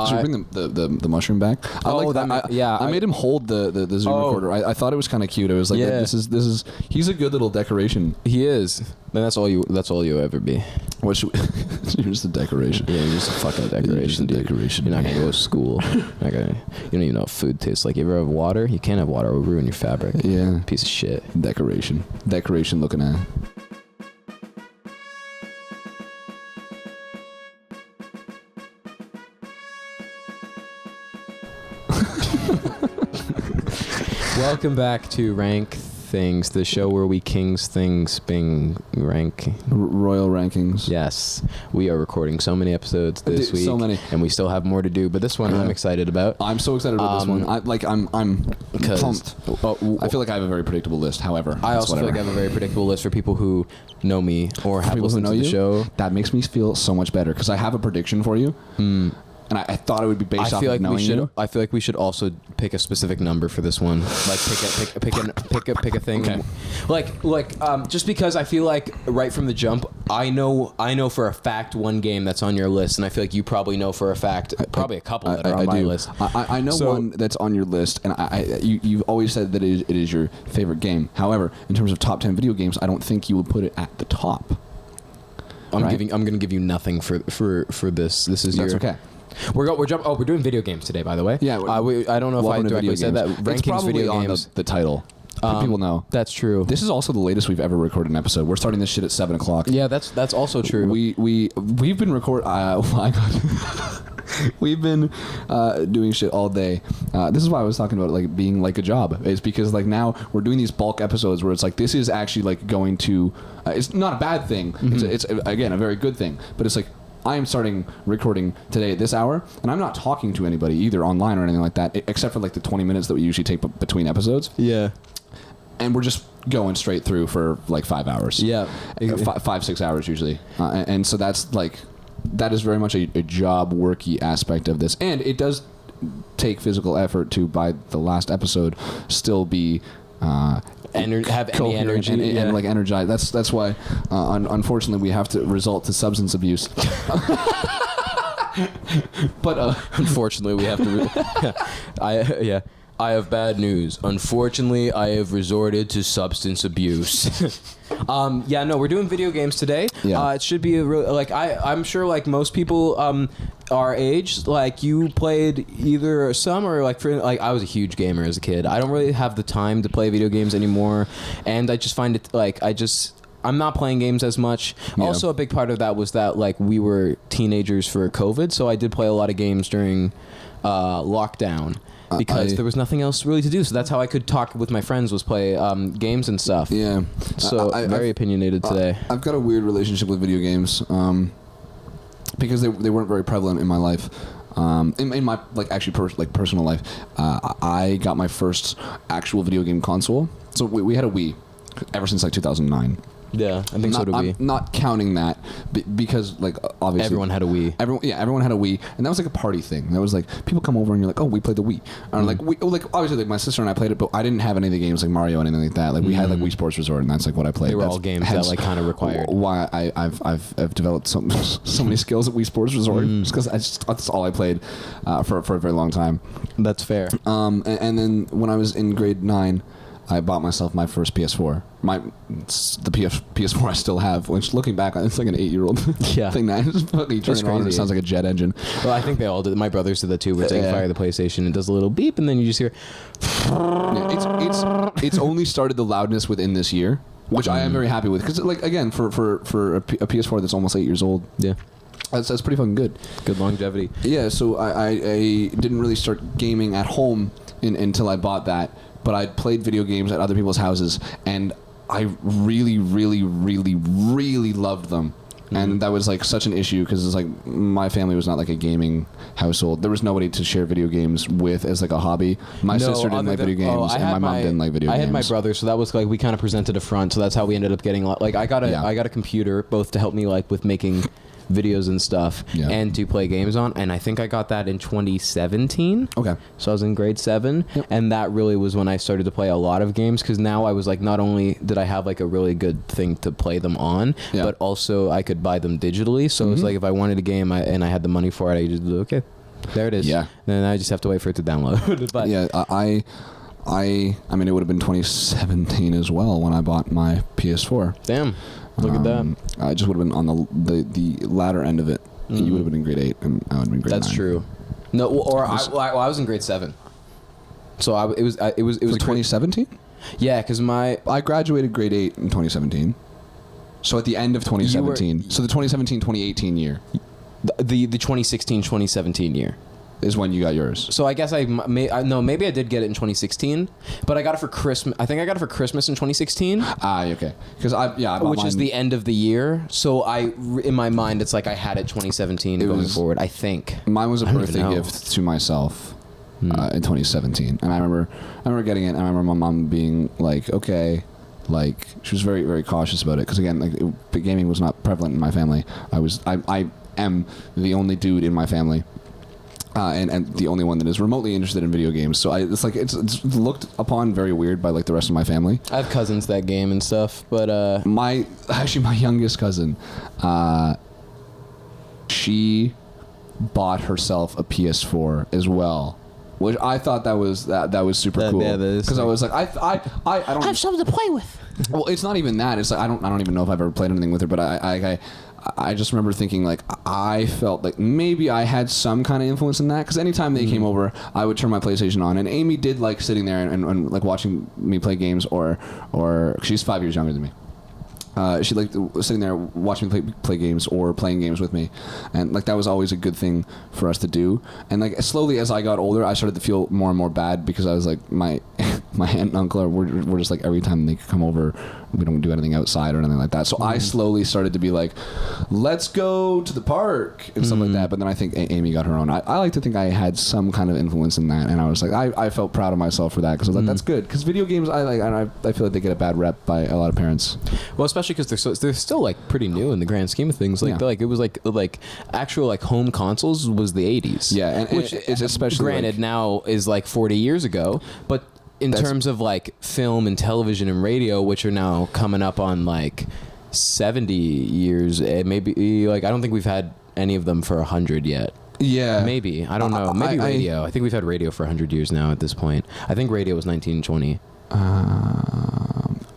Should we bring the mushroom back? I made him hold the Zoom recorder. I thought it was kind of cute. I was like, this is he's a good little decoration. He is. And that's all you ever be. What should we, you're just a decoration. Yeah, you're just a fucking decoration. You're decoration. You're not gonna go to school. You don't even know what food tastes like. You ever have water? You can't have water. It will ruin your fabric. Yeah. Piece of shit. Decoration looking at. Welcome back to Rank Things, the show where we kings things bing rank. Royal rankings. Yes. We are recording so many episodes this week. So many. And we still have more to do, but this one I'm excited about. I'm so excited about this one. I'm pumped. I feel like I have a very predictable list, however. I also feel like I have a very predictable list for people who know me or have listened to the show. That makes me feel so much better because I have a prediction for you. And I thought it would be based off of knowing you. I feel like we should also pick a specific number for this one. Like pick a thing. Okay. Like just because I feel like right from the jump, I know for a fact one game that's on your list, and I feel like you probably know for a fact probably a couple that are on my list. I know one that's on your list, and you've always said that it is your favorite game. However, in terms of top 10 video games, I don't think you would put it at the top. I'm going to give you nothing for this. This is That's okay. We're doing video games today, by the way. Yeah. I don't know if I directly said that. Rankings video games. The title. People know. That's true. This is also the latest we've ever recorded an episode. We're starting this shit at 7 o'clock. Yeah, that's also true. We've been recording. We've been doing shit all day. This is why I was talking about like being like a job. It's because like now we're doing these bulk episodes where it's like this is actually like going to. It's not a bad thing. Mm-hmm. It's again a very good thing. But it's like. I am starting recording today at this hour, and I'm not talking to anybody either online or anything like that, except for like the 20 minutes that we usually take between episodes. Yeah. And we're just going straight through for like 5 hours. Yeah. 5-6 hours usually. And so that is very much a job worky aspect of this. And it does take physical effort to, by the last episode, still be... have any energy and like energized. That's why unfortunately we have to resort to substance abuse. But unfortunately we have to I have bad news. Unfortunately, I have resorted to substance abuse. We're doing video games today. Yeah. It should be a real I'm sure like most people our age, like you played either some or like I was a huge gamer as a kid. I don't really have the time to play video games anymore, and I just find it like I'm not playing games as much. Yeah. Also, a big part of that was that like we were teenagers for COVID, so I did play a lot of games during lockdown. Because there was nothing else really to do, so that's how I could talk with my friends was play games and stuff. Yeah. So very opinionated today. I've got a weird relationship with video games because they weren't very prevalent in my life. In my like actually personal life, I got my first actual video game console. So we had a Wii ever since like 2009. Yeah, I think so do we. I'm not counting that because, like, obviously everyone had a Wii. Everyone had a Wii, and that was like a party thing. That was like people come over and you're like, oh, we played the Wii, and like obviously like my sister and I played it, but I didn't have any of the games like Mario or anything like that. Like we had like Wii Sports Resort, and that's like what I played. They were all games that like kind of required. Why I've developed so many skills at Wii Sports Resort because that's all I played for a very long time. That's fair. And then when I was in grade 9. I bought myself my first PS4. The PS4 I still have, which looking back on it's like an 8-year-old thing now. Just fucking turn it on and it sounds like a jet engine. Well, I think they all did. My brothers did that too, where it's like fire the PlayStation, it does a little beep, and then you just hear... It's only started the loudness within this year, which I am very happy with. Because, like, again, for a PS4 that's almost 8 years old... Yeah. That's pretty fucking good. Good longevity. Yeah, so I didn't really start gaming at home until I bought that. But I played video games at other people's houses, and I really, really, really, really loved them. Mm-hmm. And that was like such an issue because it's like my family was not like a gaming household. There was nobody to share video games with as like a hobby. My sister didn't like video games, and my mom didn't like video games. I had my brother, so that was like we kind of presented a front. So that's how we ended up getting like I got a computer both to help me like with making videos and stuff and to play games on, and I think I got that in 2017. Okay. So I was in grade 7, and that really was when I started to play a lot of games, because now I was like, not only did I have like a really good thing to play them on, but also I could buy them digitally, so it was like if I wanted a game and I had the money for it, I just okay, There it is. Yeah. Then I just have to wait for it to download. But Yeah, I mean, it would have been 2017 as well when I bought my PS4. damn, look at that. I just would have been on the latter end of it. And you would have been in grade 8, and I would have been grade 9. That's true. No, I was in grade 7. So it was For 2017? Yeah, because I graduated grade 8 in 2017. So at the end of 2017. So the 2017-2018 year the 2016-2017 year is when you got yours. So I guess maybe I did get it in 2016, but I got it for Christmas. I think I got it for Christmas in 2016. Okay. Because I bought which is mine- the end of the year. So in my mind, it's like I had it 2017 going forward. I think mine was a I don't birthday even know. gift to myself in 2017, and I remember getting it. And I remember my mom being like, "Okay." Like, she was very, very cautious about it because, again, like, gaming was not prevalent in my family. I am the only dude in my family, and the only one that is remotely interested in video games. So it's looked upon very weird by like the rest of my family. I have cousins that game and stuff, but my youngest cousin, she bought herself a PS4 as well. Which I thought that was super cool. Because I was like, I don't have something to play with. Well, it's not even that. It's like I don't even know if I've ever played anything with her. But I just remember thinking like I felt like maybe I had some kind of influence in that. Because anytime they came over, I would turn my PlayStation on, and Amy did like sitting there and like watching me play games, or she's 5 years younger than me. She liked sitting there watching me play games or playing games with me, and like that was always a good thing for us to do. And like slowly as I got older, I started to feel more and more bad because I was like my aunt and uncle we're just like every time they come over, we don't do anything outside or anything like that. So I slowly started to be like, let's go to the park and stuff like that. But then I think Amy got her own. I like to think I had some kind of influence in that, and I was like I felt proud of myself for that because I was like that's good because video games I feel like they get a bad rep by a lot of parents. Well, especially because they're still like pretty new in the grand scheme of things. Like it was like actual like home consoles was the 80s. Yeah, and which it's especially granted like, now is like 40 years ago, but in terms of like film and television and radio, which are now coming up on like 70 years, maybe like I don't think we've had any of them for 100 yet. Yeah, maybe I don't know. Maybe radio. I think we've had radio for 100 years now at this point. I think radio was 1920.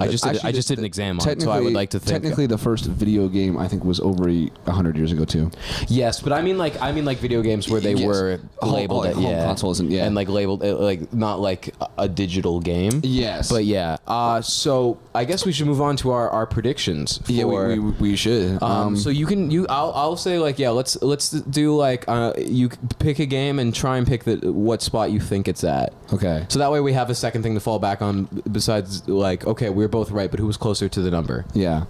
I just did an exam on it, so I would like to think. Technically, the first video game I think was over 100 years ago too. Yes, but I mean like video games where they were labeled home consoles and like labeled like not like a digital game. Yes, but yeah. So I guess we should move on to our predictions. Yeah, we should. So I'll say like let's do like you pick a game and try and pick what spot you think it's at. Okay. So that way we have a second thing to fall back on besides like okay we're both right, but who was closer to the number? Yeah.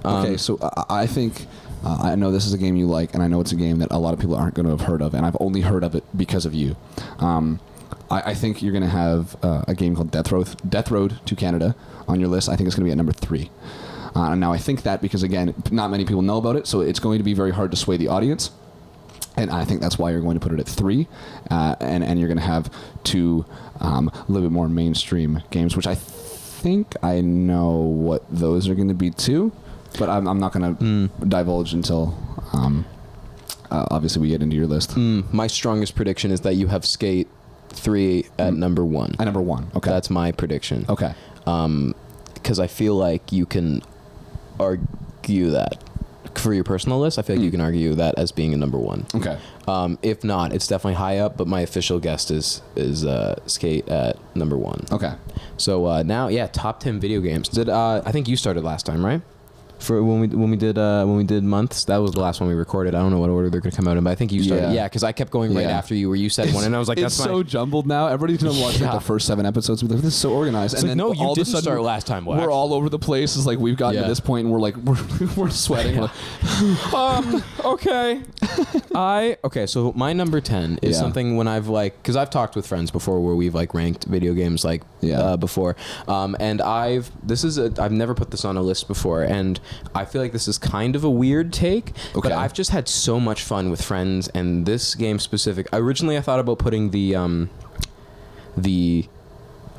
Okay, so I think I know this is a game you like, and I know it's a game that a lot of people aren't going to have heard of, and I've only heard of it because of you. I think you're going to have a game called Death Road to Canada on your list. I think it's going to be at number 3. Now I think that because again, not many people know about it, so it's going to be very hard to sway the audience. And I think that's why you're going to put it at 3, and you're going to have 2 a little bit more mainstream games, which I think I know what those are going to be too, but I'm not going to divulge until obviously we get into your list. My strongest prediction is that you have Skate 3 at number 1. At number 1, okay. That's my prediction. Okay. Because I feel like you can argue that. For your personal list, I feel like you can argue that as being a number 1. Okay. If not, it's definitely high up, but my official guess is Skate at number 1. Okay. So now, top 10 video games. I think you started last time, right? For when we did months, that was the last one we recorded. I don't know what order they're gonna come out in, but I think you started. Yeah, because I kept going right after you, where you said one, and I was like, "That's it's so jumbled now." Everybody's gonna watch like the first 7 episodes. This is so organized. It's and like, then no, you all didn't of a sudden, start last time. We're all over the place. It's like we've gotten to this point, and we're like we're sweating. Yeah. Okay. So my number 10 is something when I've because I've talked with friends before where we've like ranked video games before, and I've never put this on a list before, and I feel like this is kind of a weird take, but I've just had so much fun with friends, and this game specific. Originally, I thought about putting the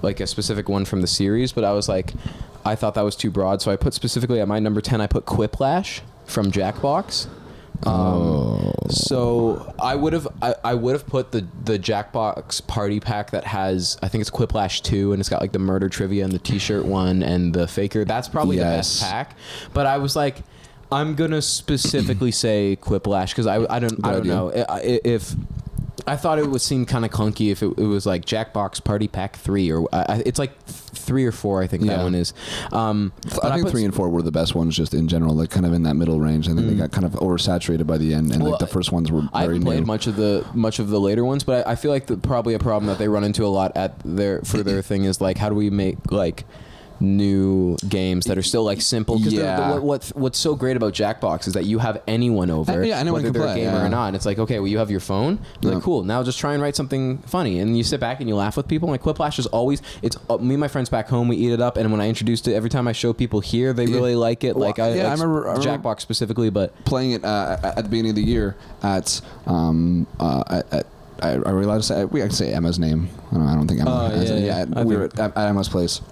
like a specific one from the series, but I was like, I thought that was too broad, so I put specifically at my number 10. I put Quiplash from Jackbox. So I would have put the Jackbox Party Pack that has, I think it's Quiplash 2, and it's got like the murder trivia and the T-shirt one and the faker. That's probably the best pack. But I was like, I'm gonna specifically say Quiplash because I don't know if. I thought it would seem kind of clunky if it was like Jackbox Party Pack 3 or it's like 3 or 4. I think that one is. I think 3 and 4 were the best ones just in general, like kind of in that middle range. I think they got kind of oversaturated by the end, and like the first ones were very I haven't played new. much of the later ones, but I feel like probably a problem that they run into a lot at their thing is like, how do we make like new games that are still like simple? Because what's so great about Jackbox is that you have anyone over, anyone whether can they're play, a gamer or not. And it's like, okay, well, you have your phone. You're like, cool. Now just try and write something funny, and you sit back and you laugh with people. Like Quiplash is always, it's me and my friends back home. We eat it up, and when I introduced it, every time I show people here, they really like it. Like I remember Jackbox specifically, but playing it at the beginning of the year at I realized to say, I can say Emma's name. I don't think Emma. We were at Emma's place.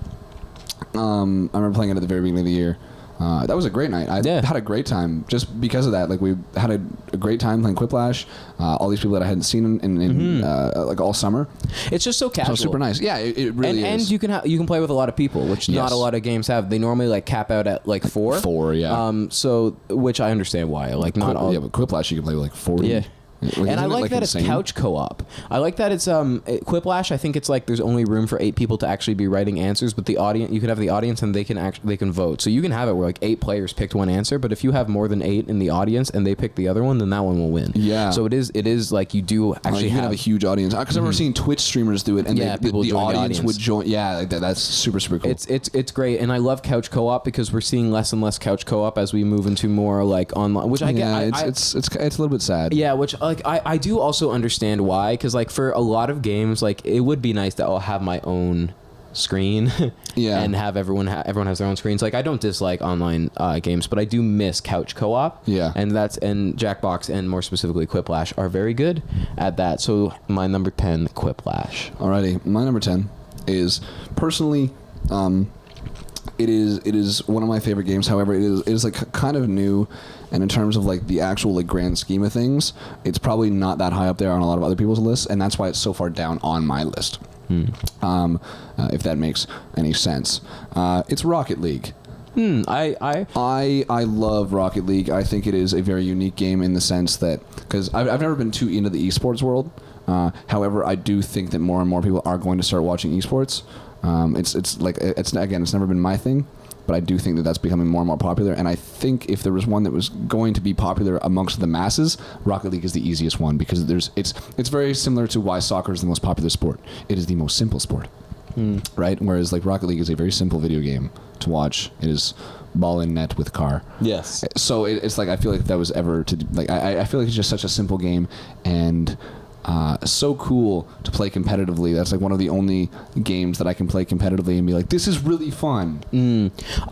I remember playing it at the very beginning of the year. That was a great night. I had a great time just because of that. Like we had a great time playing Quiplash. All these people that I hadn't seen in like all summer. It's just so casual. So super nice. Yeah, it really is. And you can play with a lot of people, which not a lot of games have. They normally like cap out at like 4. 4, yeah. So which I understand why. Like not all. Yeah, but Quiplash you can play with like 40. Yeah. Like, and I like that insane? It's couch co-op. I like that it's Quiplash. I think it's like there's only room for 8 people to actually be writing answers, but the audience, you can have the audience and they can vote. So you can have it where like 8 players picked one answer, but if you have more than 8 in the audience and they pick the other one, then that one will win. Yeah. So it is like you do actually you have a huge audience, because I've ever seen Twitch streamers do it, and the audience would join. Yeah, like that's super cool. It's great, and I love couch co-op because we're seeing less and less couch co-op as we move into more like online, which I get. It's a little bit sad. Yeah, which like I do also understand why, because like for a lot of games, like it would be nice that I'll have my own screen and have everyone has their own screens. Like I don't dislike online games, but I do miss couch co-op. And Jackbox and more specifically Quiplash are very good at that. So my number 10, Quiplash. Alrighty, my number 10 is personally it is one of my favorite games. However, it is like kind of new, and in terms of like the actual like grand scheme of things, it's probably not that high up there on a lot of other people's lists, and that's why it's so far down on my list. If that makes any sense, it's Rocket League. I love Rocket League. I think it is a very unique game in the sense that, because I've never been too into the esports world. However, I do think that more and more people are going to start watching esports. It's never been my thing, but I do think that that's becoming more and more popular. And I think if there was one that was going to be popular amongst the masses, Rocket League is the easiest one, because it's very similar to why soccer is the most popular sport. It is the most simple sport, right? Whereas like Rocket League is a very simple video game to watch. It is ball in net with car. Yes. So it's like I feel like if that was ever to like I feel like it's just such a simple game, and so cool to play competitively. That's like one of the only games that I can play competitively and be like, this is really fun.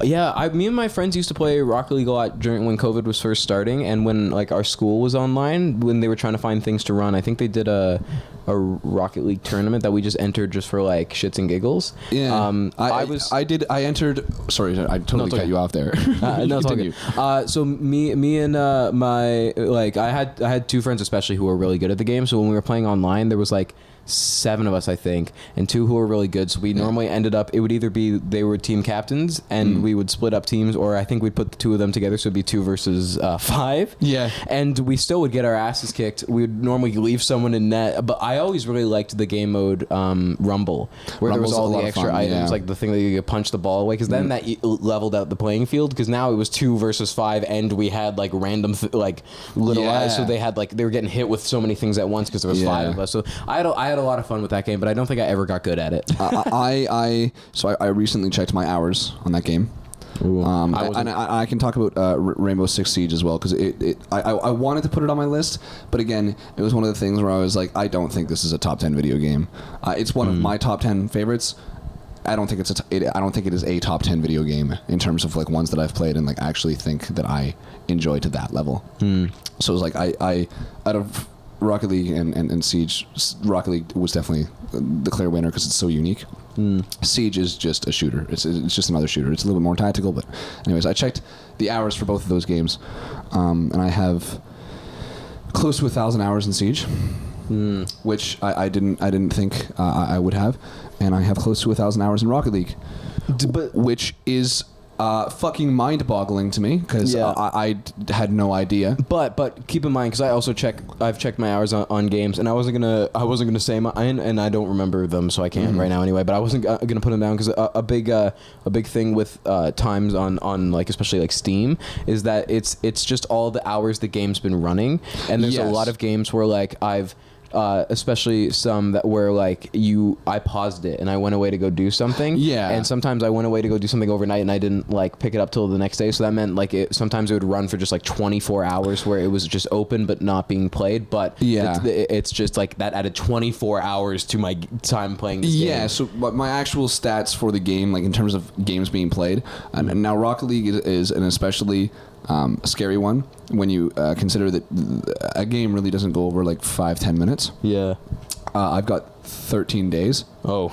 Yeah, me and my friends used to play Rocket League a lot when COVID was first starting, and when like our school was online, when they were trying to find things to run. I think they did a Rocket League tournament that we just entered just for like shits and giggles. Yeah. I entered. Sorry, I totally cut you off there. No, it's all good. So me and my like I had 2 friends especially who were really good at the game. So when we were playing online, there was like 7 of us, I think, and 2 who were really good. So we normally ended up, it would either be they were team captains and we would split up teams, or I think we'd put the 2 of them together, so it'd be 2 versus 5. Yeah. And we still would get our asses kicked. We would normally leave someone in net, but I always really liked the game mode Rumble, where there was all the extra items, like the thing that you could punch the ball away, because then that leveled out the playing field, because now it was 2 versus 5, and we had like random little eyes, so they had like, they were getting hit with so many things at once because there was 5 of us. So I had a lot of fun with that game, but I don't think I ever got good at it. I recently checked my hours on that game. I can talk about Rainbow Six Siege as well, because I wanted to put it on my list, but again, it was one of the things where I was like, I don't think this is a top 10 video game. It's one of my top 10 favorites. I don't think I don't think it is a top 10 video game in terms of like ones that I've played and like actually think that I enjoy to that level. So it was like I out of Rocket League and Siege, Rocket League was definitely the clear winner because it's so unique. Siege is just a shooter. It's just another shooter. It's a little bit more tactical, but anyways, I checked the hours for both of those games, and I have close to 1,000 hours in Siege, which I didn't think I would have, and I have close to 1,000 hours in Rocket League, which is fucking mind-boggling to me because I had no idea. But keep in mind, because I've checked my hours on games, and I wasn't gonna say mine, and I don't remember them, so I can't right now anyway. But I wasn't gonna put them down because a big thing with times on like especially like Steam is that it's just all the hours the game's been running, and there's a lot of games where like I've. Especially some that where like I paused it and I went away to go do something. Yeah. And sometimes I went away to go do something overnight and I didn't like pick it up till the next day. So that meant like sometimes it would run for just like 24 hours where it was just open but not being played. But it's just like that added 24 hours to my time playing this game. Yeah. So my actual stats for the game, like in terms of games being played, and now Rocket League is an especially a scary one when you consider that a game really doesn't go over like 5-10 minutes. Yeah. I've got 13 days. Oh.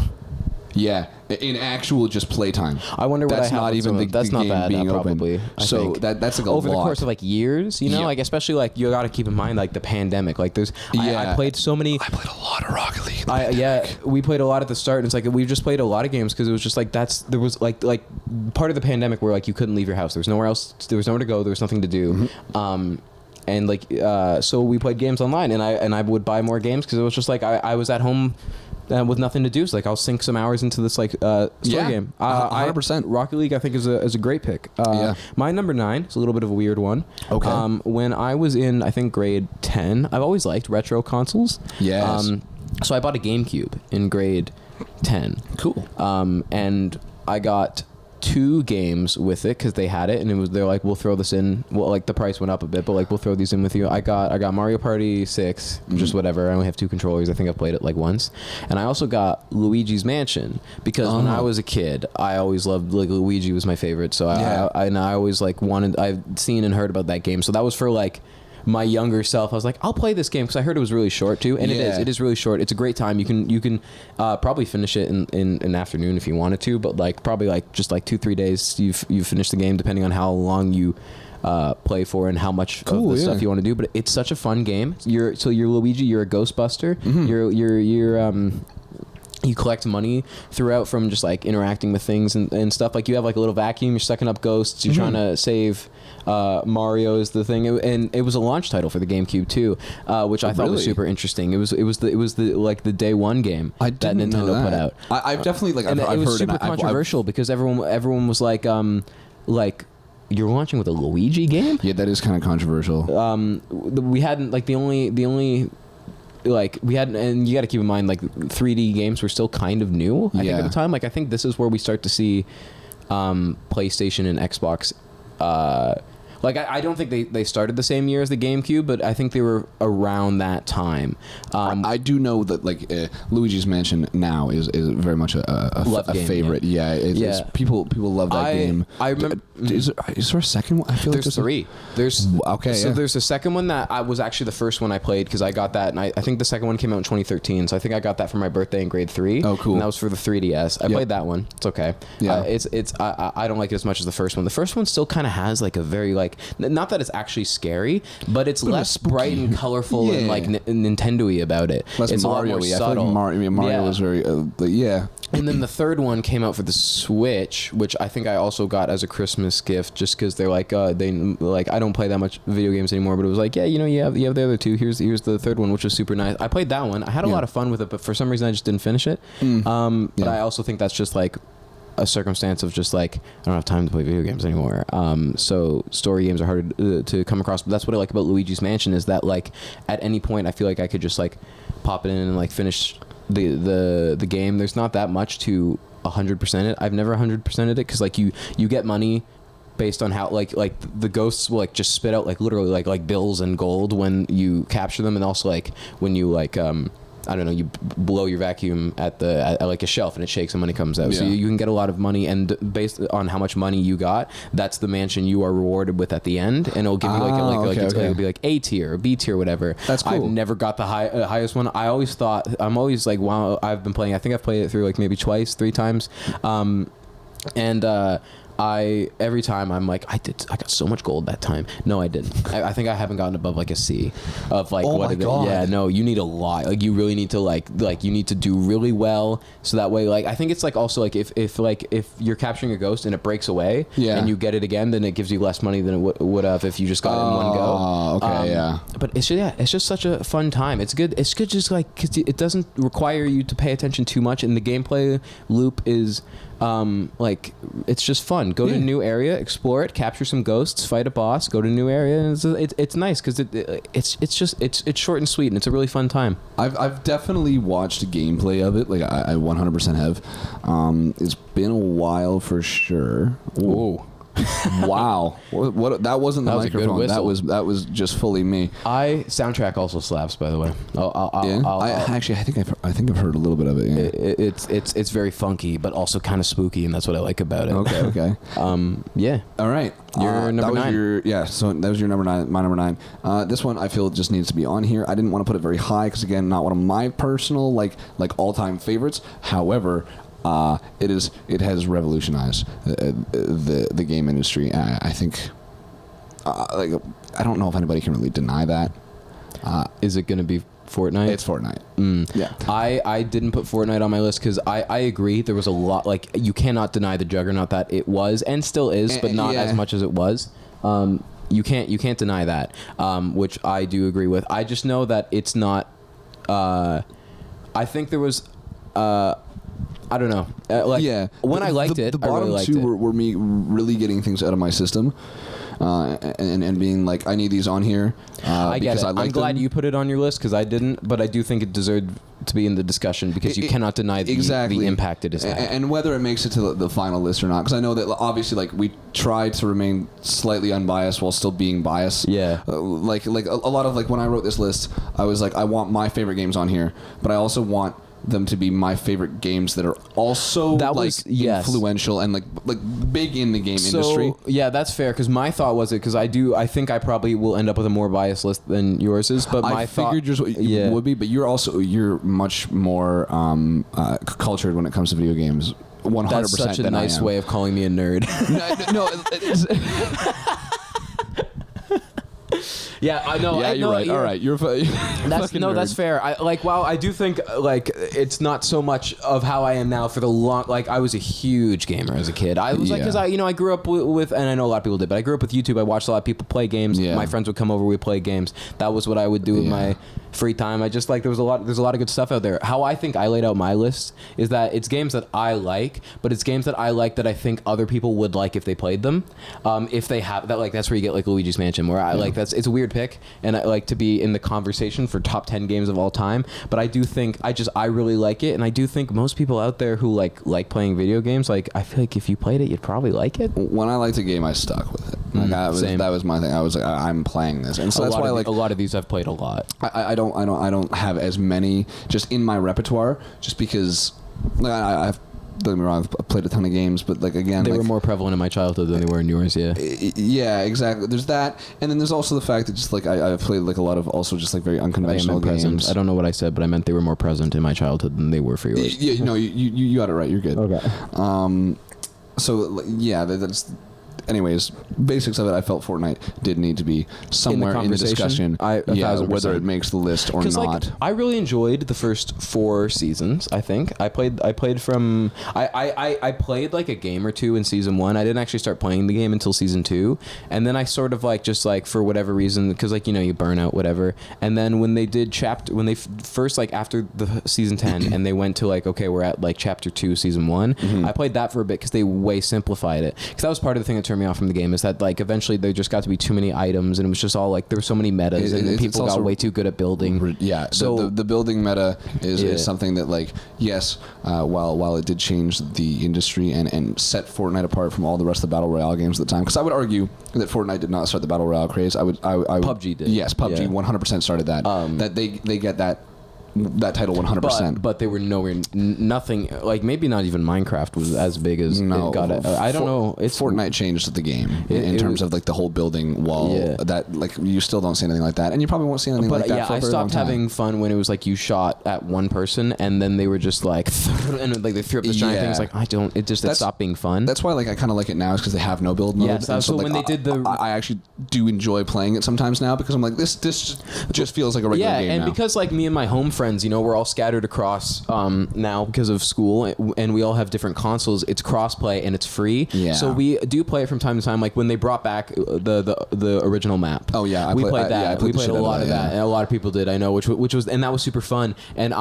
Yeah, in actual just playtime. I wonder what that's I have not even the that's game not bad, being probably, open. So that's like a over lot. The course of like years, you know, like especially like you got to keep in mind like the pandemic. Like there's, I played so many. I played a lot of Rocket League. We played a lot at the start, and it's like we just played a lot of games because it was just like there was like part of the pandemic where like you couldn't leave your house. There was nowhere else. There was nowhere to go. There was nothing to do. And like so we played games online, and I would buy more games because it was just like I was at home. With nothing to do, so like I'll sink some hours into this like story game. 100%. Rocket League I think is a great pick. My number 9 is a little bit of a weird one. Okay. When I was in I think grade 10, I've always liked retro consoles. Yes. So I bought a GameCube in grade 10. Cool. And I got 2 games with it because they had it, and they're like, we'll throw this in. Well, like the price went up a bit, but like we'll throw these in with you. I got Mario Party 6, just whatever. I only have 2 controllers. I think I've played it like once, and I also got Luigi's Mansion because when I was a kid, I always loved like Luigi was my favorite. So I always like I've seen and heard about that game. So that was for like my younger self. I was like, I'll play this game because I heard it was really short too, and it is really short. It's a great time. You can probably finish it in an afternoon if you wanted to, but like probably like just like 2-3 days you've finished the game depending on how long you play for and how much of the stuff you want to do. But it's such a fun game. You're Luigi. You're a Ghostbuster. You collect money throughout from just like interacting with things and stuff. Like you have like a little vacuum. You're sucking up ghosts. You're trying to save Mario is the thing, and it was a launch title for the GameCube too, which I thought was super interesting. It was the like the day one game that Nintendo put out. I've definitely like and I've it was heard super controversial because everyone was like you're launching with a Luigi game. Yeah, that is kind of controversial. We hadn't like the only. Like we had, and you got to keep in mind, like 3D games were still kind of new. I think at the time. Like I think this is where we start to see PlayStation and Xbox. Like I don't think they started the same year as the GameCube, but I think they were around that time. I do know that like Luigi's Mansion now is very much a favorite. It's people love that game. I remember. Is there a second one? I feel there's like 3. There's okay. So there's a second one that I was actually the first one I played because I got that, and I think the second one came out in 2013. So I think I got that for my birthday in grade 3. Oh, cool. And that was for the 3DS. I played that one. It's okay. Yeah. I don't like it as much as the first one. The first one still kind of has like a very like not that it's actually scary, but it's less bright and colorful and like Nintendo-y about it. Less Mario-y. I feel like Mario was very And then the third one came out for the Switch, which I think I also got as a Christmas gift, just because they're like I don't play that much video games anymore, but it was like you have the other 2. Here's the third one, which was super nice. I played that one. I had a lot of fun with it, but for some reason I just didn't finish it. But I also think that's just like a circumstance of just like I don't have time to play video games anymore. So story games are hard to come across. But that's what I like about Luigi's Mansion is that like at any point I feel like I could just like pop it in and like finish the game. There's not that much to 100% it. I've never 100%ed it because like you get money based on how like the ghosts will like just spit out like literally like bills and gold when you capture them, and also like when you like I don't know, you blow your vacuum at like a shelf and it shakes and money comes out. So you can get a lot of money, and based on how much money you got, that's the mansion you are rewarded with at the end, and it'll give you it'll be like A tier or B tier, whatever. That's cool. I've never got the highest one. I'm always like, wow, I've been playing. I think I've played it through like maybe twice, 3 times. And every time I'm like, I got so much gold that time. No, I didn't. I think I haven't gotten above like a C of like Oh what my it God. Yeah, no, you need a lot. Like you really need to like you need to do really well so that way like I think it's like also like if you're capturing a ghost and it breaks away and you get it again, then it gives you less money than it would have if you just got it in one go. Oh, okay, yeah. But it's just such a fun time. It's good just like cuz it doesn't require you to pay attention too much, and the gameplay loop is like it's just fun. Go to a new area, explore it, capture some ghosts, fight a boss, go to a new area, and it's nice because it's short and sweet, and it's a really fun time. I've definitely watched gameplay of it. Like I 100% have. It's been a while for sure. Whoa. Wow. What that wasn't the That was a good microphone. whistle. That was just fully me. Soundtrack also slaps, by the way. I think I've heard a little bit of it. Yeah. It's very funky, but also kind of spooky, and that's what I like about it. Okay. Yeah. All right. Your number 9. So that was your number 9. My number 9. This one I feel just needs to be on here. I didn't want to put it very high because again, not one of my personal like all-time favorites. However, it has revolutionized the game industry. I think like I don't know if anybody can really deny that. Is it going to be Fortnite? It's Fortnite. Yeah. I didn't put Fortnite on my list because I agree there was a lot, like you cannot deny the juggernaut that it was and still is, but not as much as it was. You can't deny that, which I do agree with. I just know that it's not. I think there was. I don't know. When I liked it, the I really bottom liked two it. were me really getting things out of my system, and being like, I need these on here. I get it. I'm glad you put it on your list because I didn't, but I do think it deserved to be in the discussion because you cannot deny the impact it has had. And whether it makes it to the final list or not, because I know that obviously like we tried to remain slightly unbiased while still being biased. Yeah. Like a lot of like when I wrote this list, I was like, I want my favorite games on here, but I also want them to be my favorite games that are also influential and like big in the game industry. Yeah, that's fair because my thought was because I think I probably will end up with a more biased list than yours is. But I figured yours would be, but you're much more cultured when it comes to video games. 100%. That's such a nice way of calling me a nerd. no, Yeah, I know. Yeah, you're right. All right, you're that's fair. I do think like it's not so much of how I am now for the long. Like I was a huge gamer as a kid. I was like because I grew up with, and I know a lot of people did, but I grew up with YouTube. I watched a lot of people play games. Yeah. My friends would come over, we'd play games. That was what I would do with my free time. I just like there's a lot of good stuff out there. How I think I laid out my list is that it's games that I like, but it's games that I like that I think other people would like if they played them. If they have that, like that's where you get like Luigi's Mansion, where I like it's a weird pick, and I like to be in the conversation for top 10 games of all time. But I do think I really like it, and I do think most people out there who like playing video games, like I feel like if you played it, you'd probably like it. When I liked a game, I stuck with it. Like that was my thing. I was like, I'm playing this, and so that's why like a lot of these I've played a lot. I don't have as many just in my repertoire, just because like I've. Don't get me wrong, I've played a ton of games, but like again, they were more prevalent in my childhood than they were in yours. Yeah, exactly. There's that, and then there's also the fact that just like I've played like a lot of also just like very unconventional games. I don't know what I said, but I meant they were more present in my childhood than they were for yours. Yeah, no, you got it right. You're good. Okay. So yeah, that's. Anyways, basics of it, I felt Fortnite did need to be somewhere in the discussion. Whether it makes the list or not. Like, I really enjoyed the first 4 seasons. I think I played from I played like a game or two in season 1. I didn't actually start playing the game until season 2, and then I sort of like just like for whatever reason, because like you burn out whatever. And then when they did first like after the season 10 and they went to like okay we're at like chapter 2 season 1, I played that for a bit because they way simplified it. Because that was part of the thing that turned me off from the game is that like eventually there just got to be too many items and it was just all like there were so many metas and people got way too good at building. Yeah, so the building meta is something that like while it did change the industry and set Fortnite apart from all the rest of the battle royale games at the time, because I would argue that Fortnite did not start the battle royale craze. I would PUBG did. Yes, PUBG 100% started that. That they get that that title 100%. But they were nowhere, nothing, like maybe not even Minecraft was as big as it got it. I don't know. It's Fortnite changed the game in terms of like the whole building wall. Yeah. That like you still don't see anything like that, and you probably won't see anything like that. Yeah, for a I very long stopped time. having fun when it was like you shot at one person and then they were just like, and like they threw up the giant things. Like it stopped being fun. That's why like I kind of like it now is because they have no build mode. Yes, and so like, when they did the, I actually do enjoy playing it sometimes now because I'm like this just feels like a regular game and now. because like me and my home friends, we're all scattered across now because of school, and we all have different consoles. It's crossplay and it's free. Yeah. So we do play it from time to time. Like when they brought back the original map. Oh yeah, we played that. Yeah, we played a lot of that, and a lot of people did. I know, which was and that was super fun. And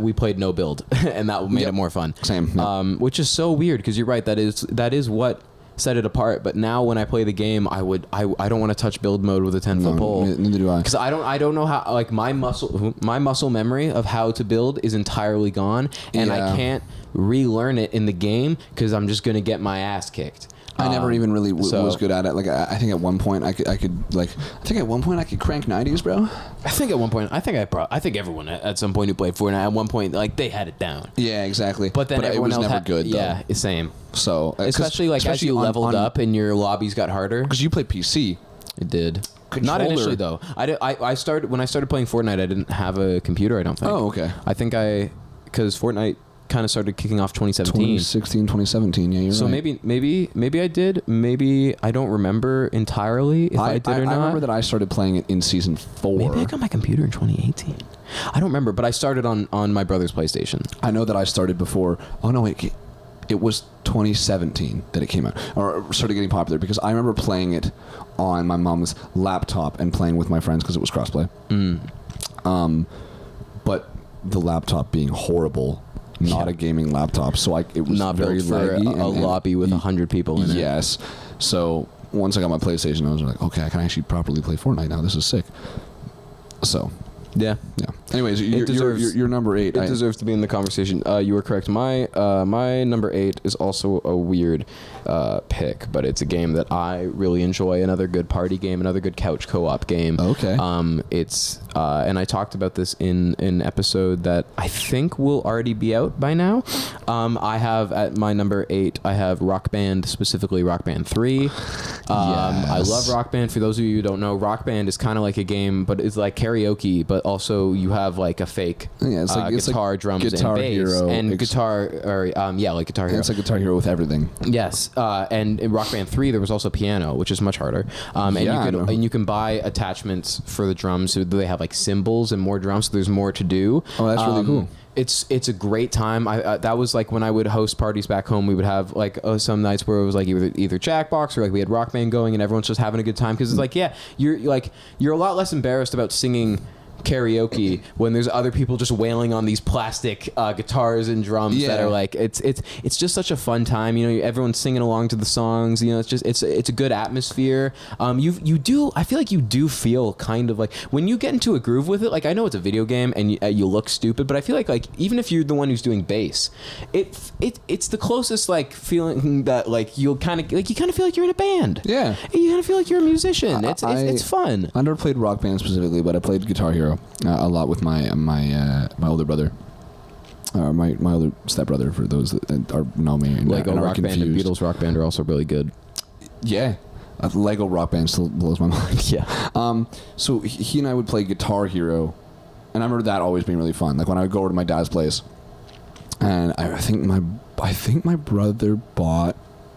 we played no build, and that made it more fun. Same. Yep. Which is so weird because you're right. That is what set it apart. But now when I play the game, I don't want to touch build mode with a 10-foot pole. Neither do I. Because I don't know how, like my muscle memory of how to build is entirely gone, and I can't relearn it in the game because I'm just gonna get my ass kicked. I never even really was good at it. Like I think at one point I could crank 90s, bro. I think at one point I think everyone at some point who played Fortnite at one point like they had it down. Yeah, exactly. But then everyone it was else never good. Though. Yeah, same. So especially as you leveled up and your lobbies got harder. Because you play PC. It did. Controller. Not initially though. I started when I started playing Fortnite. I didn't have a computer. I don't think. Oh, okay. I think because Fortnite kind of started kicking off 2017. 2016, 2017. Yeah, you're so right. maybe I did. Maybe I don't remember entirely if I did or not. I remember that I started playing it in season 4. Maybe I got my computer in 2018. I don't remember, but I started on my brother's PlayStation. I know that I started before. Oh no, wait. It was 2017 that it came out, or started getting popular, because I remember playing it on my mom's laptop and playing with my friends because it was crossplay. But the laptop being horrible, not a gaming laptop, so it was not very built for laggy. a lobby with 100 people in it. Yes. So once I got my PlayStation, I was like, okay, I can actually properly play Fortnite now. This is sick. So. Yeah. Anyways, you're number 8. It deserves to be in the conversation. You were correct. My number 8 is also a weird pick, but it's a game that I really enjoy. Another good party game, another good couch co-op game. Okay. It's and I talked about this in an episode that I think will already be out by now. I have at my number 8, I have Rock Band, specifically Rock Band 3. Yes. I love Rock Band. For those of you who don't know, Rock Band is kind of like a game, but it's like karaoke, but also you have like a fake guitar, drums, Guitar and bass, Hero and guitar, or like Guitar Hero. It's like Guitar Hero with everything. Yes, and in Rock Band 3 there was also piano, which is much harder. And you can buy attachments for the drums, so they have like cymbals and more drums, so there's more to do. Oh, that's really cool. It's a great time. That was like when I would host parties back home. We would have like some nights where it was like either Jackbox or like we had Rock Band going, and everyone's just having a good time because it's like you're a lot less embarrassed about singing karaoke when there's other people just wailing on these plastic guitars and drums that are like it's just such a fun time. Everyone's singing along to the songs. It's a good atmosphere. I feel like you do feel kind of like when you get into a groove with it. Like I know it's a video game and you look stupid, but I feel like even if you're the one who's doing bass, it's the closest like feeling that like you kind of feel like you're in a band. Yeah, you kind of feel like you're a musician. It's fun. I never played Rock Band specifically, but I played Guitar Hero a lot with my older brother, my older stepbrother. For those that know me, and Lego are Rock Band and Beatles Rock Band are also really good. Yeah, Lego Rock Band still blows my mind. Yeah. So he and I would play Guitar Hero, and I remember that always being really fun. Like when I would go over to my dad's place, and I think my brother bought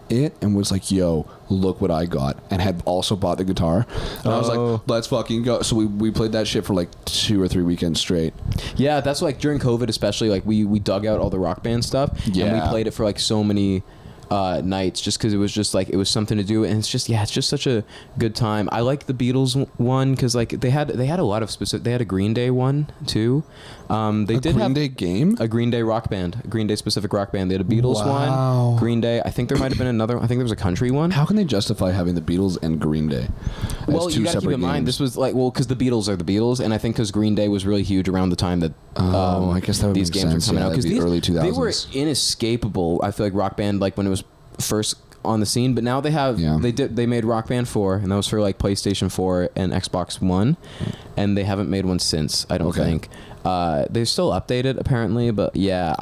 it and was like, yo, look what I got, and had also bought the guitar, and I was like, let's fucking go. So we played that shit for like 2 or 3 weekends straight. Yeah, that's like during COVID especially, like we dug out all the Rock Band stuff, and we played it for like so many nights just because it was just like it was something to do, and it's just such a good time. I like the Beatles one because like they had a lot of specific. They had a Green Day one too. They did have Green Day game, a Green Day rock band, a Green Day specific rock band. They had a Beatles one, Green Day. I think there might have been another. I think there was a country one. How can they justify having the Beatles and Green Day? Well, you got to keep in mind this was like because the Beatles are the Beatles, and I think because Green Day was really huge around the time that I guess that would these make games sense. were coming out because the early 2000s. They were inescapable. I feel like Rock Band, like when it was first on the scene. But now they have they made Rock Band 4, and that was for like PlayStation 4 and Xbox One, and they haven't made one since. I don't think. They're still updated apparently, but yeah,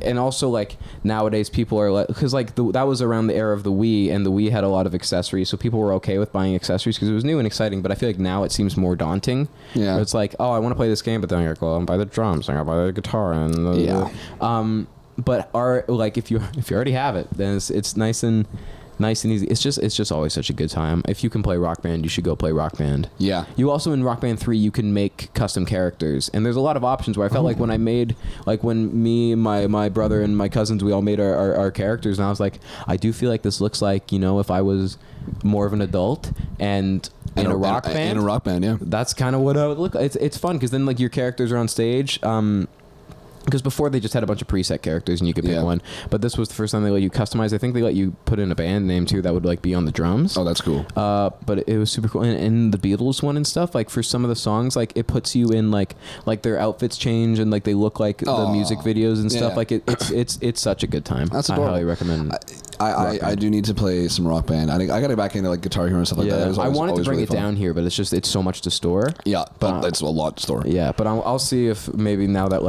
and also like nowadays people are like, because like that was around the era of the Wii, and the Wii had a lot of accessories, so people were okay with buying accessories because it was new and exciting. But I feel like now it seems more daunting. Yeah, it's like, oh, I want to play this game, but then I gotta go out and buy the drums, I gotta buy the guitar, and but like if you already have it, then it's nice and easy. It's just always such a good time. If you can play Rock Band, you should go play Rock Band. Yeah. You also, in Rock Band 3, you can make custom characters, and there's a lot of options where I felt like when I made, like when me, my brother, and my cousins, we all made our characters, and I was like, I do feel like this looks like, if I was more of an adult and in a rock band. In a rock band, yeah. That's kind of what I would look like. It's fun because then like your characters are on stage. Because before they just had a bunch of preset characters and you could pick one, but this was the first time they let you customize. I think they let you put in a band name too that would like be on the drums. Oh, that's cool. But it was super cool. And the Beatles one and stuff, like for some of the songs, like it puts you in like their outfits change and like they look like the music videos and stuff. Like it's such a good time. That's adorable. I highly recommend. I do need to play some Rock Band. I got to get back into like Guitar Hero and stuff like that. I wanted to bring it down here, but it's so much to store. Yeah, but it's a lot to store. Yeah, but I'll see if maybe now that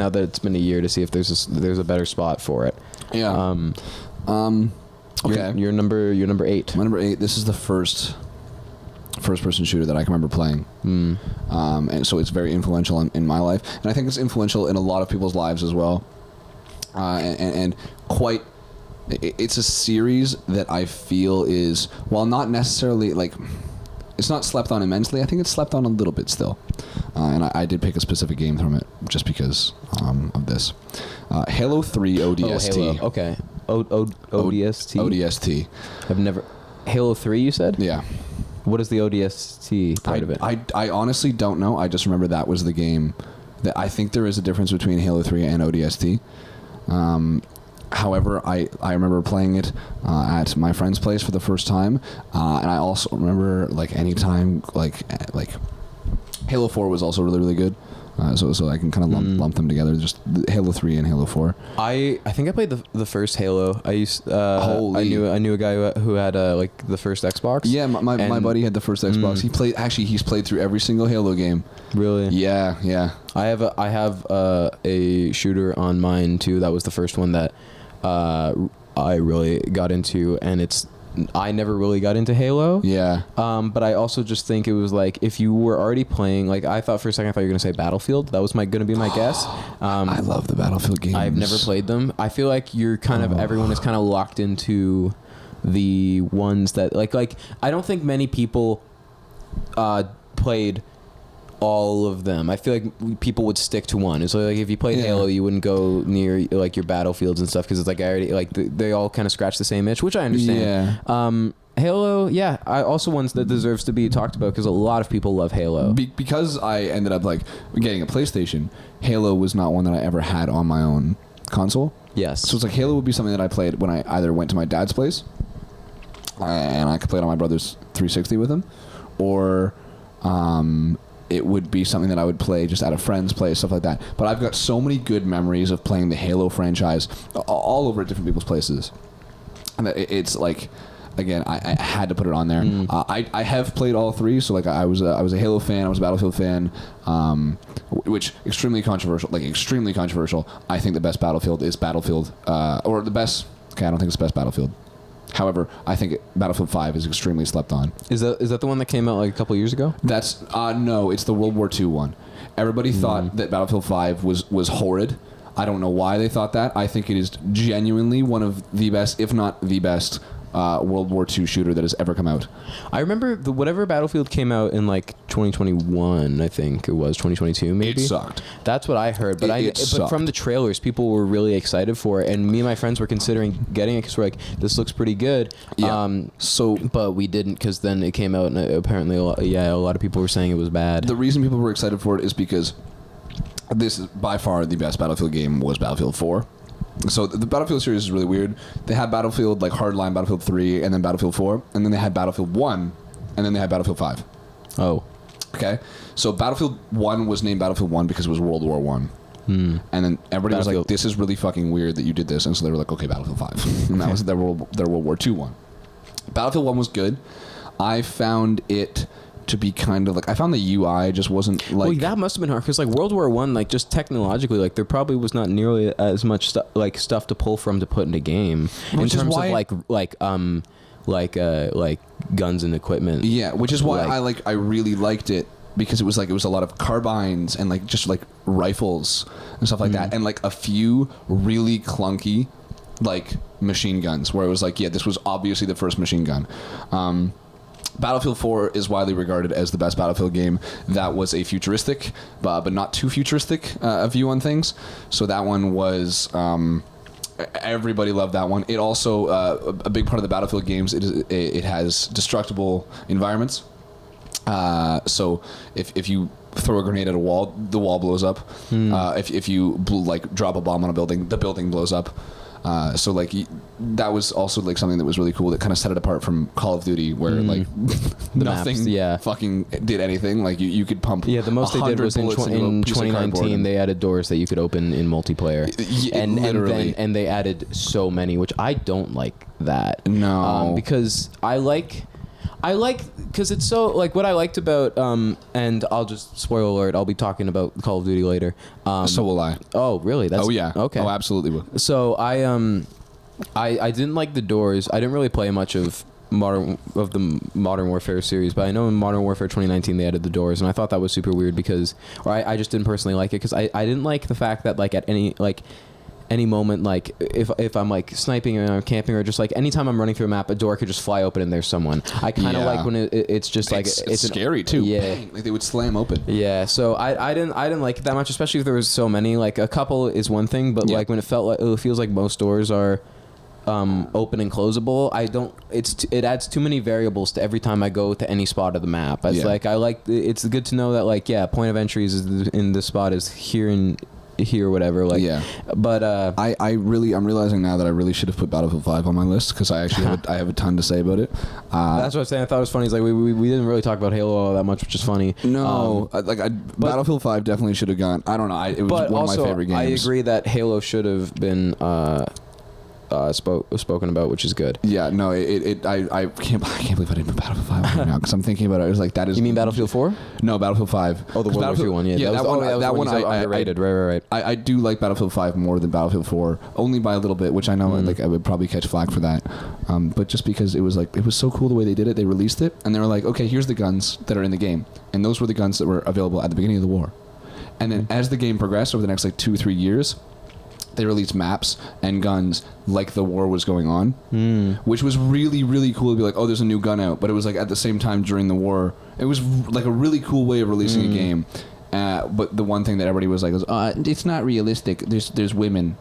it's been a year, to see if there's a better spot for it. Yeah. Okay. You're number 8. My number 8. This is the first person shooter that I can remember playing. And so it's very influential in my life, and I think it's influential in a lot of people's lives as well. And quite. It's a series that I feel is, while not necessarily like, it's not slept on immensely. I think it's slept on a little bit still. And I did pick a specific game from it just because of this. Halo 3 ODST. Oh, Halo. Okay. ODST? ODST. I've never... Halo 3, you said? Yeah. What is the ODST part of it? I honestly don't know. I just remember that was the game. That I think there is a difference between Halo 3 and ODST. However, I remember playing it at my friend's place for the first time, and I also remember like any time like Halo 4 was also really, really good. So I can kind of lump them together, just Halo 3 and Halo 4. I think I played the first Halo. I knew a guy who had like the first Xbox. Yeah, my buddy had the first Xbox. He's played through every single Halo game. Really? Yeah. I have a shooter on mine too. That was the first one that I really got into, and I never really got into Halo. Yeah. But I also just think it was like, if you were already playing, like I thought for a second, I thought you were going to say Battlefield. That was going to be my guess. I love the Battlefield games. I've never played them. I feel like you're everyone is kind of locked into the ones that like I don't think many people played all of them. I feel like people would stick to one. So like if you played Halo, you wouldn't go near like your Battlefields and stuff because it's like I already like they all kind of scratch the same itch, which I understand. Yeah. Halo, I also ones that deserves to be talked about because a lot of people love Halo. Because I ended up like getting a PlayStation, Halo was not one that I ever had on my own console. Yes. So it's like Halo would be something that I played when I either went to my dad's place and I could play it on my brother's 360 with him, or it would be something that I would play just at a friend's place, stuff like that. But I've got so many good memories of playing the Halo franchise all over at different people's places. And it's like, again, I had to put it on there. I have played all 3, so like I was a Halo fan, I was a Battlefield fan, which extremely controversial. I think the best Battlefield is Battlefield, or the best. Okay, I don't think it's the best Battlefield. However, I think Battlefield 5 is extremely slept on. Is that the one that came out like a couple years ago? That's no, it's the World War II one. Everybody thought that Battlefield 5 was horrid. I don't know why they thought that. I think it is genuinely one of the best, if not the best, World War II shooter that has ever come out. I remember whatever Battlefield came out in like 2021, I think it was 2022 maybe. It sucked. That's what I heard, but but from the trailers, people were really excited for it, and me and my friends were considering getting it because we're like, this looks pretty good. Yeah. But we didn't because then it came out and apparently a lot of people were saying it was bad. The reason people were excited for it is because this is by far the best Battlefield game was Battlefield 4. So the Battlefield series is really weird. They had Battlefield, like Hardline, Battlefield 3, and then Battlefield 4, and then they had Battlefield 1, and then they had Battlefield 5. Oh. Okay? So Battlefield 1 was named Battlefield 1 because it was World War 1. And then everybody was like, Battlefield. this is really fucking weird that you did this. And so they were like, okay, Battlefield 5. And that was their World War II one. Battlefield 1 was good. I found it to be kind of like, I found the UI just wasn't like... Well, that must have been hard because like World War One, like just technologically, like there probably was not nearly as much stuff to pull from to put in a game in terms of like guns and equipment. Yeah, which is why I really liked it, because it was a lot of carbines and like just like rifles and stuff like that, and like a few really clunky like machine guns where it was like, yeah, this was obviously the first machine gun. Battlefield 4 is widely regarded as the best Battlefield game. That was a futuristic, but not too futuristic view on things. So that one was... everybody loved that one. It also, a big part of the Battlefield games, it has destructible environments. So if you throw a grenade at a wall, the wall blows up. If you drop a bomb on a building, the building blows up. So like that was also like something that was really cool that kind of set it apart from Call of Duty, where like nothing fucking did anything. Like you could pump. Yeah, the most they did was in 2019 they added doors that you could open in multiplayer, and they added so many, which I don't like that. No, because I like because it's so like what I liked about and I'll just spoiler alert, I'll be talking about Call of Duty later. So will I. Oh really? Oh yeah. Okay. Oh absolutely will. So I didn't like the doors. I didn't really play much of the Modern Warfare series, but I know in Modern Warfare 2019 they added the doors, and I thought that was super weird because, or I just didn't personally like it because I didn't like the fact that like at any moment, like if I'm like sniping or I'm camping or just like anytime I'm running through a map, a door could just fly open and there's someone. I kind of like when it's just like it's scary too. Yeah, like they would slam open. Yeah, so I didn't like it that much, especially if there was so many. Like a couple is one thing, but like when it feels like most doors are open and closable, it adds too many variables to every time I go to any spot of the map. It's good to know that like point of entries is in this spot is here and here or whatever, like but I'm realizing now that I really should have put Battlefield 5 on my list because I actually have a ton to say about it. That's what I'm saying. I thought it was funny. It's like we didn't really talk about Halo all that much, which is funny. No, Battlefield 5 definitely should have gone. I don't know. It was one of my favorite games. I agree that Halo should have been spoken about, which is good. Yeah, no, I can't believe I didn't put Battlefield 5 right now because I'm thinking about it. I was like, that is. You mean Battlefield 4? No, Battlefield 5. Oh, the World War II one. Yeah, that one I underrated. Right. I do like Battlefield 5 more than Battlefield 4, only by a little bit, which I know like I would probably catch flack for that. But just because it was so cool the way they did it, they released it and they were like, okay, here's the guns that are in the game, and those were the guns that were available at the beginning of the war. And then as the game progressed over the next like 2 or 3 years, they released maps and guns like the war was going on, which was really, really cool to be like, oh, there's a new gun out. But it was like at the same time during the war. It was like a really cool way of releasing a game. But the one thing that everybody was like, it's not realistic. There's women.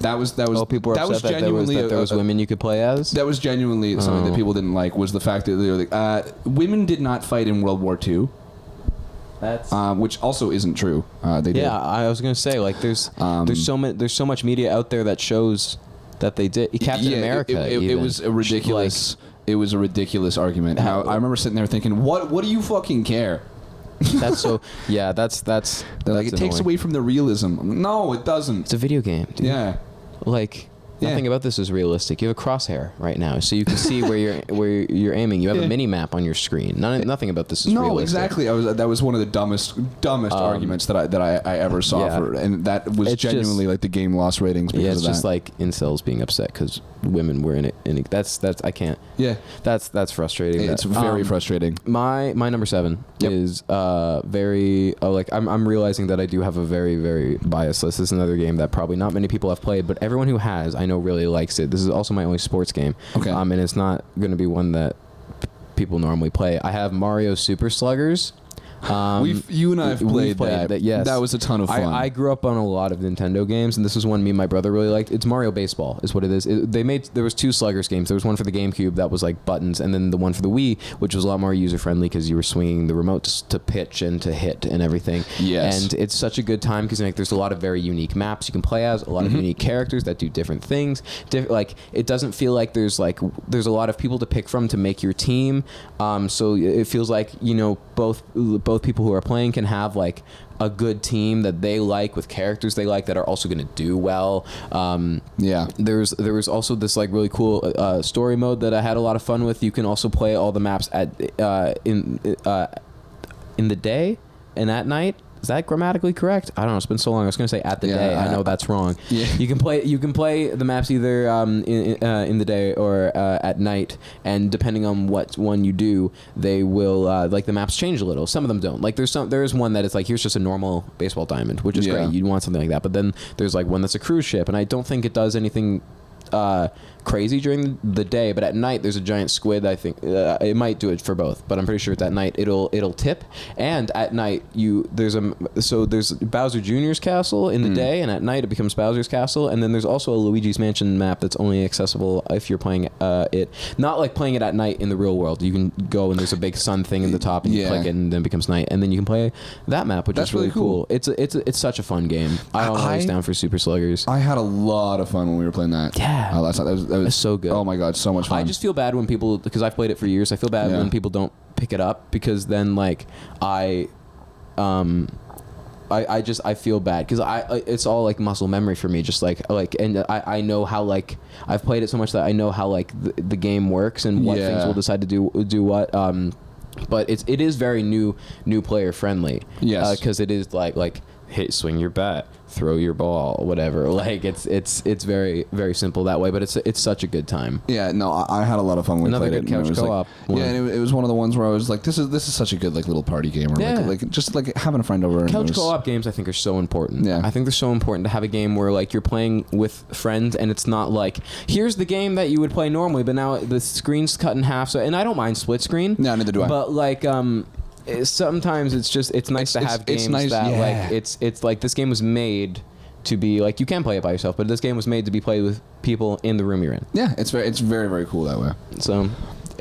That was people were upset that there was women you could play as. That was genuinely something that people didn't like, was the fact that they were like, women did not fight in World War II. That's which also isn't true. They did. Yeah, I was gonna say like there's so much media out there that shows that they did. Captain America. It was a ridiculous. It was a ridiculous argument. How I remember sitting there thinking, what do you fucking care? That's so. Yeah, that's like it takes away from the realism. No, it doesn't. It's a video game, dude. Yeah. Like. Nothing about this is realistic. You have a crosshair right now, so you can see where you're aiming. You have a mini map on your screen. Nothing about this is realistic. No, exactly. That was one of the dumbest arguments that I ever saw for, and that was genuinely like the game lost ratings because of that. Just like incels being upset because women were in it. And that's I can't. Yeah. That's frustrating. It's very frustrating. My number 7 is very like I'm realizing that I do have a very, very biased list. This is another game that probably not many people have played, but everyone who has, I know, really likes it. This is also my only sports game. Okay. And it's not going to be one that people normally play. I have Mario Super Sluggers. You and I have played that. Yes. That was a ton of fun. I grew up on a lot of Nintendo games, and this is one me and my brother really liked. It's Mario Baseball is what it is. There was 2 Sluggers games. There was one for the GameCube that was like buttons, and then the one for the Wii, which was a lot more user-friendly because you were swinging the remote to pitch and to hit and everything. Yes. And it's such a good time because like, there's a lot of very unique maps you can play as, a lot of unique characters that do different things. Like it doesn't feel like there's a lot of people to pick from to make your team. So it feels like both people who are playing can have like a good team that they like with characters they like that are also going to do well. There was also this like really cool story mode that I had a lot of fun with. You can also play all the maps in the day and at night. Is that grammatically correct? I don't know. It's been so long. I was going to say at the day. I know that's wrong. Yeah. You can play the maps either in the day or at night, and depending on what one you do, they will like the maps change a little. Some of them don't. Like there is one that is like, here's just a normal baseball diamond, which is great. You'd want something like that. But then there's like one that's a cruise ship, and I don't think it does anything crazy during the day, but at night there's a giant squid. I think it might do it for both, but I'm pretty sure at night it'll tip. And at night there's Bowser Jr.'s castle in the day, and at night it becomes Bowser's castle. And then there's also a Luigi's Mansion map that's only accessible if you're playing it, not like playing it at night in the real world. You can go and there's a big sun thing in the top, and you click it, and then it becomes night, and then you can play that map, which is really cool. It's such a fun game. I'm always down for Super Sluggers. I had a lot of fun when we were playing that. Yeah, that was so good. Oh my god, so much fun. I just feel bad when people, because I've played it for years, I feel bad when people don't pick it up, because then like I feel bad because it's all like muscle memory for me, just like and I know how, like, I've played it so much that I know how like the game works and what things will decide to do what. But it is very new player friendly. Yes, because it is like hit, swing your bat, throw your ball, whatever. Like it's very, very simple that way, but it's such a good time. Yeah, no, I had a lot of fun when we played it. Another good couch co-op. Like, and it was one of the ones where I was like, this is such a good like little party game, or like just like having a friend over. Couch co-op games I think are so important. Yeah, I think they're so important to have a game where like you're playing with friends, and it's not like, here's the game that you would play normally, but now the screen's cut in half. So, and I don't mind split screen. No, neither do I. But like sometimes it's nice to have games that like it's like, this game was made to be like, you can play it by yourself, but this game was made to be played with people in the room you're in. Yeah, it's very, very cool that way. So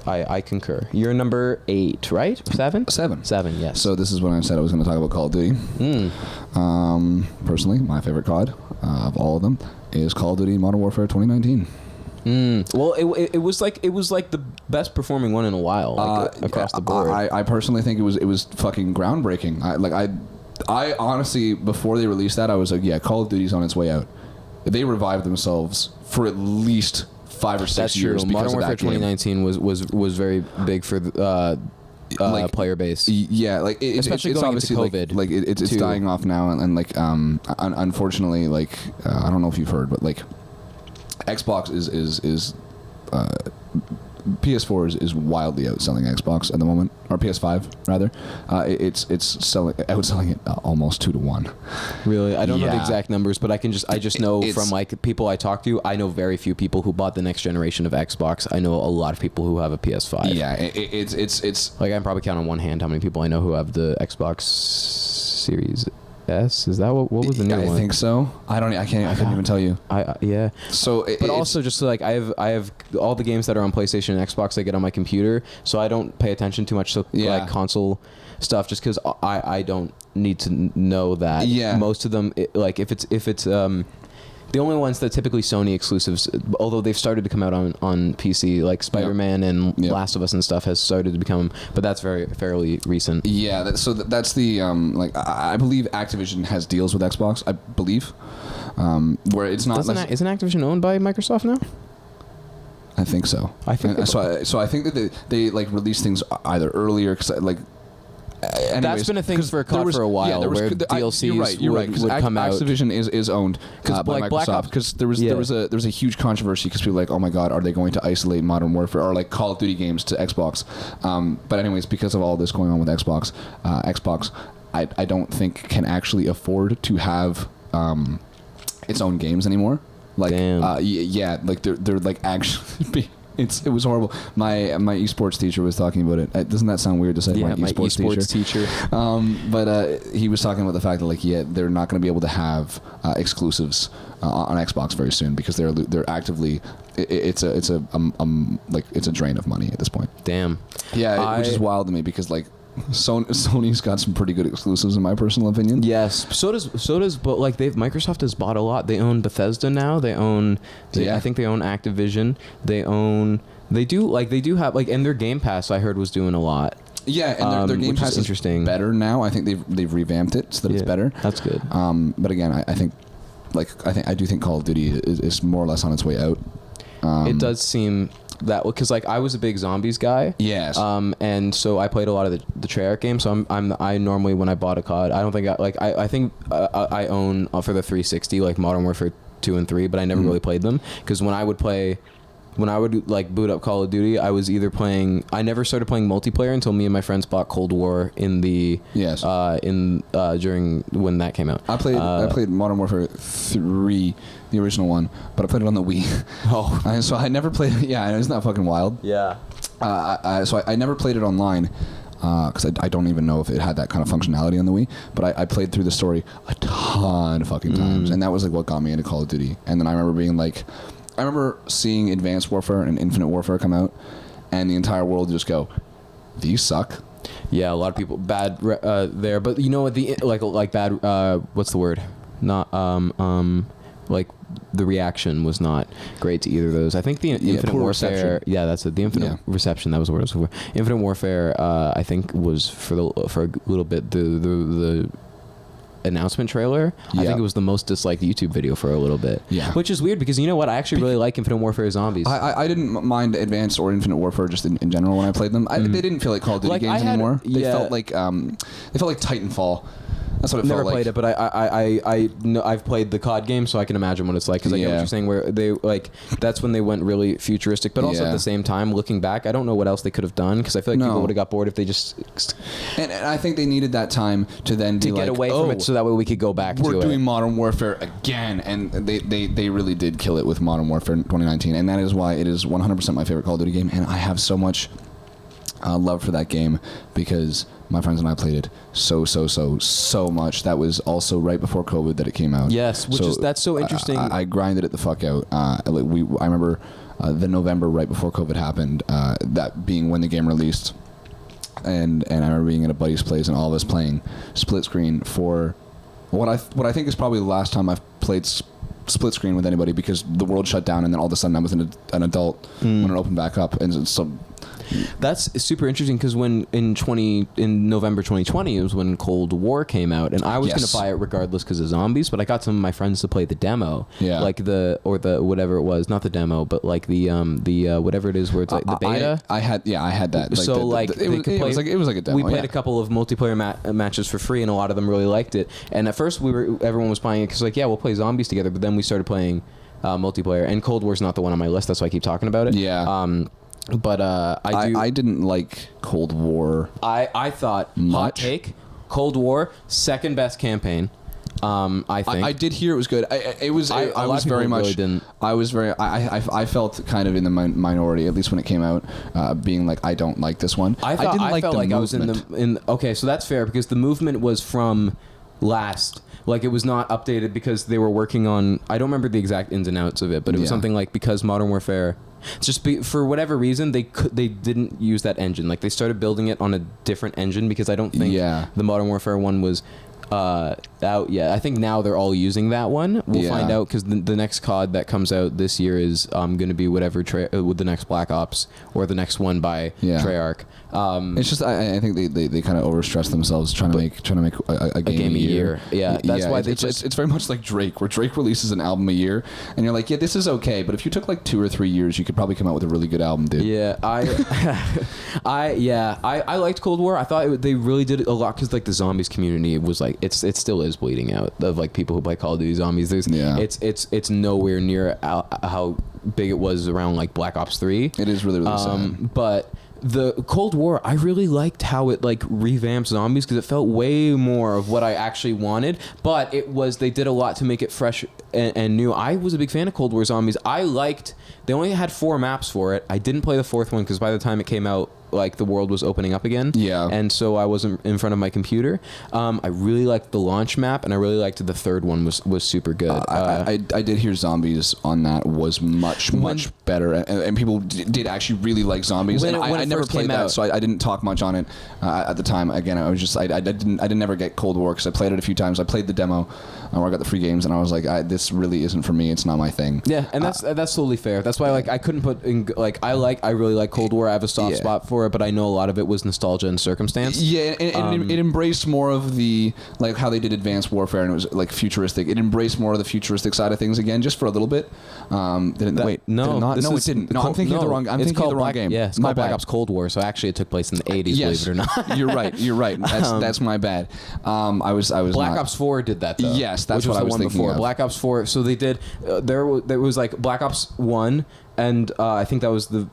I concur. You're number 8, right? 7? 7, yes. So this is when I said I was going to talk about Call of Duty. Personally, my favorite COD of all of them is Call of Duty Modern Warfare 2019. Well, it was like the best performing one in a while, like, across the board. I personally think it was fucking groundbreaking. I honestly, before they released that, I was like, yeah, Call of Duty's on its way out. They revived themselves for at least 5 or 6 years. Because Modern Warfare 2019 was very big for the like, player base. Yeah, like especially it's going obviously into COVID. Like it's dying off now, and like unfortunately, like I don't know if you've heard, but like Xbox is PS4 is wildly outselling Xbox at the moment, or PS5 rather. It's outselling it almost 2 to 1. Really, I don't know the exact numbers, but I just know from like people I talk to, I know very few people who bought the next generation of Xbox. I know a lot of people who have a PS5. Yeah, it's like I can probably count on one hand how many people I know who have the Xbox Series S. Is that what was the new one? I think so. I couldn't even tell you. Yeah. So, but also just like I have all the games that are on PlayStation and Xbox I get on my computer, so I don't pay attention too much to like console stuff, just because I don't need to know that. Yeah. Most of them, like if it's the only ones that typically Sony exclusives, although they've started to come out on PC, like Spider-Man and Last of Us and stuff has started to become, but that's fairly recent. Yeah, that's the like I believe Activision has deals with Xbox. I believe where it's not. Isn't Activision owned by Microsoft now? I think so. I think so. I think that they like release things either earlier, because like. Anyways, that's been a thing for a while, where DLCs would come out. Activision is owned by Microsoft, because there was a huge controversy, because people were like, oh my god, are they going to isolate Modern Warfare or like Call of Duty games to Xbox? But anyways, because of all this going on with Xbox, I don't think can actually afford to have its own games anymore. Like like they're like actually. It was horrible. My esports teacher was talking about it. Doesn't that sound weird to say? Yeah, my esports teacher. But he was talking about the fact that like they're not going to be able to have exclusives on Xbox very soon, because they're actively it's a drain of money at this point. Damn. Yeah, which is wild to me, because like Sony's got some pretty good exclusives in my personal opinion. Yes, so does but like Microsoft has bought a lot. They own Bethesda now. They own I think they own Activision. They do have like, and their Game Pass I heard was doing a lot. Yeah, and their Game Pass is interesting. better now. I think they've revamped it so that it's better. That's good. But again, I think I do think Call of Duty is more or less on its way out. It does seem that because like I was a big zombies guy. Yes. And so I played a lot of the Treyarch games. So I normally when I bought a COD, I don't think I think I own for the 360 like Modern Warfare 2 and 3, but I never really played them because when I would like boot up Call of Duty, I was either playing. I never started playing multiplayer until me and my friends bought Cold War in the during when that came out. I played Modern Warfare 3, the original one, but I played it on the Wii. Oh, so I never played. Yeah, isn't that fucking wild? Yeah. So I never played it online. Because I don't even know if it had that kind of functionality on the Wii, but I played through the story a ton of fucking times, and that was like what got me into Call of Duty. And then I remember seeing Advanced Warfare and Infinite Warfare come out, and the entire world just go, "These suck." Yeah, a lot of people bad there, but you know what like bad. What's the word? Not like the reaction was not great to either of those. I think the Infinite Warfare. Reception. Yeah, that's it. The Infinite Reception. That was the word I was looking for. Infinite Warfare. I think was for a little bit the announcement trailer. I think it was the most disliked YouTube video for a little bit. Yeah. Which is weird because you know what? I actually really like Infinite Warfare Zombies. I didn't mind Advanced or Infinite Warfare just in general when I played them. They didn't feel like Call of Duty games anymore. They felt like Titanfall. That's what it Never felt like. played it, but I know I've played the COD game, so I can imagine what it's like. Because I get what you're saying, where they that's when they went really futuristic. But also at the same time, looking back, I don't know what else they could have done because I feel like people would have got bored if they just. And I think they needed that time to then to get away from it, so that way we could go back to it. We're doing Modern Warfare again, and they really did kill it with Modern Warfare 2019, and that is why it is 100% my favorite Call of Duty game, and I have so much love for that game because my friends and I played it so much. That was also right before COVID that it came out. Yes, that's so interesting. I grinded it the fuck out. I remember the November right before COVID happened, that being when the game released, and I remember being at a buddy's place and all of us playing split screen for what I think is probably the last time I've played split screen with anybody because the world shut down and then all of a sudden I was an adult when it opened back up, and so. That's super interesting because when in November 2020 it was when Cold War came out, and I was going to buy it regardless because of zombies, but I got some of my friends to play the demo, like the whatever it was, not the demo, but like the whatever it is where it's like the beta. I had that. Like, it was like a demo. We played a couple of multiplayer matches for free, and a lot of them really liked it. And at first everyone was playing it because we'll play zombies together, but then we started playing multiplayer, and Cold War's not the one on my list. That's why I keep talking about it. Yeah. But I didn't like Cold War. I thought much. Hot take, Cold War second best campaign. I think I did hear it was good. I felt kind of in the minority, at least when it came out, being like I don't like this one. I felt like I was in okay, so that's fair because the movement was from last. Like it was not updated because they were working on. I don't remember the exact ins and outs of it, but it was something like because Modern Warfare. For whatever reason they didn't use that engine. Like they started building it on a different engine because I don't think the Modern Warfare one was out yet. I think now they're all using that one. We'll find out because the next COD that comes out this year is going to be whatever with the next Black Ops or the next one by Treyarch. It's just I think they kind of overstress themselves trying to make a game a year. Yeah, that's why it's very much like Drake, where Drake releases an album a year, and you're like, yeah, this is okay, but if you took like 2 or 3 years, you could probably come out with a really good album, dude. Yeah, I liked Cold War. I thought they really did a lot because like the zombies community was like it still is bleeding out of like people who play Call of Duty Zombies. It's nowhere near how big it was around like Black Ops 3. It is really sad. But the Cold War, I really liked how it like revamped zombies because it felt way more of what I actually wanted. But they did a lot to make it fresh and new. I was a big fan of Cold War Zombies. They only had 4 maps for it. I didn't play the 4th one because by the time it came out, like the world was opening up again. Yeah. And so I wasn't in front of my computer. I really liked the launch map, and I really liked the 3rd one was super good. I did hear Zombies on that was much better, and people did actually really like Zombies. And I never played that, so I didn't talk much on it at the time. Again, I was just I didn't never get Cold War because I played it a few times. I played the demo where I got the free games, and I was like, this really isn't for me. It's not my thing. Yeah, and that's totally fair. That's why like I couldn't put in like I really like Cold War. I have a soft spot for for it, but I know a lot of it was nostalgia and circumstance. Yeah, and it embraced more of the, like, how they did Advanced Warfare, and it was like futuristic. It embraced more of the futuristic side of things again, just for a little bit. No, did it not? No, it didn't. No, I'm thinking of the wrong. I'm thinking of the wrong game. Yeah, it's called Black Ops Cold War. So actually, it took place in the 80s. Yes. Believe it or not. You're right. That's my bad. I was Black not. Ops 4 did that though. Yes, that's which what was I the was one thinking before. of. Black Ops 4. So they did. There was like Black Ops 1, and I think that was the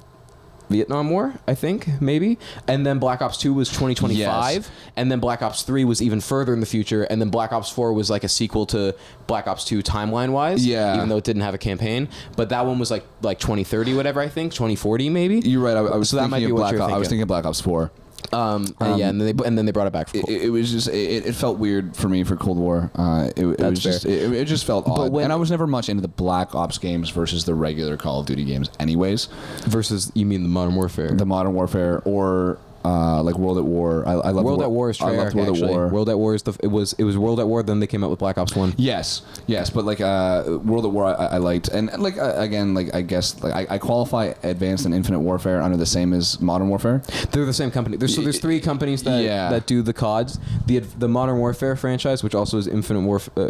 Vietnam War, I think, maybe. And then Black Ops 2 was 2025. Yes. And then Black Ops 3 was even further in the future. And then Black Ops 4 was like a sequel to Black Ops 2 timeline-wise. Yeah. Even though it didn't have a campaign. But that one was like 2030, whatever, I think. 2040, maybe. You're right. I was So that might thinking be of what you're I was thinking. thinking of Black Ops 4. And then they brought it back. It was just it felt weird for me for Cold War. It was fair. just it just felt odd, when- and I was never much into the Black Ops games versus the regular Call of Duty games. Anyways, Versus, you mean the Modern Warfare? the Modern Warfare or like World at War. I love World at War is I Treyarch, loved World actually. at War. World at War is it was World at War, then they came out with Black Ops 1. Yes, but like World at War, I liked, and like again, like I guess like I qualify Advanced and Infinite Warfare under the same as Modern Warfare. They're the same company. There's three companies that Yeah. that do the CODs. The Modern Warfare franchise, which also is Infinite Warfare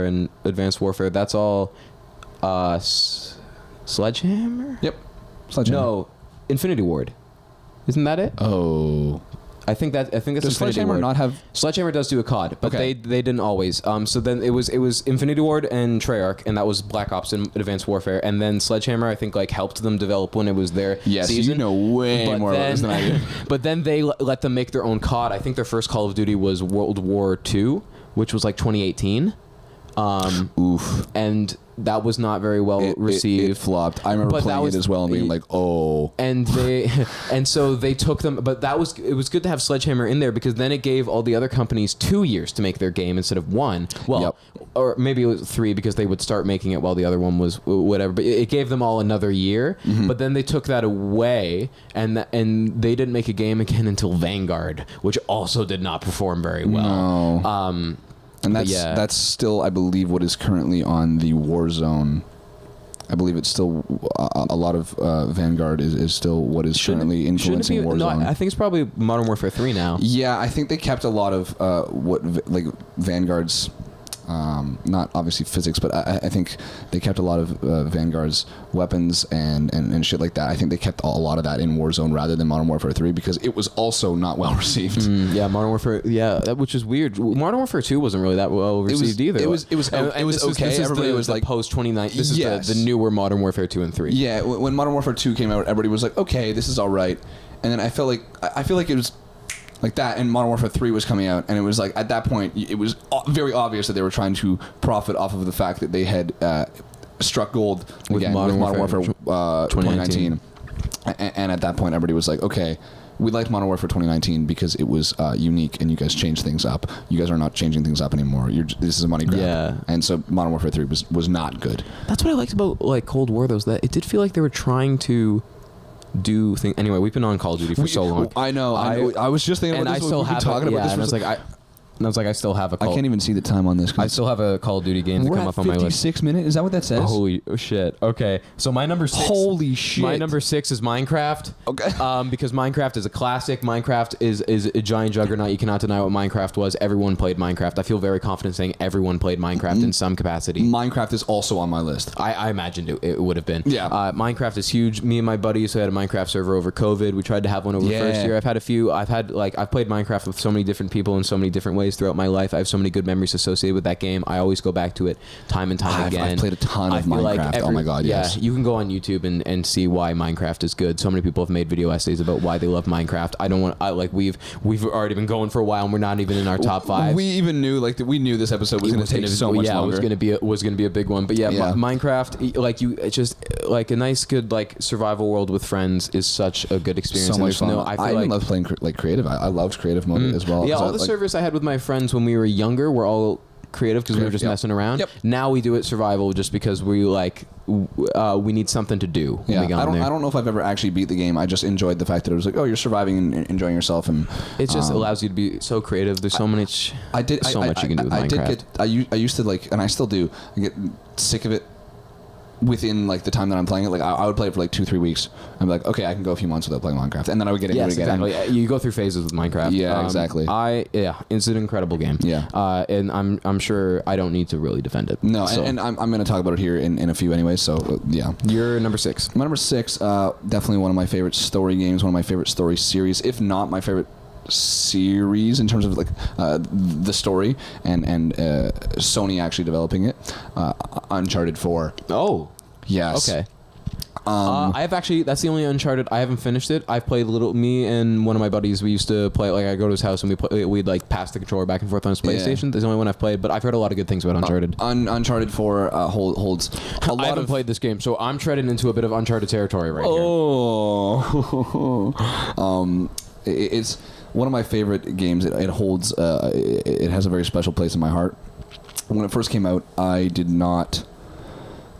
and Advanced Warfare. That's all Sledgehammer? Yep. Sledgehammer. No, Infinity Ward. Isn't that it? Oh. I think that's Does Infinity Sledgehammer Ward. not have? Sledgehammer does do a COD, but Okay. they didn't always. So then it was Infinity Ward and Treyarch, and that was Black Ops and Advanced Warfare, and then Sledgehammer I think like helped them develop when it was their Yes, season. you know way But more about this than I do. But then they let them make their own COD. I think their first Call of Duty was World War II, which was like 2018. Oof. And that was not very well received. It flopped. I remember But that playing was- it as well and being like, oh. And so they took them, but it was good to have Sledgehammer in there because then it gave all the other companies 2 years to make their game instead of one. Well, or maybe it was 3 because they would start making it while the other one was whatever. But it gave them all another year. Mm-hmm. But then they took that away, and they didn't make a game again until Vanguard, which also did not perform very well. No. And that's still, I believe, what is currently on the Warzone. I believe it's still a lot of Vanguard is still what is currently influencing Warzone. No, I think it's probably Modern Warfare 3 now. Yeah, I think they kept a lot of like Vanguard's. Not obviously physics, but I think they kept a lot of Vanguard's weapons and shit like that. I think they kept a lot of that in Warzone rather than Modern Warfare 3 because it was also not well received. Yeah, Modern Warfare. Yeah, which is weird. Modern Warfare 2 wasn't really that well received either. It was okay. Everybody was like post 2019. This is the newer Modern Warfare 2 and 3. Yeah, when Modern Warfare 2 came out, everybody was like, okay, this is all right. And then I feel like it was like that, and Modern Warfare 3 was coming out, and it was like, at that point, it was very obvious that they were trying to profit off of the fact that they had struck gold with Modern Warfare 2019. And at that point, everybody was like, okay, we liked Modern Warfare 2019 because it was unique, and you guys changed things up. You guys are not changing things up anymore. This is a money grab. Yeah. And so Modern Warfare 3 was not good. That's what I liked about like Cold War, though, is that it did feel like they were trying to do things. Anyway, we've been on Call of Duty for so long. I know. I was just thinking about this. I still have talking about this. And I was like, I still have a Call. I can't even see the time on this. I still have a Call of Duty game to come up on my list. 56 minutes. Is that what that says? Holy shit. Okay. So my number 6. Holy shit. My number 6 is Minecraft. Okay. Because Minecraft is a classic. Minecraft is a giant juggernaut. You cannot deny what Minecraft was. Everyone played Minecraft. I feel very confident saying everyone played Minecraft in some capacity. Minecraft is also on my list. I imagined it would have been. Yeah. Minecraft is huge. Me and my buddies had a Minecraft server over COVID. We tried to have one over the first year. I've had a few. I've played Minecraft with so many different people in so many different ways throughout my life. I have so many good memories associated with that game. I always go back to it time and time again. I've played a ton of Minecraft. Oh my god, yes. Yeah, you can go on YouTube and see why Minecraft is good. So many people have made video essays about why they love Minecraft. We've already been going for a while and we're not even in our top 5. We even knew we knew this episode was going to take so much longer. Yeah, it was going to be a big one. But yeah, Minecraft, it's just like a nice good like survival world with friends is such a good experience. So much fun. I even love playing like creative. I loved creative mode as well. Yeah, all the servers I had with my friends when we were younger were all creative because we were just messing around. Yep. Now we do it survival just because we we need something to do when we got in there. I don't know if I've ever actually beat the game. I just enjoyed the fact that it was like, oh, you're surviving and enjoying yourself, and it just allows you to be so creative. There's so much. much you can do with Minecraft. I used to and I still do. I get sick of it within like the time that I'm playing it. Like I would play it for like 2-3 weeks. I'm like, okay, I can go a few months without playing Minecraft, and then I would get into it again. Exactly. You go through phases with Minecraft. Yeah, exactly. It's an incredible game. Yeah. And I'm sure I don't need to really defend it. No, So, and I'm going to talk about it here in a few anyway. So yeah. you're number 6. My number 6, definitely one of my favorite story games, one of my favorite story series, if not my favorite series in terms of like the story and Sony actually developing it. Uncharted 4. Oh. Yes. Okay. I have actually. That's the only Uncharted. I haven't finished it. I've played me and one of my buddies. We used to play. Like I go to his house and we'd like pass the controller back and forth on his PlayStation. That's the only one I've played. But I've heard a lot of good things about Uncharted. Uncharted 4 holds a lot. I haven't played this game, so I'm treading into a bit of Uncharted territory right here. It's one of my favorite games. It holds. It has a very special place in my heart. When it first came out, I did not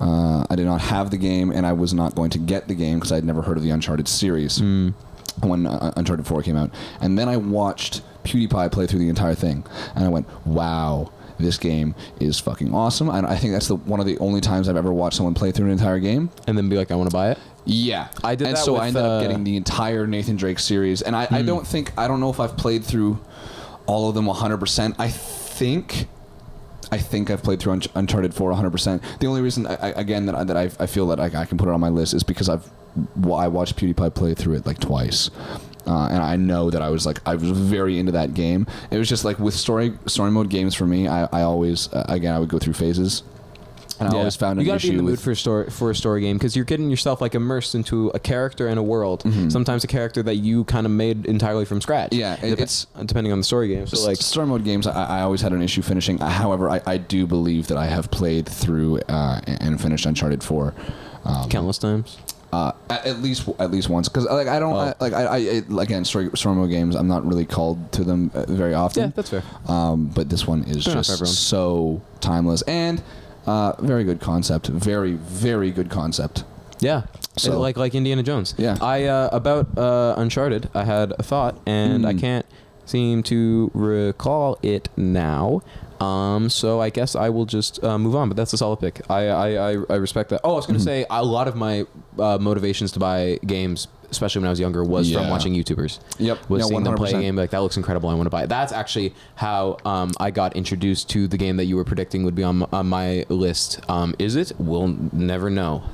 have the game, and I was not going to get the game because I had never heard of the Uncharted series when Uncharted 4 came out. And then I watched PewDiePie play through the entire thing, and I went, wow, this game is fucking awesome. And I think that's one of the only times I've ever watched someone play through an entire game. And then be like, I want to buy it? Yeah. I did and that so with, I ended up getting the entire Nathan Drake series. And I don't know if I've played through all of them 100%. I think I've played through Uncharted 4 100%. The only reason, that I feel that I can put it on my list is because I watched PewDiePie play through it like twice. And I know that I was very into that game. It was just like with story mode games for me, I always, I would go through phases. And I always found an issue. You gotta be in the mood for a story game because you're getting yourself like immersed into a character and a world. Mm-hmm. Sometimes a character that you kind of made entirely from scratch. Yeah, it's depending on the story game. So like story mode games, I always had an issue finishing. However, I do believe that I have played through and finished Uncharted 4 countless times. At least once, because like I don't again story mode games. I'm not really called to them very often. Yeah, that's fair. But this one is just so timeless and very good concept. Very, very good concept. Yeah. So like Indiana Jones. Yeah. About Uncharted, I had a thought, and I can't seem to recall it now. So I guess I will just move on. But that's a solid pick. I respect that. Oh, I was going to say a lot of my motivations to buy games, especially when I was younger, was from watching YouTubers. Yep. Was seeing 100%. them play a game like that looks incredible. I want to buy it. That's actually how I got introduced to the game that you were predicting would be on my list. Is it? We'll never know.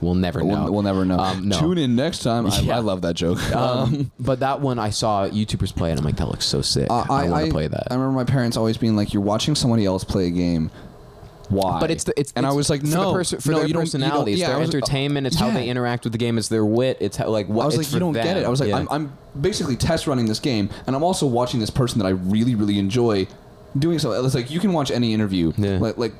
We'll never know. We'll never know. No. Tune in next time. I love that joke. But that one I saw YouTubers play, and I'm like, that looks so sick. I want to play that. I remember my parents always being like, "You're watching somebody else play a game. Why?" But I was like, no, for their personalities, their entertainment. It's how they interact with the game. It's their wit. It's how like what. I was like, you don't get it. I was like, I'm basically test running this game, and I'm also watching this person that I really, really enjoy doing so. It's like you can watch any interview. Yeah. Like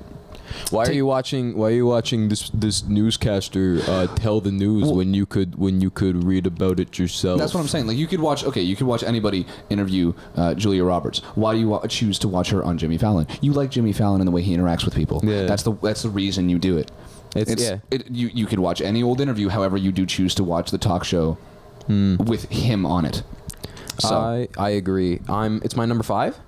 why are you watching this newscaster tell the news when you could read about it yourself? That's what I'm saying. Like you could watch anybody interview Julia Roberts. Why do you choose to watch her on Jimmy Fallon? You like Jimmy Fallon and the way he interacts with people. Yeah. That's the reason you do it. You could watch any old interview. However, you do choose to watch the talk show with him on it. So I agree. It's my number 5.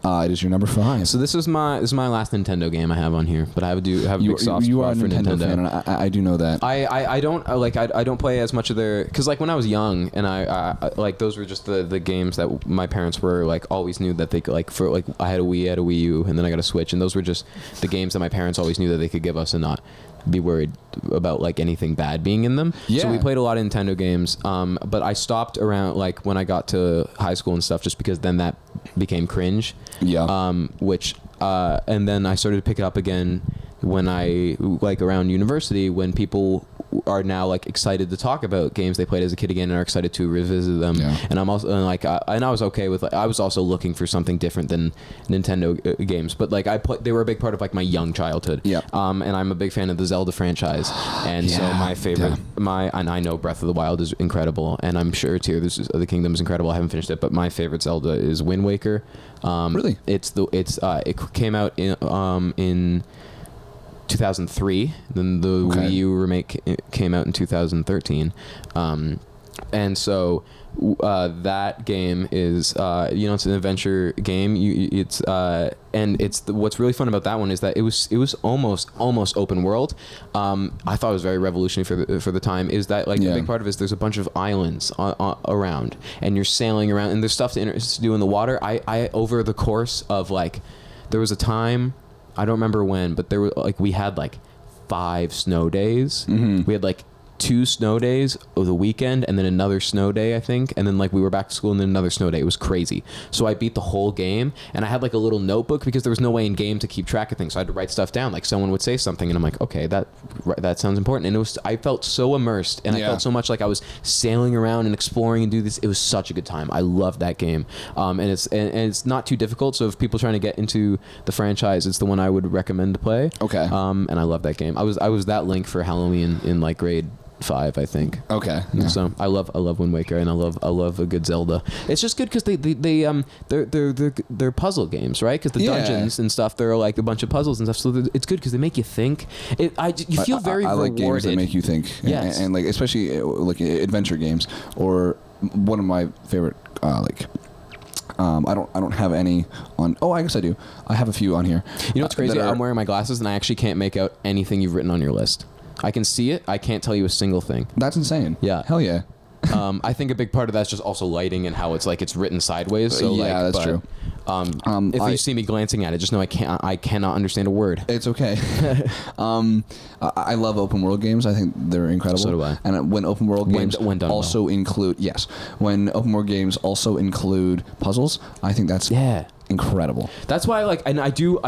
It is your number 5. So this is my last Nintendo game I have on here, but I have a big soft you spot are a for Nintendo fan, and I do know that. I don't play as much of their, because like when I was young and I like those were just the games that my parents were like always knew that they could like for like I had a Wii U, and then I got a Switch, and those were just the games that my parents always knew that they could give us and not be worried about like anything bad being in them. Yeah. So we played a lot of Nintendo games, but I stopped around like when I got to high school and stuff, just because then that became cringe. Yeah. And then I started to pick it up again when I like around university, when people are now like excited to talk about games they played as a kid again and are excited to revisit them. Yeah. And I'm also like and I was okay with I was also looking for something different than Nintendo games, but like they were a big part of like my young childhood. Yeah. And I'm a big fan of the Zelda franchise, and so my favorite and I know Breath of the Wild is incredible, and I'm sure Tears of the Kingdom is incredible. I haven't finished it, but my favorite Zelda is Wind Waker. Really? It came out in 2003. Then the Wii U remake came out in 2013. And so that game is it's an adventure game. What's really fun about that one is that it was almost open world. I thought it was very revolutionary for the time. Is that like a big part of it is there's a bunch of islands around, and you're sailing around, and there's stuff to do in the water. I over the course of like, there was a time, I don't remember when, but there were like, we had like 5 snow days. Mm-hmm. We had like 2 snow days of the weekend, and then another snow day, I think, and then like we were back to school, and then another snow day. It was crazy. So I beat the whole game, and I had like a little notebook because there was no way in game to keep track of things. So I had to write stuff down. Like someone would say something, and I'm like, okay, that sounds important. And I felt so immersed, and I felt so much like I was sailing around and exploring and do this. It was such a good time. I loved that game, and it's not too difficult. So if people trying to get into the franchise, it's the one I would recommend to play. Okay. And I love that game. I was that Link for Halloween in like grade 5, I think. Okay. Yeah. So I love Wind Waker, and I love a good Zelda. It's just good because they're puzzle games, right? Because the dungeons and stuff, they're like a bunch of puzzles and stuff. So it's good because they make you think. You feel very I like rewarded. games that make you think. Yes. And like especially like adventure games, or one of my favorite I don't have any on. Oh, I guess I do. I have a few on here. You know what's crazy? I'm wearing my glasses, and I actually can't make out anything you've written on your list. I can see it. I can't tell you a single thing. That's insane. Yeah. Hell yeah. I think a big part of that's just also lighting and how it's like it's written sideways. So that's true. If you see me glancing at it, just know I cannot understand a word. It's okay. I love open world games. I think they're incredible. So do I. And when open world games when done also well. when open world games also include puzzles, I think that's incredible. That's why I do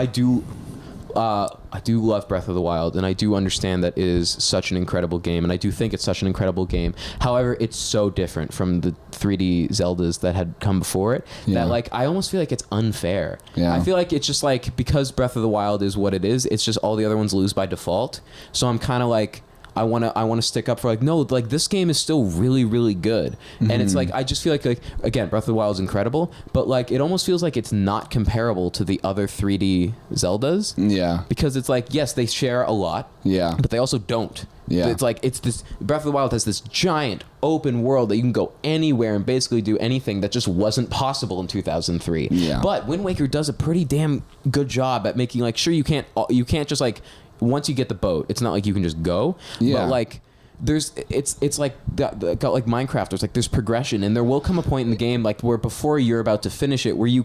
love Breath of the Wild, and I do understand that it is such an incredible game, and I do think it's such an incredible game. However, it's so different from the 3D Zeldas that had come before it that like I almost feel like it's unfair. Yeah. I feel like it's just like, because Breath of the Wild is what it is, it's just all the other ones lose by default. So I'm kind of like, I want to stick up for like, no, like this game is still really, really good. Mm-hmm. And it's like, I just feel like again, Breath of the Wild is incredible, but like it almost feels like it's not comparable to the other 3D Zeldas. Yeah. Because it's like, yes, they share a lot. Yeah. But they also don't. Yeah. It's like, it's this, Breath of the Wild has this giant open world that you can go anywhere and basically do anything that just wasn't possible in 2003. Yeah. But Wind Waker does a pretty damn good job at making like, sure, you can't just like, once you get the boat, it's not like you can just go. Yeah. But like, it's like got like Minecraft. There's progression, and there will come a point in the game like where before you're about to finish it, where you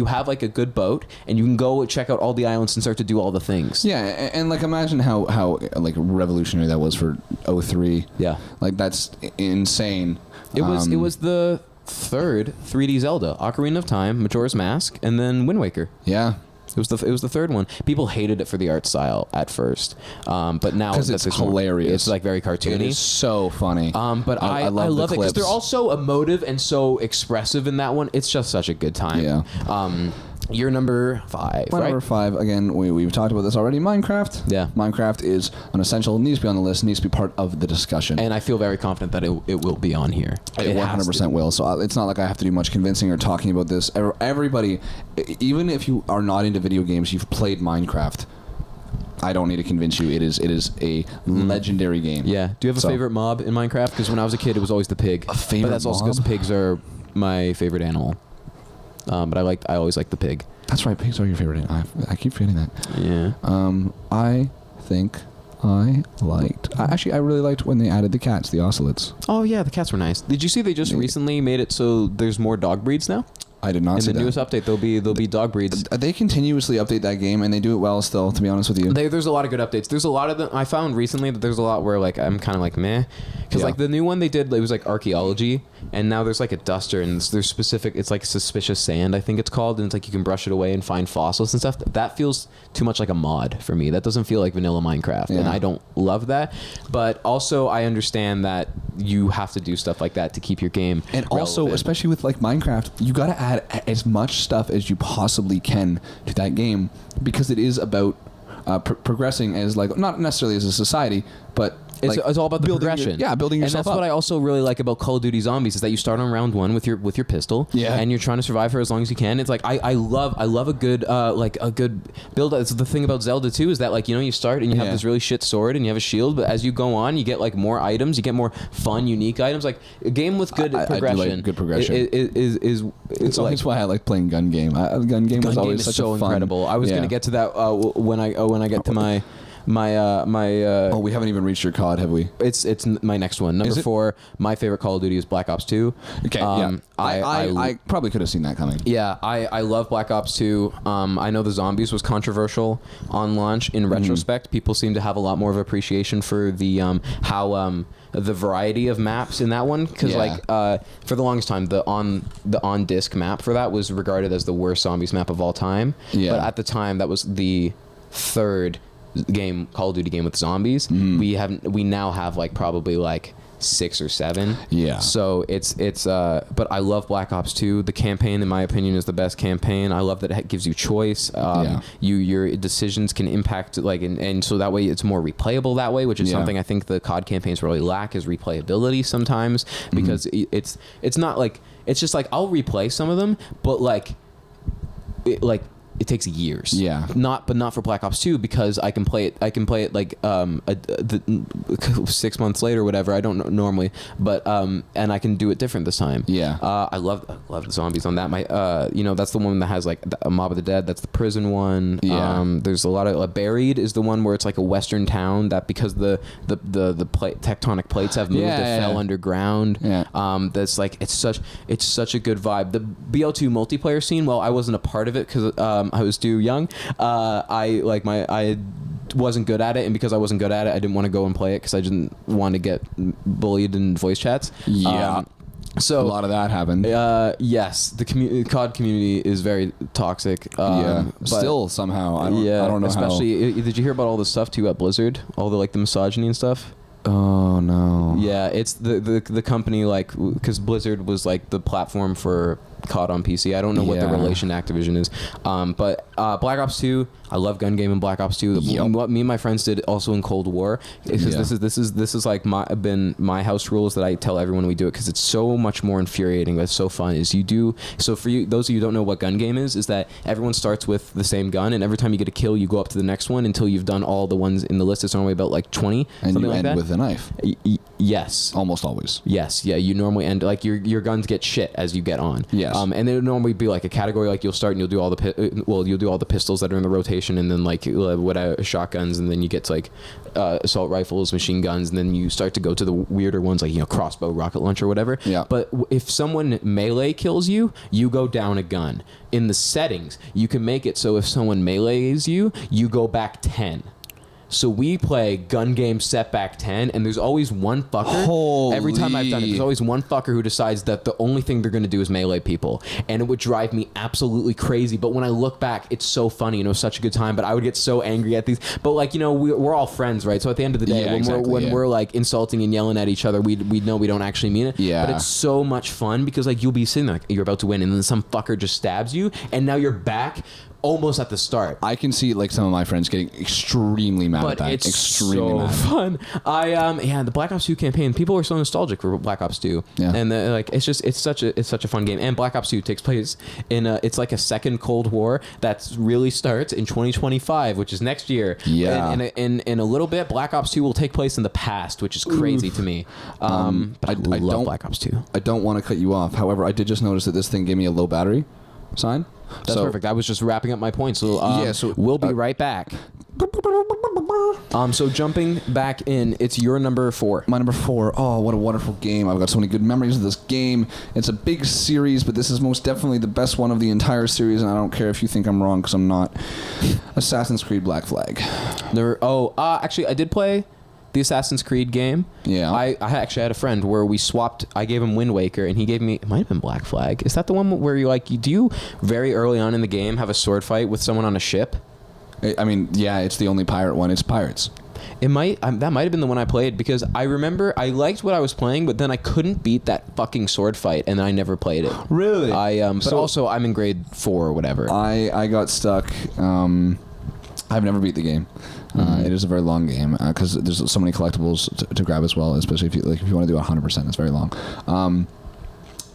have like a good boat, and you can go check out all the islands and start to do all the things. Yeah, and like imagine how like revolutionary that was for 03. Yeah, like that's insane. It was the third 3D Zelda: Ocarina of Time, Majora's Mask, and then Wind Waker. Yeah. It was the third one. People hated it for the art style at first, but now it's hilarious. It's like very cartoony. It is so funny. But I love it because they're all so emotive and so expressive in that one. It's just such a good time. Yeah. You're number 5. My number 5. Again, we've talked about this already. Minecraft. Yeah. Minecraft is an essential. Needs to be on the list. Needs to be part of the discussion. And I feel very confident that it will be on here. It 100% will. So it's not like I have to do much convincing or talking about this. Everybody, even if you are not into video games, you've played Minecraft. I don't need to convince you. It is a legendary game. Yeah. Do you have a favorite mob in Minecraft? Because when I was a kid, it was always the pig. A favorite But that's also because pigs are my favorite animal. But I always like the pig. That's right, pigs are your favorite animal. I keep forgetting that. Yeah. I think I really liked when they added the cats, the ocelots. Oh yeah, the cats were nice. Did you see they just recently made it so there's more dog breeds now? I did not see that. In the newest update, there'll be dog breeds. They continuously update that game, and they do it well still, to be honest with you. There's a lot of good updates. There's a lot of them. I found recently that there's a lot where like I'm kind of like meh. Because like the new one they did, it was like archaeology, and now there's like a duster, and there's specific, it's like suspicious sand, I think it's called, and it's like you can brush it away and find fossils and stuff. That feels too much like a mod for me. That doesn't feel like vanilla Minecraft, and I don't love that. But also I understand that you have to do stuff like that to keep your game relevant. Also, especially with like Minecraft, you got to add as much stuff as you possibly can to that game, because it is about progressing as like, not necessarily as a society, but It's all about the building progression. Building yourself And that's up. what I also really like about Call of Duty Zombies is that you start on round 1 with your pistol, and you're trying to survive for as long as you can. It's like I love a good a good build. It's the thing about Zelda too is that like you start and you have this really shit sword and you have a shield, but as you go on, you get like more items, you get more fun, unique items. Like a game with good progression. I do like good progression. Is it's always why I like playing gun game. Gun game was always such so a fun. incredible. I was gonna get to that when I get to my. Oh, we haven't even reached your COD, have we? It's my next one. Number 4, my favorite Call of Duty is Black Ops 2. Okay, I probably could have seen that coming. Yeah, I love Black Ops 2. I know the zombies was controversial on launch. In retrospect, people seem to have a lot more of appreciation for the the variety of maps in that one, because for the longest time the on disc map for that was regarded as the worst zombies map of all time. Yeah. But at the time, that was the third Call of Duty game with zombies. We now have like probably like 6 or 7. Yeah. So it's but I love Black Ops 2. The campaign, in my opinion, is the best campaign. I love that it gives you choice. Your decisions can impact and so that way it's more replayable that way, which is something I think the COD campaigns really lack, is replayability sometimes, because it's not like it's just like I'll replay some of them, but it takes years. Yeah. Not for Black Ops 2, because I can play it like 6 months later or whatever. I don't know normally, but and I can do it different this time. Yeah. I love the zombies on that. That's the one that has like a Mob of the Dead. That's the prison one. Yeah. There's a lot of Buried is the one where it's like a western town that, because the tectonic plates have moved, it fell underground. Yeah. That's like it's such a good vibe. The BL2 multiplayer scene. Well, I wasn't a part of it because I was too young. I wasn't good at it, and because I wasn't good at it, I didn't want to go and play it because I didn't want to get bullied in voice chats. Yeah. So a lot of that happened. Yes, the COD community is very toxic. Still somehow. I don't know. Especially, did you hear about all the stuff too at Blizzard? All the misogyny and stuff. Oh no. Yeah, it's the company, because Blizzard was like the platform for COD on PC. I don't know what the relation to Activision is. But Black Ops 2, I love gun game in Black Ops 2. What me and my friends did also in Cold War, because this is like my house rules that I tell everyone we do it, because it's so much more infuriating, but it's so fun. For you, those of you who don't know what gun game is that everyone starts with the same gun, and every time you get a kill, you go up to the next one until you've done all the ones in the list. It's normally about like 20, and something you like end that. with a knife. Yes. Almost always. Yes. Yeah. You normally end like your guns get shit as you get on. Yes. And it would normally be like a category, like you'll start and you'll do all the pistols that are in the rotation, and then like shotguns, and then you get to like assault rifles, machine guns, and then you start to go to the weirder ones like crossbow, rocket launcher, whatever. Yeah. But if someone melee kills you, you go down a gun. In the settings, you can make it so if someone melees you, you go back 10. So we play gun game setback 10, and there's always one fucker. Every time I've done it, there's always one fucker who decides that the only thing they're going to do is melee people. And it would drive me absolutely crazy. But when I look back, it's so funny, and it was such a good time. But I would get so angry at these. But we're all friends, right? So at the end of the day, when we're like insulting and yelling at each other, we know we don't actually mean it. Yeah. But it's so much fun, because like you'll be sitting there, like, you're about to win, and then some fucker just stabs you, and now you're back almost at the start. I can see like some of my friends getting extremely mad at that. It's extremely so fun. The Black Ops 2 campaign, people are so nostalgic for Black Ops 2. Yeah. And it's such a fun game. And Black Ops 2 takes place it's like a second Cold War that really starts in 2025, which is next year. Yeah. And in a little bit, Black Ops 2 will take place in the past, which is crazy to me. But I love Black Ops 2. I don't want to cut you off. However, I did just notice that this thing gave me a low battery sign. That's perfect. I was just wrapping up my point. So, we'll be right back. So jumping back in, it's your number 4. My number 4. Oh, what a wonderful game. I've got so many good memories of this game. It's a big series, but this is most definitely the best one of the entire series, and I don't care if you think I'm wrong, because I'm not. Assassin's Creed Black Flag. Actually, I did play the Assassin's Creed game. Yeah. I actually had a friend where we swapped. I gave him Wind Waker, and he gave me, it might have been Black Flag. Is that the one where do you very early on in the game have a sword fight with someone on a ship? I mean, yeah, it's the only pirate one. It's pirates. That might have been the one I played, because I remember I liked what I was playing, but then I couldn't beat that fucking sword fight, and I never played it. Really? But also I'm in grade 4 or whatever. I got stuck. I've never beat the game. It is a very long game because there's so many collectibles to grab as well, especially if you want to do 100%. It's very long.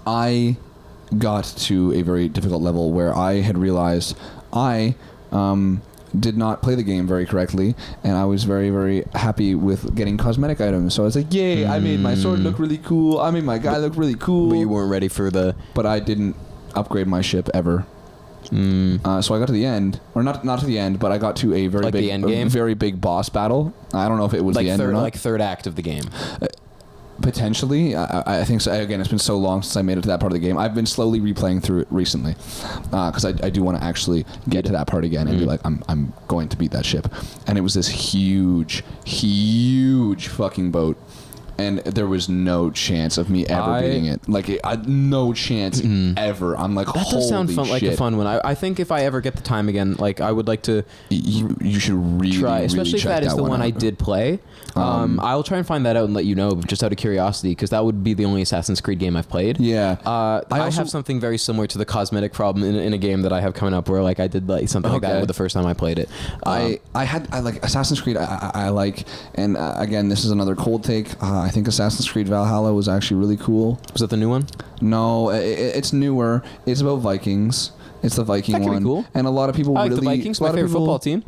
I got to a very difficult level where I had realized I did not play the game very correctly, and I was very, very happy with getting cosmetic items. So I was like, yay, I made my sword look really cool. I made my guy look really cool. But you weren't ready for the... But I didn't upgrade my ship ever. So I got to the end, or not to the end, but I got to a very like big, the end game? very big boss battle. I don't know if it was like the end or not. Like third act of the game. Potentially, I think so. Again, it's been so long since I made it to that part of the game. I've been slowly replaying through it recently because I do want to actually get to that part again and be like, I'm going to beat that ship. And it was this huge fucking boat, and there was no chance of me ever beating it. Like, no chance ever. I'm like, that does sound fun, shit. like a fun one. I think if I ever get the time again, like I would like to. You should really try, especially really if that is the one out. I did play. I'll try and find that out and let you know, just out of curiosity, because that would be the only Assassin's Creed game I've played. Yeah, I have something very similar to the cosmetic problem in a game that I have coming up, where like I did like something like that with the first time I played it. I like Assassin's Creed. I like, and again, this is another cold take. I think Assassin's Creed Valhalla was actually really cool. Was that the new one? No, it's newer. It's about Vikings. It's the Viking That could one. be cool. And a lot of people I like really... the Vikings, my favorite football team.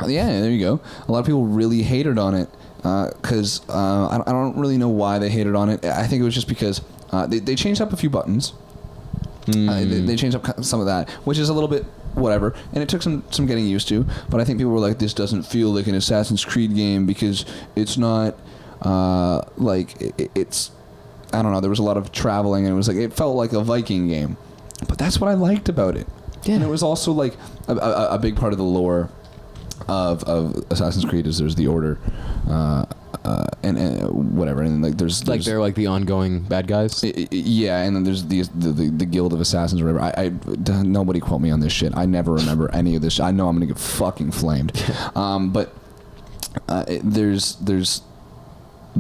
Yeah, there you go. A lot of people really hated on it because I don't really know why they hated on it. I think it was just because they changed up a few buttons. They changed up some of that, which is a little bit whatever, and it took some getting used to. But I think people were like, this doesn't feel like an Assassin's Creed game because it's not it's... I don't know, there was a lot of traveling, and it was like, it felt like a Viking game. But that's what I liked about it. Yeah. And it was also like a big part of the lore of Assassin's Creed is there's the Order, and whatever, and like there's they're like the ongoing bad guys. Yeah, and then there's the Guild of Assassins or whatever. I nobody quote me on this shit. I never remember any of this. I know I'm gonna get fucking flamed. But there's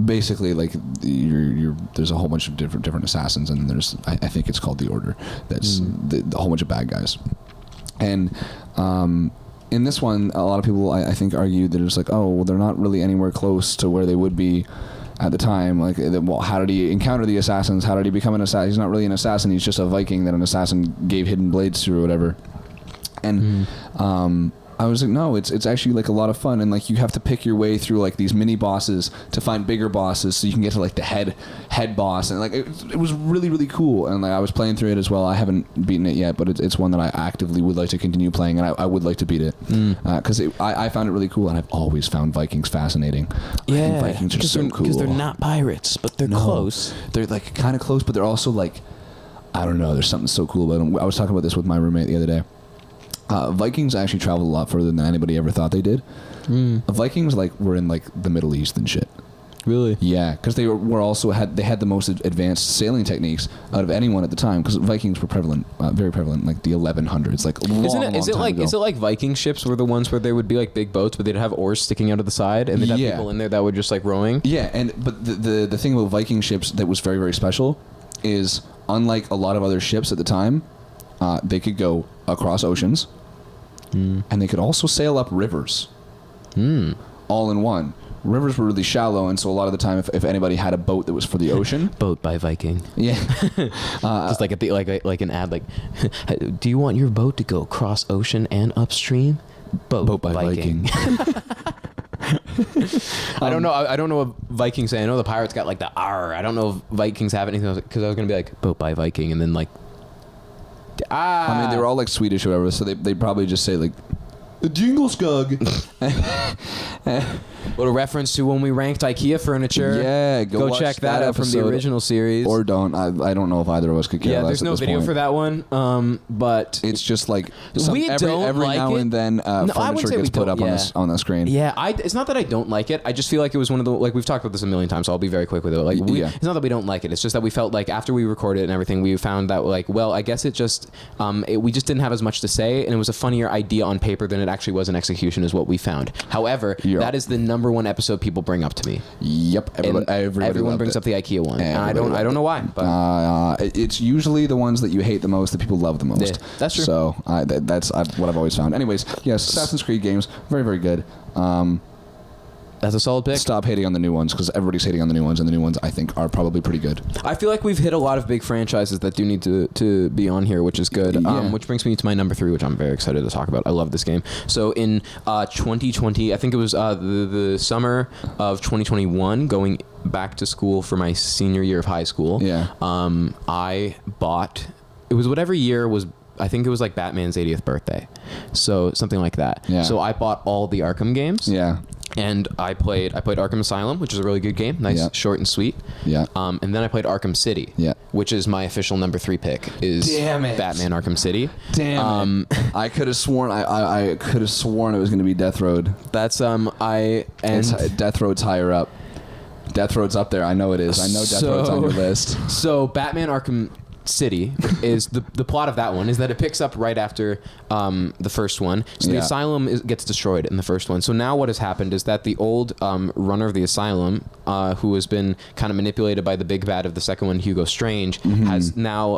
basically like there's a whole bunch of different assassins, and there's I think it's called the Order. That's the whole bunch of bad guys, and in this one, a lot of people I think argue that it's like, oh well, they're not really anywhere close to where they would be at the time. Like, well, how did he encounter the assassins? How did he become an assassin? He's not really an assassin. He's just a Viking that an assassin gave hidden blades to or whatever. And I was like, no, it's actually like a lot of fun, and like you have to pick your way through like these mini bosses to find bigger bosses, so you can get to like the head boss, and like it was really really cool. And like I was playing through it as well. I haven't beaten it yet, but it's one that I actively would like to continue playing, and I would like to beat it because I found it really cool, and I've always found Vikings fascinating. Yeah, Vikings are so cool because they're not pirates, but they're close. They're like kind of close, but they're also like, I don't know. There's something so cool about them. I was talking about this with my roommate the other day. Vikings actually traveled a lot further than anybody ever thought they did. Vikings like were in like the Middle East and shit. Really? Yeah, because they were also had the most advanced sailing techniques out of anyone at the time. Because Vikings were prevalent, very prevalent, like the 1100s, like Is it like Viking ships were the ones where they would be like big boats, but they'd have oars sticking out of the side, and they'd have people in there that were just like rowing? Yeah, but the thing about Viking ships that was very very special is, unlike a lot of other ships at the time, they could go across oceans, and they could also sail up rivers, all in one. Rivers were really shallow, and so a lot of the time, if anybody had a boat that was for the ocean, boat by Viking. Yeah, just like at the like an ad, like, do you want your boat to go across ocean and upstream? Boat by Viking. I don't know. I don't know what Vikings say. I know the pirates got like the R. I don't know if Vikings have anything, because I was gonna be like boat by Viking, and then like. I mean, they were all like Swedish or whatever, so they probably just say like, Jingleskog. What a reference to when we ranked IKEA furniture. Yeah, go check that out from the original series. Or don't. I don't know if either of us could care less. There's no video for that one. But it's just like every now and then furniture gets put up on the screen. Yeah, it's not that I don't like it. I just feel like it was one of the, like, we've talked about this a million times, so I'll be very quick with it. Like, it's not that we don't like it. It's just that we felt like after we recorded it and everything, we found that like, well, I guess it just we just didn't have as much to say, and it was a funnier idea on paper than it actually was in execution, is what we found. However, that is the number one episode people bring up to me. Yep, Everyone brings up the IKEA one, and I don't know why. But it's usually the ones that you hate the most that people love the most. Yeah, that's true. So that's what I've always found. Anyways, yes, Assassin's Creed games, very, very good. That's a solid pick. Stop hating on the new ones, because everybody's hating on the new ones, and the new ones I think are probably pretty good. I feel like we've hit a lot of big franchises that do need to be on here, which is good. Yeah. Which brings me to my number 3, which I'm very excited to talk about. I love this game. So in 2020, I think it was the summer of 2021, going back to school for my senior year of high school. Yeah. I bought. It was whatever year was. I think it was like Batman's 80th birthday, so something like that. Yeah. So I bought all the Arkham games. Yeah. And I played Arkham Asylum, which is a really good game, nice, short and sweet. Yeah. And then I played Arkham City, which is my official number 3 pick. Is Batman Arkham City. Damn it. I could have sworn I could have sworn it was going to be Death Road. That's Death Road's higher up. Death Road's up there. I know it is. I know Death Road's on your list. So Batman Arkham City is the plot of that one is that it picks up right after the first one. So the asylum gets destroyed in the first one. So now what has happened is that the old runner of the asylum, who has been kind of manipulated by the big bad of the second one, Hugo Strange, has now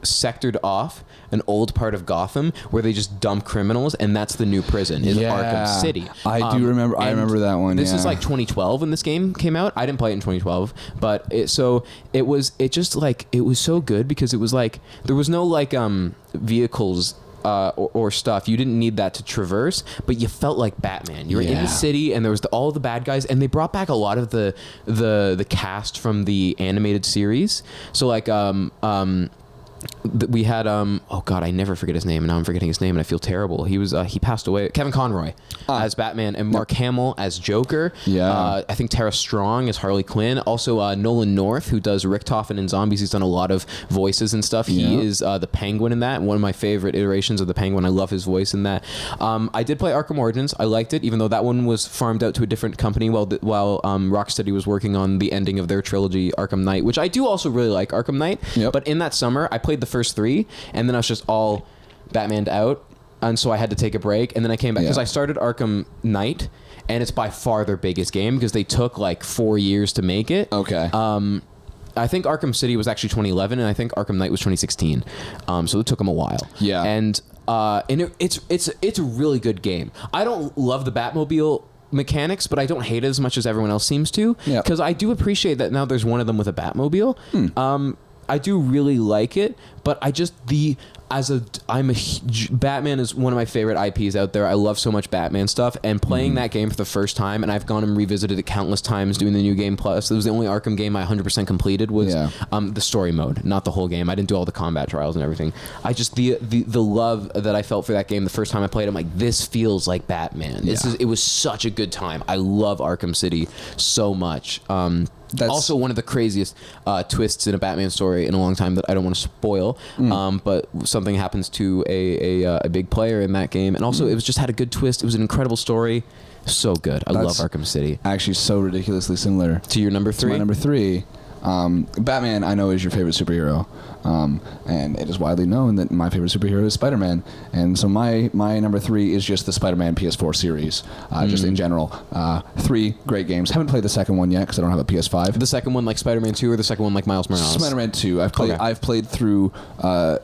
sectored off an old part of Gotham where they just dump criminals, and that's the new prison is Arkham City. I do remember. I remember that one. This is like 2012 when this game came out. I didn't play it in 2012, but it was so good because it was like there was no like vehicles or stuff. You didn't need that to traverse, but you felt like Batman. You were in the city, and there was all the bad guys, and they brought back a lot of the cast from the animated series. So like we had oh god, I never forget his name, and now I'm forgetting his name, and I feel terrible. He passed away. Kevin Conroy as Batman, and Mark Hamill as Joker. I think Tara Strong as Harley Quinn. Also Nolan North, who does Richtofen in Zombies. He's done a lot of voices and stuff. He is the Penguin in that. One of my favorite iterations of the Penguin. I love his voice in that. I did play Arkham Origins. I liked it, even though that one was farmed out to a different company while Rocksteady was working on the ending of their trilogy, Arkham Knight, which I do also really like Arkham Knight. But in that summer, I played the first 3, and then I was just all Batmaned out, and so I had to take a break, and then I came back because I started Arkham Knight, and it's by far their biggest game because they took like 4 years to make it. Okay. I think Arkham City was actually 2011, and I think Arkham Knight was 2016. So it took them a while. Yeah. And it's a really good game. I don't love the Batmobile mechanics, but I don't hate it as much as everyone else seems to, because I do appreciate that now there's one of them with a Batmobile. I do really like it, but Batman is one of my favorite IPs out there. I love so much Batman stuff, and playing that game for the first time, and I've gone and revisited it countless times doing the new game plus. It was the only Arkham game I 100% completed was the story mode, not the whole game. I didn't do all the combat trials and everything. I just the love that I felt for that game the first time I played it, I'm like, this feels like Batman. It was such a good time. I love Arkham City so much. That's also one of the craziest twists in a Batman story in a long time that I don't want to spoil. But something happens to a big player in that game, and also it was just had a good twist. It was an incredible story, so good. I love Arkham City. Actually, so ridiculously similar to your number 3. To my number 3. Batman, I know, is your favorite superhero, and it is widely known that my favorite superhero is Spider-Man, and so my number 3 is just the Spider-Man PS4 series, just in general. 3 great games. Haven't played the second one yet because I don't have a PS5. The second one like Spider-Man 2, or the second one like Miles Morales? Spider-Man 2. I've played through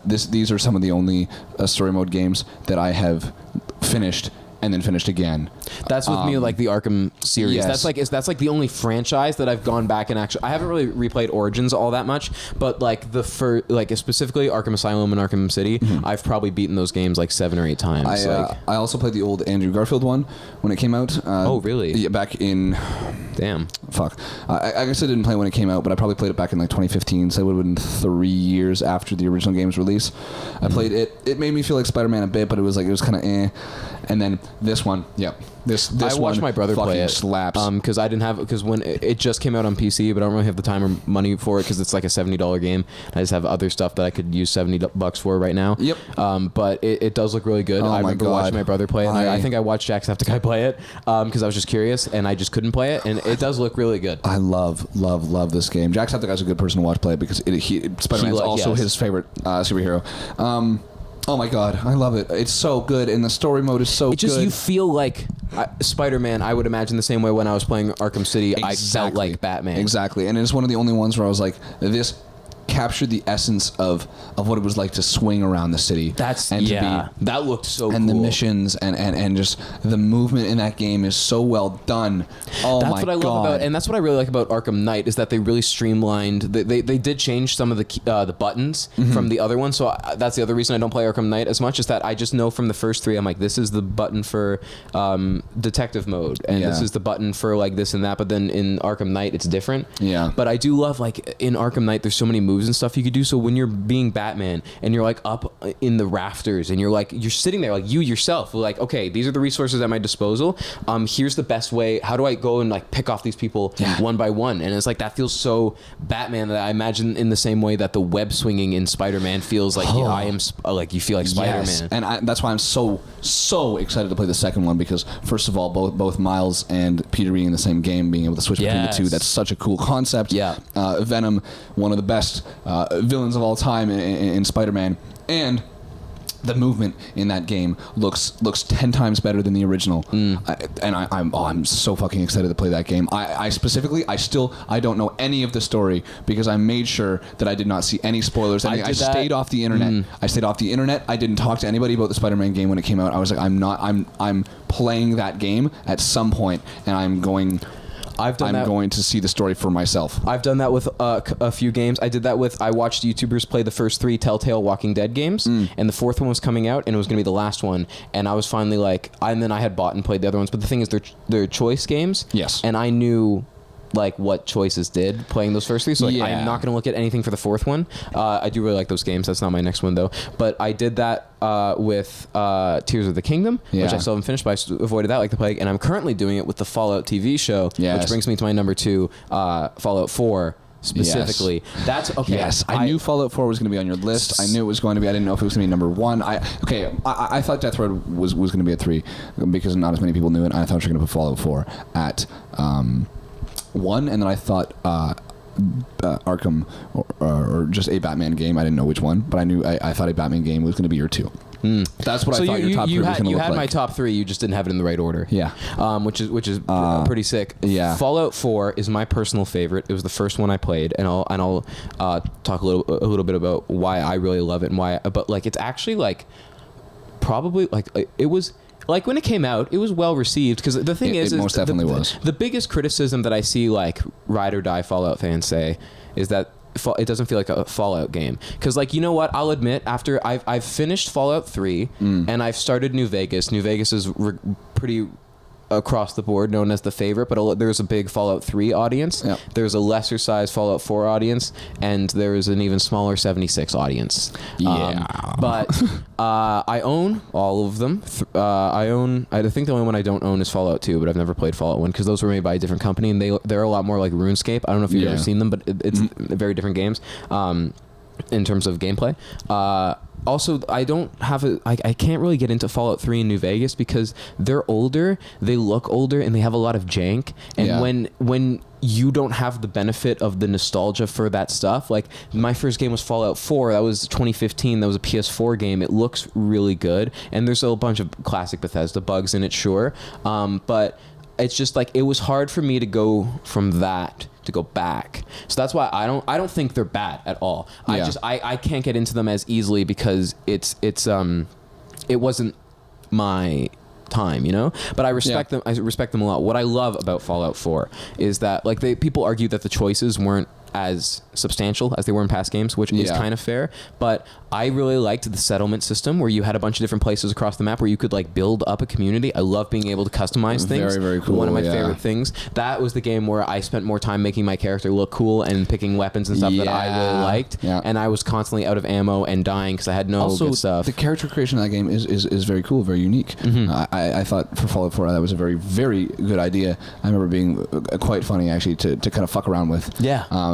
these are some of the only story mode games that I have finished and then finished again. That's with me, like the Arkham series. Yes. That's like the only franchise that I've gone back and actually. I haven't really replayed Origins all that much, but like specifically Arkham Asylum and Arkham City, I've probably beaten those games like 7 or 8 times. I also played the old Andrew Garfield one when it came out. Oh, really? Yeah, back in. Damn. Fuck. I guess I didn't play when it came out, but I probably played it back in like 2015, so it would have been 3 years after the original game's release. I played it. It made me feel like Spider-Man a bit, but it was kind of eh. And then this one, this I watched my brother play it. Slaps. Because when it just came out on PC, but I don't really have the time or money for it because it's like a $70 game. I just have other stuff that I could use $70 for right now. Yep. But it does look really good. I remember watching my brother play it. And I think I watched Jacksepticeye play it because I was just curious and I just couldn't play it, and it does look really good. I love this game. Jacksepticeye's a good person to watch play it because Spider-Man's also his favorite superhero. Oh my god, I love it. It's so good, and the story mode is so good. You feel like Spider-Man. I would imagine the same way when I was playing Arkham City. Exactly. I felt like Batman. Exactly, and it's one of the only ones where I was like, this captured the essence of what it was like to swing around the city. That looked so and cool. The missions and just the movement in that game is so well done. Oh that's my what I god. love about, and that's what I really like about Arkham Knight is that they really streamlined. They did change some of the buttons from the other one, so that's the other reason I don't play Arkham Knight as much. Is that I just know from the first 3, I'm like, this is the button for detective mode, and this is the button for like this and that. But then in Arkham Knight, it's different. Yeah. But I do love, like, in Arkham Knight, there's so many moves and stuff you could do. So when you're being Batman and you're like up in the rafters and you're sitting there, like, you yourself, like, okay, these are the resources at my disposal. Here's the best way. How do I go and like pick off these people one by one? And it's like, that feels so Batman that I imagine in the same way that the web swinging in Spider-Man feels like like you feel like Spider-Man. Yes. And that's why I'm so excited to play the second one, because first of all, both Miles and Peter being in the same game, being able to switch between the two, that's such a cool concept. Venom, one of the best villains of all time in Spider-Man, and the movement in that game looks 10 times better than the original. I'm so fucking excited to play that game. I specifically don't know any of the story because I made sure that I did not see any spoilers. I stayed off the internet. I stayed off the internet. I didn't talk to anybody about the Spider-Man game when it came out. I was like, I'm playing that game at some point, and I'm going to see the story for myself. I've done that with a few games. I did that with, I watched YouTubers play the first 3 Telltale Walking Dead games, and the 4th one was coming out, and it was going to be the last one. And I was finally like, and then I had bought and played the other ones. But the thing is, they're choice games. Yes. And I knew like what choices did playing those first 3, so like, I'm not going to look at anything for the 4th one. I do really like those games. That's not my next one though. But I did that with Tears of the Kingdom, which I still haven't finished, but I avoided that like the plague. And I'm currently doing it with the Fallout TV show, which brings me to my number 2, Fallout 4. Specifically, that's okay. Yes, I knew Fallout 4 was going to be on your list. I knew it was going to be. I didn't know if it was going to be number 1. I thought Death Road was going to be at 3 because not as many people knew it. I thought you were going to put Fallout 4 at 1, and then I thought Arkham or just a Batman game. I didn't know which one, but I thought a Batman game was going to be your 2. That's what I thought your top 3 was going to look like. You had my top 3, you just didn't have it in the right order. Yeah. Which is pretty sick. Yeah. Fallout 4 is my personal favorite. It was the first one I played, and I'll talk a little bit about why I really love it and why. But like, it's actually like probably like it was. Like, when it came out, it was well received, because the thing is most definitely was. The biggest criticism that I see like ride or die Fallout fans say is that it doesn't feel like a Fallout game. Because, like, you know what? I'll admit, after I've finished Fallout 3 and I've started New Vegas. New Vegas is pretty across the board known as the favorite, but there's a big Fallout 3 audience. Yep. There's a lesser size Fallout 4 audience, and there is an even smaller 76 audience. But I own all of them. I think the only one I don't own is Fallout 2, but I've never played Fallout 1 because those were made by a different company, and they're a lot more like RuneScape. I don't know if you've ever seen them, but it's very different games in terms of gameplay. Also, I can't really get into Fallout 3 in New Vegas because they're older, they look older, and they have a lot of jank. And when you don't have the benefit of the nostalgia for that stuff, like, my first game was Fallout 4. That was 2015. That was a PS4 game. It looks really good, and there's a bunch of classic Bethesda bugs in it, sure. But it's just like, it was hard for me to go from that to go back. So that's why I don't think they're bad at all. I can't get into them as easily because it wasn't my time, you know? But I respect them. I respect them a lot. What I love about Fallout 4 is that, like, people argue that the choices weren't as substantial as they were in past games, which is kind of fair, but I really liked the settlement system where you had a bunch of different places across the map where you could like build up a community. I love being able to customize things. Very, very cool. One of my favorite things. That was the game where I spent more time making my character look cool and picking weapons and stuff that I really liked. And I was constantly out of ammo and dying because I had no good stuff. The character creation in that game is very cool, very unique. I thought for Fallout 4 that was a very, very good idea. I remember being quite funny actually to kind of fuck around with.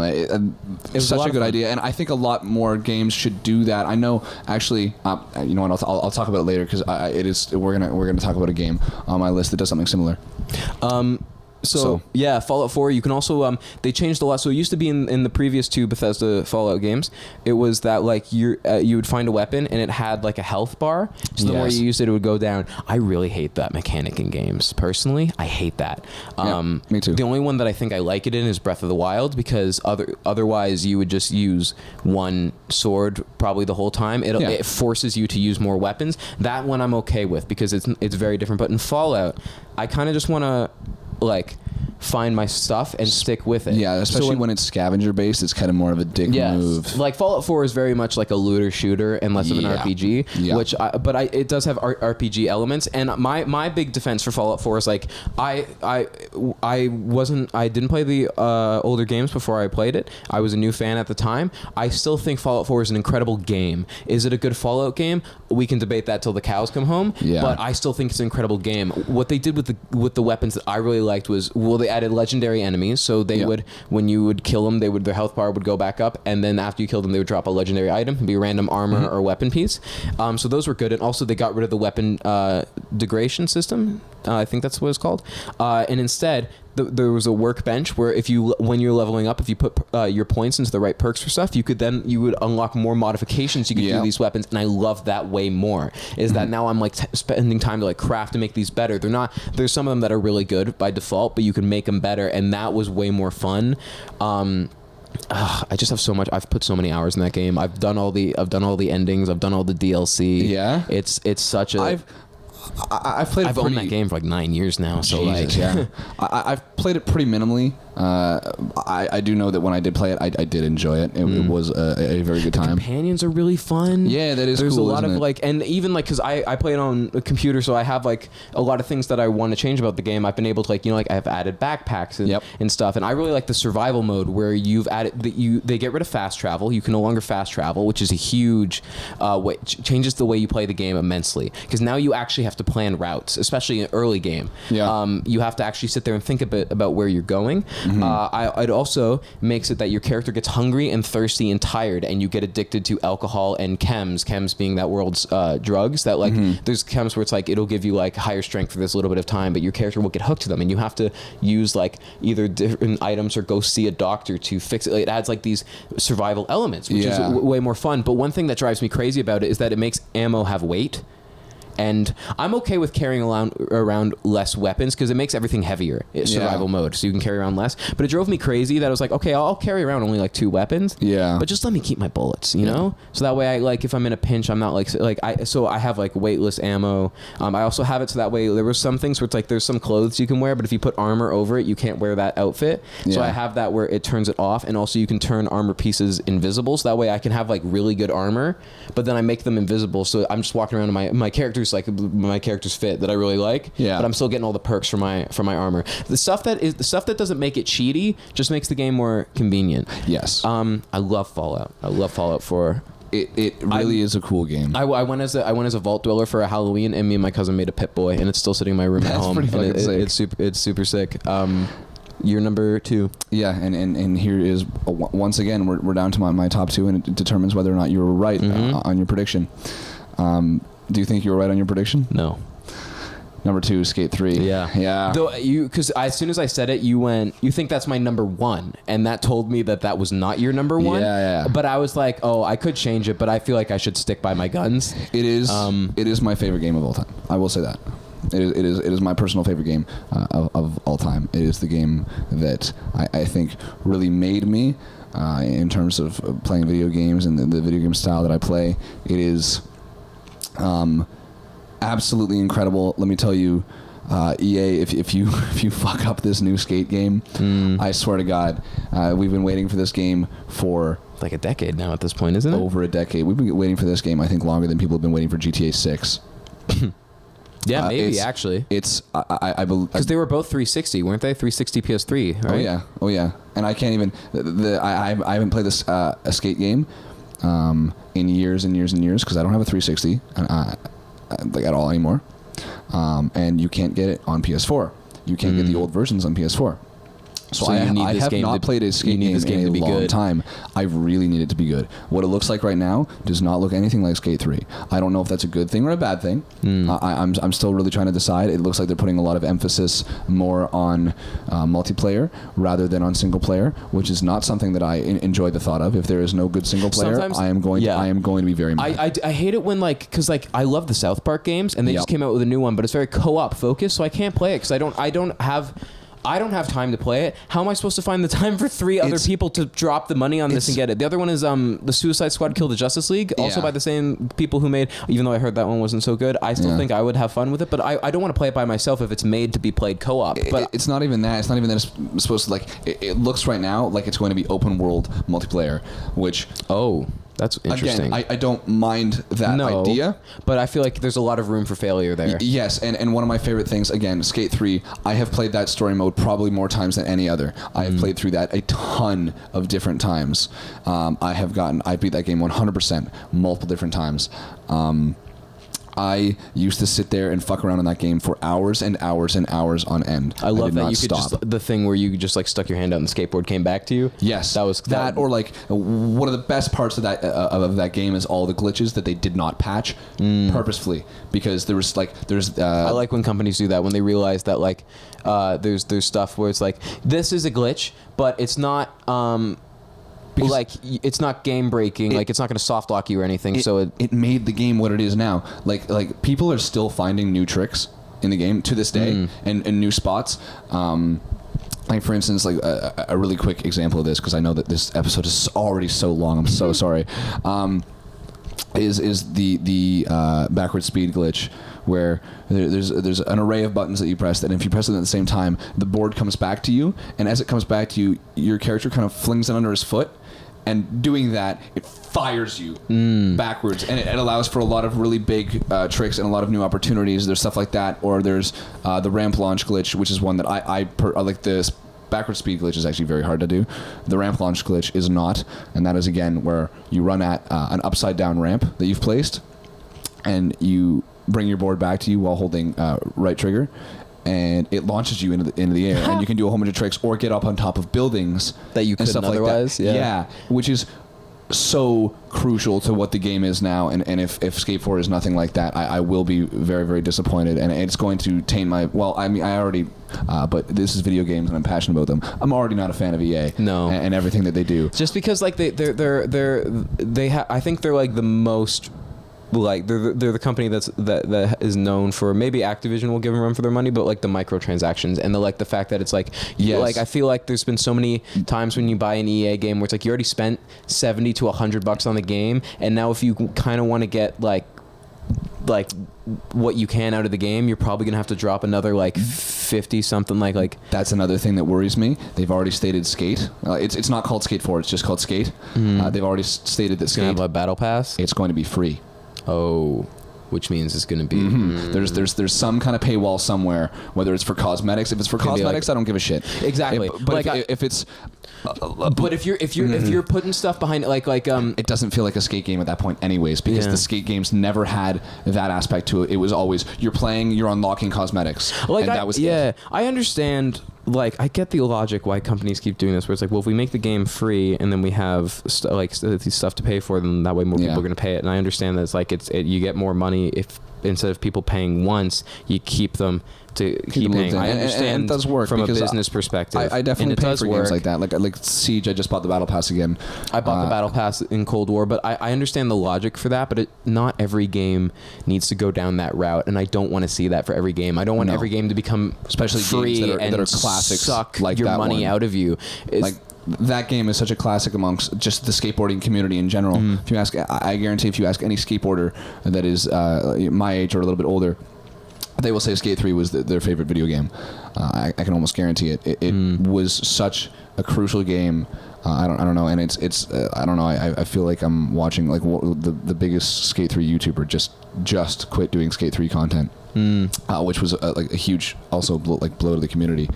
It was such a good idea, and I think a lot more games should do that. I know, actually, you know what? I'll talk about it later because we're gonna talk about a game on my list that does something similar. So yeah, Fallout 4. You can also they changed a lot. So it used to be in the previous 2 Bethesda Fallout games, it was that like you would find a weapon and it had like a health bar. So the more you used it, it would go down. I really hate that mechanic in games. Personally, I hate that. Me too. The only one that I think I like it in is Breath of the Wild, because otherwise you would just use one sword probably the whole time. It forces you to use more weapons. That one I'm okay with because it's very different. But in Fallout, I kind of just want to like find my stuff and stick with it. Yeah, especially when it's scavenger based, it's kind of more of a dick move. Like Fallout 4 is very much like a looter shooter and less of an RPG, it does have RPG elements. And my big defense for Fallout 4 is like I didn't play the older games before I played it. I was a new fan at the time. I still think Fallout 4 is an incredible game. Is it a good Fallout game? We can debate that till the cows come home. Yeah. But I still think it's an incredible game. What they did with the weapons that I really liked was, they added legendary enemies, so they would, when you would kill them, their health bar would go back up, and then after you killed them, they would drop a legendary item. It'd be a random armor or weapon piece. So those were good, and also they got rid of the weapon degradation system. I think that's what it's called. And instead, there was a workbench where when you're leveling up, if you put your points into the right perks for stuff, you would unlock more modifications you could do to these weapons, and I love that way more. Is that now I'm like spending time to like craft and make these better. There's some of them that are really good by default, but you can make them better, and that was way more fun. I just have so much. I've put so many hours in that game. I've done all the endings. I've done all the DLC. Yeah, it's such a. I've owned that game for like 9 years now. So I've played it pretty minimally. I do know that when I did play it, I did enjoy it. It was a very good time. The companions are really fun. Yeah, that is. There's cool, a lot of it? like, and even like, because I play it on a computer, so I have like a lot of things that I want to change about the game. I've been able to like I've added backpacks and stuff, and I really like the survival mode where you've added they get rid of fast travel. You can no longer fast travel, which is a huge changes the way you play the game immensely, because now you actually have to plan routes, especially in early game. You have to actually sit there and think a bit about where you're going. It also makes it that your character gets hungry and thirsty and tired, and you get addicted to alcohol and chems being that world's drugs. That like there's chems where it's like it'll give you like higher strength for this little bit of time, but your character will get hooked to them, and you have to use like either different items or go see a doctor to fix it. It adds like these survival elements, which is way more fun. But one thing that drives me crazy about it is that it makes ammo have weight. And I'm okay with carrying around less weapons because it makes everything heavier. It's survival mode, so you can carry around less. But it drove me crazy that I was like, okay, I'll carry around only like 2 weapons. Yeah. But just let me keep my bullets, you know? So that way, I like if I'm in a pinch, I'm not I have like weightless ammo. I also have it so that way there were some things where it's like there's some clothes you can wear, but if you put armor over it, you can't wear that outfit. So I have that where it turns it off, and also you can turn armor pieces invisible. So that way I can have like really good armor, but then I make them invisible. So I'm just walking around in my character's like my character's fit that I really like, but I'm still getting all the perks for my armor. The stuff that doesn't make it cheaty just makes the game more convenient. Yes. I love Fallout. I love Fallout 4. It really is a cool game. I went as a vault dweller for a Halloween, and me and my cousin made a Pit Boy, and it's still sitting in my room at home. That's pretty fucking sick. It's super sick. You're number 2. Yeah, and here is once again we're down to my top 2, and it determines whether or not you were right on your prediction. Do you think you were right on your prediction? No. Number 2, Skate 3. Yeah. Though because as soon as I said it, you think that's my number 1, and that told me that was not your number 1. Yeah. But I was like, oh, I could change it, but I feel like I should stick by my guns. It is. It is my favorite game of all time. I will say that. It is my personal favorite game of all time. It is the game that I think really made me in terms of playing video games and the video game style that I play. It is. Absolutely incredible. Let me tell you, EA, if you fuck up this new Skate game, I swear to God, we've been waiting for this game for like a decade now at this point, isn't it? Over a decade. We've been waiting for this game, I think, longer than people have been waiting for GTA 6. Yeah, maybe actually. It's I believe because they were both 360, weren't they? 360 PS3, right? Oh yeah. And I can't even. I haven't played this a Skate game in years and years and years because I don't have a 360 like at all anymore. And you can't get it on PS4. You can't get the old versions on PS4. So you need I this have game not played a skate game in a long time. I really need it to be good. What it looks like right now does not look anything like Skate 3. I don't know if that's a good thing or a bad thing. I'm still really trying to decide. It looks like they're putting a lot of emphasis more on multiplayer rather than on single player, which is not something that I enjoy the thought of. If there is no good single player, Sometimes- I am going to be very mad. I hate it when because I love the South Park games and they just came out with a new one, but it's very co-op focused, so I can't play it because I don't have time to play it. How am I supposed to find the time for three other people to drop the money on this and get it? The other one is the Suicide Squad Kill the Justice League, also by the same people who made. Even though I heard that one wasn't so good, I still think I would have fun with it. But I don't want to play it by myself if it's made to be played co-op. But it's not even that. It's not even that it's supposed to it looks right now like it's going to be open world multiplayer, which that's interesting. Again, I don't mind that idea. But I feel like there's a lot of room for failure there. Yes, and one of my favorite things, again, Skate 3, I have played that story mode probably more times than any other. I have played through that a ton of different times. I beat that game 100% multiple different times. I used to sit there and fuck around in that game for hours and hours and hours on end. I love that you could just the thing where you just stuck your hand out and the skateboard came back to you. Yes, or one of the best parts of that game is all the glitches that they did not patch purposefully, because there's I like when companies do that, when they realize that there's stuff where it's like, this is a glitch, but it's not it's not game breaking, it's not going to soft lock you or anything. So it made the game what it is now. Like people are still finding new tricks in the game to this day and new spots. Like for instance, a really quick example of this, because I know that this episode is already so long. I'm so sorry. Is the backward speed glitch, where there's an array of buttons that you press, and if you press it at the same time, the board comes back to you, and as it comes back to you, your character kind of flings it under his foot, and doing that, it fires you backwards, and it allows for a lot of really big tricks and a lot of new opportunities. There's stuff like that, or there's the ramp launch glitch, which is one that I like. This backward speed glitch is actually very hard to do. The ramp launch glitch is not, and that is again where you run at an upside down ramp that you've placed, and you bring your board back to you while holding right trigger, and it launches you into the air, and you can do a whole bunch of tricks or get up on top of buildings that you couldn't otherwise. Like that. Which is so crucial to what the game is now, and if Skate 4 is nothing like that, I will be very, very disappointed, and it's going to taint my, I already, but this is video games and I'm passionate about them. I'm already not a fan of EA. No. And everything that they do. Just because I think they're the most, they're the company that is known for, maybe Activision will give them a run for their money, but the microtransactions and the fact that it's yes. I feel like there's been so many times when you buy an EA game where it's you already spent $70 to $100 on the game, and now if you kind of want to get what you can out of the game, you're probably gonna have to drop another 50 something. That's another thing that worries me. They've already stated Skate. It's not called Skate 4. It's just called Skate. They've already stated that Skate. Skate It's gonna have a battle pass. It's going to be free. Oh, which means it's going to be. There's some kind of paywall somewhere, whether it's for cosmetics. If it's for cosmetics, I don't give a shit. Exactly. But if it's, but if you're putting stuff behind it, it doesn't feel like a Skate game at that point, anyways, because the Skate games never had that aspect to it. It was always you're unlocking cosmetics, and that was it. I understand. I get the logic why companies keep doing this, where it's if we make the game free and then we have stuff to pay for, then that way more people are going to pay it. And I understand that you get more money if instead of people paying once, you keep them to keep paying. I understand, and it does work from a business perspective. I definitely pay for games like that. Like Siege, I just bought the Battle Pass again. I bought the Battle Pass in Cold War, but I understand the logic for that, but not every game needs to go down that route, and I don't want to see that for every game. I don't want every game to become especially free games that are classics, suck like your that money one. Out of you. That game is such a classic amongst just the skateboarding community in general. If you ask, I guarantee if you ask any skateboarder that is my age or a little bit older, they will say Skate 3 was their favorite video game. I can almost guarantee it. It was such a crucial game. I don't know, and it's I don't know. I feel like I'm watching like the biggest Skate 3 YouTuber just quit doing Skate 3 content. Which was like a huge also blow to the community.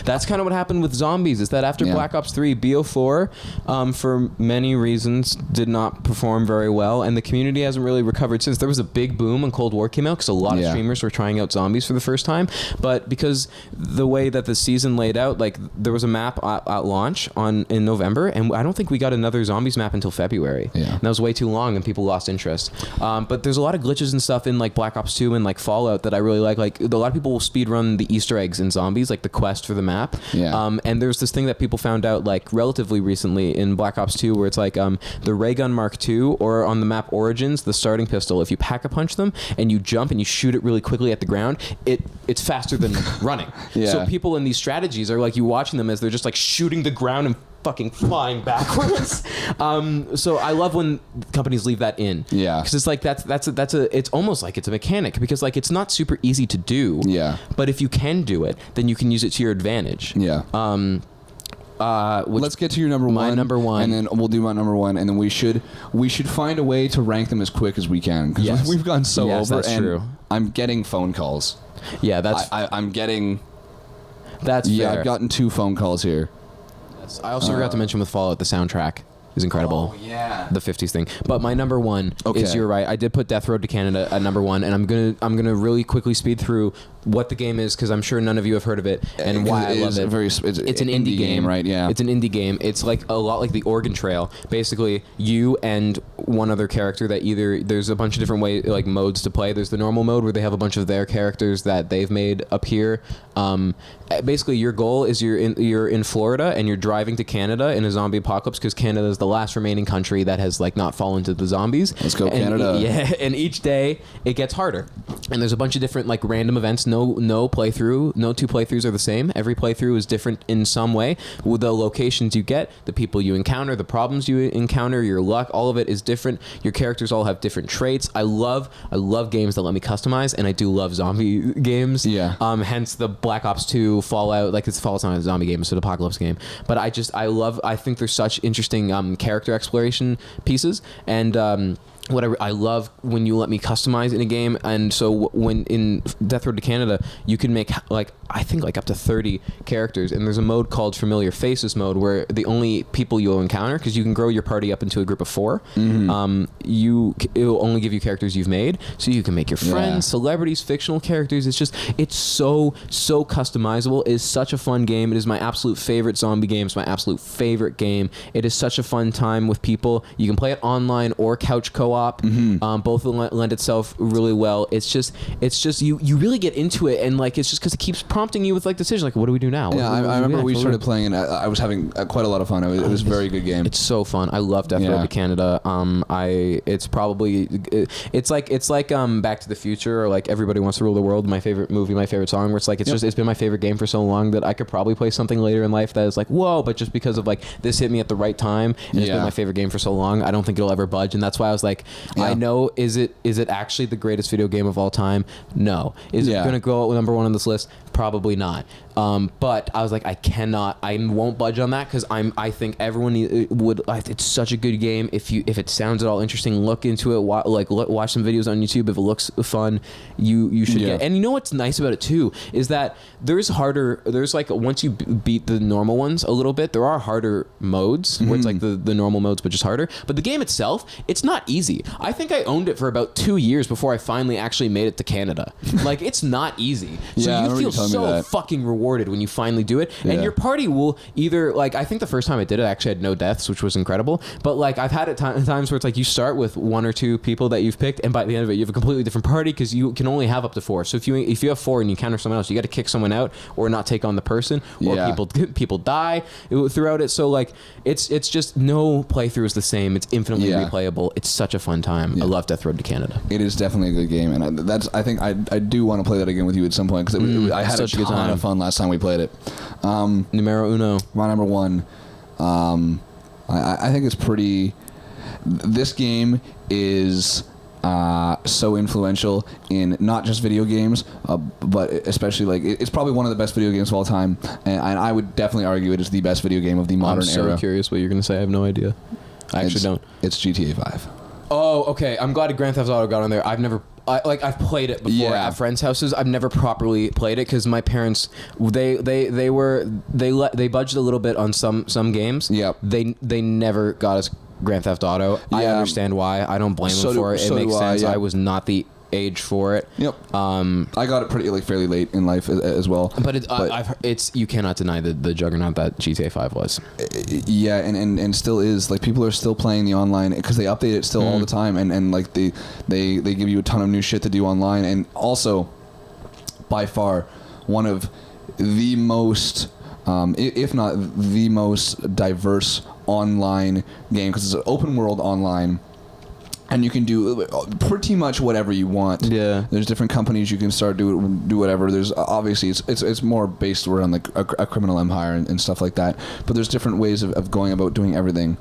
That's kind of what happened with zombies. Is that after Black Ops 3, BO4, for many reasons, did not perform very well, and the community hasn't really recovered since. There was a big boom when Cold War came out because a lot of streamers were trying out zombies for the first time, but because the way that the season laid out, like there was a map at launch in November, and I don't think we got another zombies map until February. Yeah, and that was way too long, and people lost interest. But there's a lot of glitches and stuff in like Black Ops 2 and like Fallout that I really like. Like a lot of people will speed run the Easter eggs in zombies, like the quest for the map. Yeah. And there's this thing that people found out like relatively recently in Black Ops 2 where it's like the ray gun Mark II, or on the map Origins, the starting pistol. If you pack a punch them and you jump and you shoot it really quickly at the ground, it's faster than running. Yeah. So people in these strategies are like you watching them as they're just like shooting the ground and fucking flying backwards. So I love when companies leave that in. Yeah. Because it's like it's almost like it's a mechanic, because like it's not super easy to do. Yeah. But if you can do it, then you can use it to your advantage. Yeah. Let's get to your number one. My number one. And then we'll do my number one, and then we should find a way to rank them as quick as we can, because we've gone so over. That's true. I'm getting phone calls. Yeah, that's I'm getting. That's fair. Yeah, I've gotten 2 phone calls here. I also forgot to mention with Fallout, the soundtrack is incredible. Oh yeah, the 50s thing. But my number one is, you're right, I did put Death Road to Canada at number one, and I'm gonna really quickly speed through what the game is, because I'm sure none of you have heard of it and why I love it. It's an indie game, right? Yeah, it's an indie game. It's like a lot like the Oregon Trail. Basically, you and one other character that there's a bunch of different modes to play. There's the normal mode where they have a bunch of their characters that they've made appear. Basically, your goal is you're in Florida and you're driving to Canada in a zombie apocalypse, because Canada is the last remaining country that has like not fallen to the zombies. Let's go, Canada. Yeah, and each day it gets harder, and there's a bunch of different like random events. No playthrough, no 2 playthroughs are the same. Every playthrough is different in some way. With the locations you get, the people you encounter, the problems you encounter, your luck, all of it is different. Your characters all have different traits. I love games that let me customize, and I do love zombie games. Yeah. Hence the Black Ops 2, Fallout. Like Fallout's not a zombie game, it's an apocalypse game. But I think there's such interesting character exploration pieces, and whatever. I love when you let me customize in a game, and so when in Death Road to Canada, you can make I think up to 30 characters, and there's a mode called Familiar Faces mode where the only people you'll encounter, because you can grow your party up into a group of 4, it'll only give you characters you've made, so you can make your friends, celebrities, fictional characters. It's so customizable. It is such a fun game. It is my absolute favorite zombie game. It's my absolute favorite game. It is such a fun time with people. You can play it online or couch co-op. Both lend itself really well. It's just you really get into it, and like it's just because it keeps prompting you with like decisions, like what do we do now? Yeah, I remember we started playing, and I was having quite a lot of fun. It was a very good game. It's so fun. I love Death Road to Canada. It's like Back to the Future, or like Everybody Wants to Rule the World, my favorite movie, my favorite song, where it's like it's been my favorite game for so long that I could probably play something later in life that is like whoa, but just because of like this hit me at the right time, and it's been my favorite game for so long, I don't think it'll ever budge. And that's why I was like, I know, is it actually the greatest video game of all time? No. Is it going to go number one on this list? Probably not. But I was like, I won't budge on that, because I think everyone would. It's such a good game. If it sounds at all interesting, look into it. Watch some videos on YouTube. If it looks fun, you should get. And you know what's nice about it too is that there's like once you beat the normal ones a little bit, there are harder modes where it's like the normal modes but just harder. But the game itself, it's not easy. I think I owned it for about 2 years before I finally actually made it to Canada. Like it's not easy. So you feel so fucking rewarded when you finally do it, and your party will either like, I think the first time I did it, I actually had no deaths, which was incredible. But like I've had it times where it's like you start with 1 or 2 people that you've picked, and by the end of it, you have a completely different party, because you can only have up to 4. So if you have 4 and you encounter someone else, you got to kick someone out or not take on the person, or people die throughout it. So like it's just no playthrough is the same. It's infinitely replayable. It's such a fun time. I love Death Road to Canada. It is definitely a good game, and I think I do want to play that again with you at some point, because I had a ton of fun last time we played it. Numero uno. My number one. I think it's pretty. This game is so influential in not just video games, but especially like it's probably one of the best video games of all time, and I would definitely argue it is the best video game of the modern era. I'm so curious what you're going to say. I have no idea. I actually don't. It's GTA 5. Oh, okay. I'm glad Grand Theft Auto got on there. I've played it before at friends' houses. I've never properly played it because my parents they budged a little bit on some games. Yep. They never got us Grand Theft Auto. Yeah. I understand why. I don't blame them for it. It makes sense. Yeah. I was not the age for it. Yep. I got it pretty fairly late in life as well. But it's you cannot deny the juggernaut that GTA 5 was. Yeah, and still is. Like people are still playing the online because they update it still all the time, and like they give you a ton of new shit to do online, and also by far one of the most if not the most diverse online game because it's an open world online. And you can do pretty much whatever you want. Yeah. There's different companies you can start do whatever. There's obviously it's more based around like a criminal empire and stuff like that. But there's different ways of going about doing everything.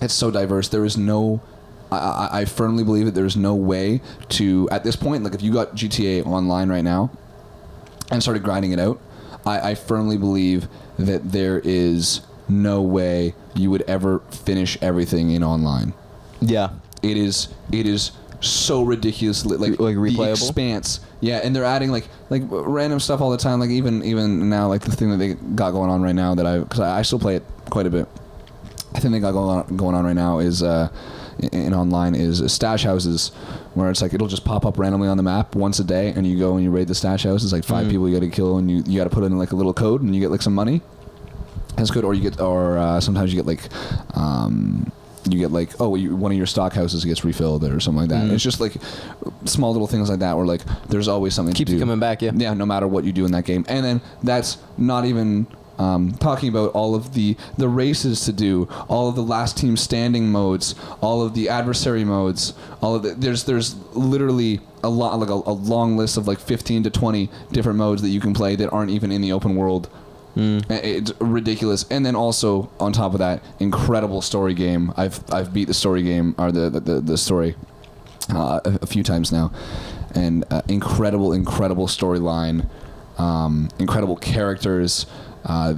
It's so diverse. There is no. I firmly believe that there's no way to at this point. Like if you got GTA Online right now, and started grinding it out, I firmly believe that there is no way you would ever finish everything in online. Yeah, it is so ridiculous, like replayable. The expanse. Yeah, and they're adding like random stuff all the time. Like even now, like the thing that they got going on right now because I still play it quite a bit. The thing they got going on right now is in online is stash houses, where it's like it'll just pop up randomly on the map once a day, and you go and you raid the stash house. It's like 5 people you got to kill, and you got to put in like a little code, and you get like some money. That's good, or sometimes you get like one of your stock houses gets refilled or something like that. It's just like small little things like that where like there's always something keeps to do. you coming back, yeah, no matter what you do in that game. And then that's not even talking about all of the races to do, all of the last team standing modes, all of the adversary modes, all of the there's literally a lot, like a long list of like 15 to 20 different modes that you can play that aren't even in the open world. It's ridiculous. And then also on top of that, incredible story game. I've beat the story game or the story a few times now, and incredible storyline, incredible characters. I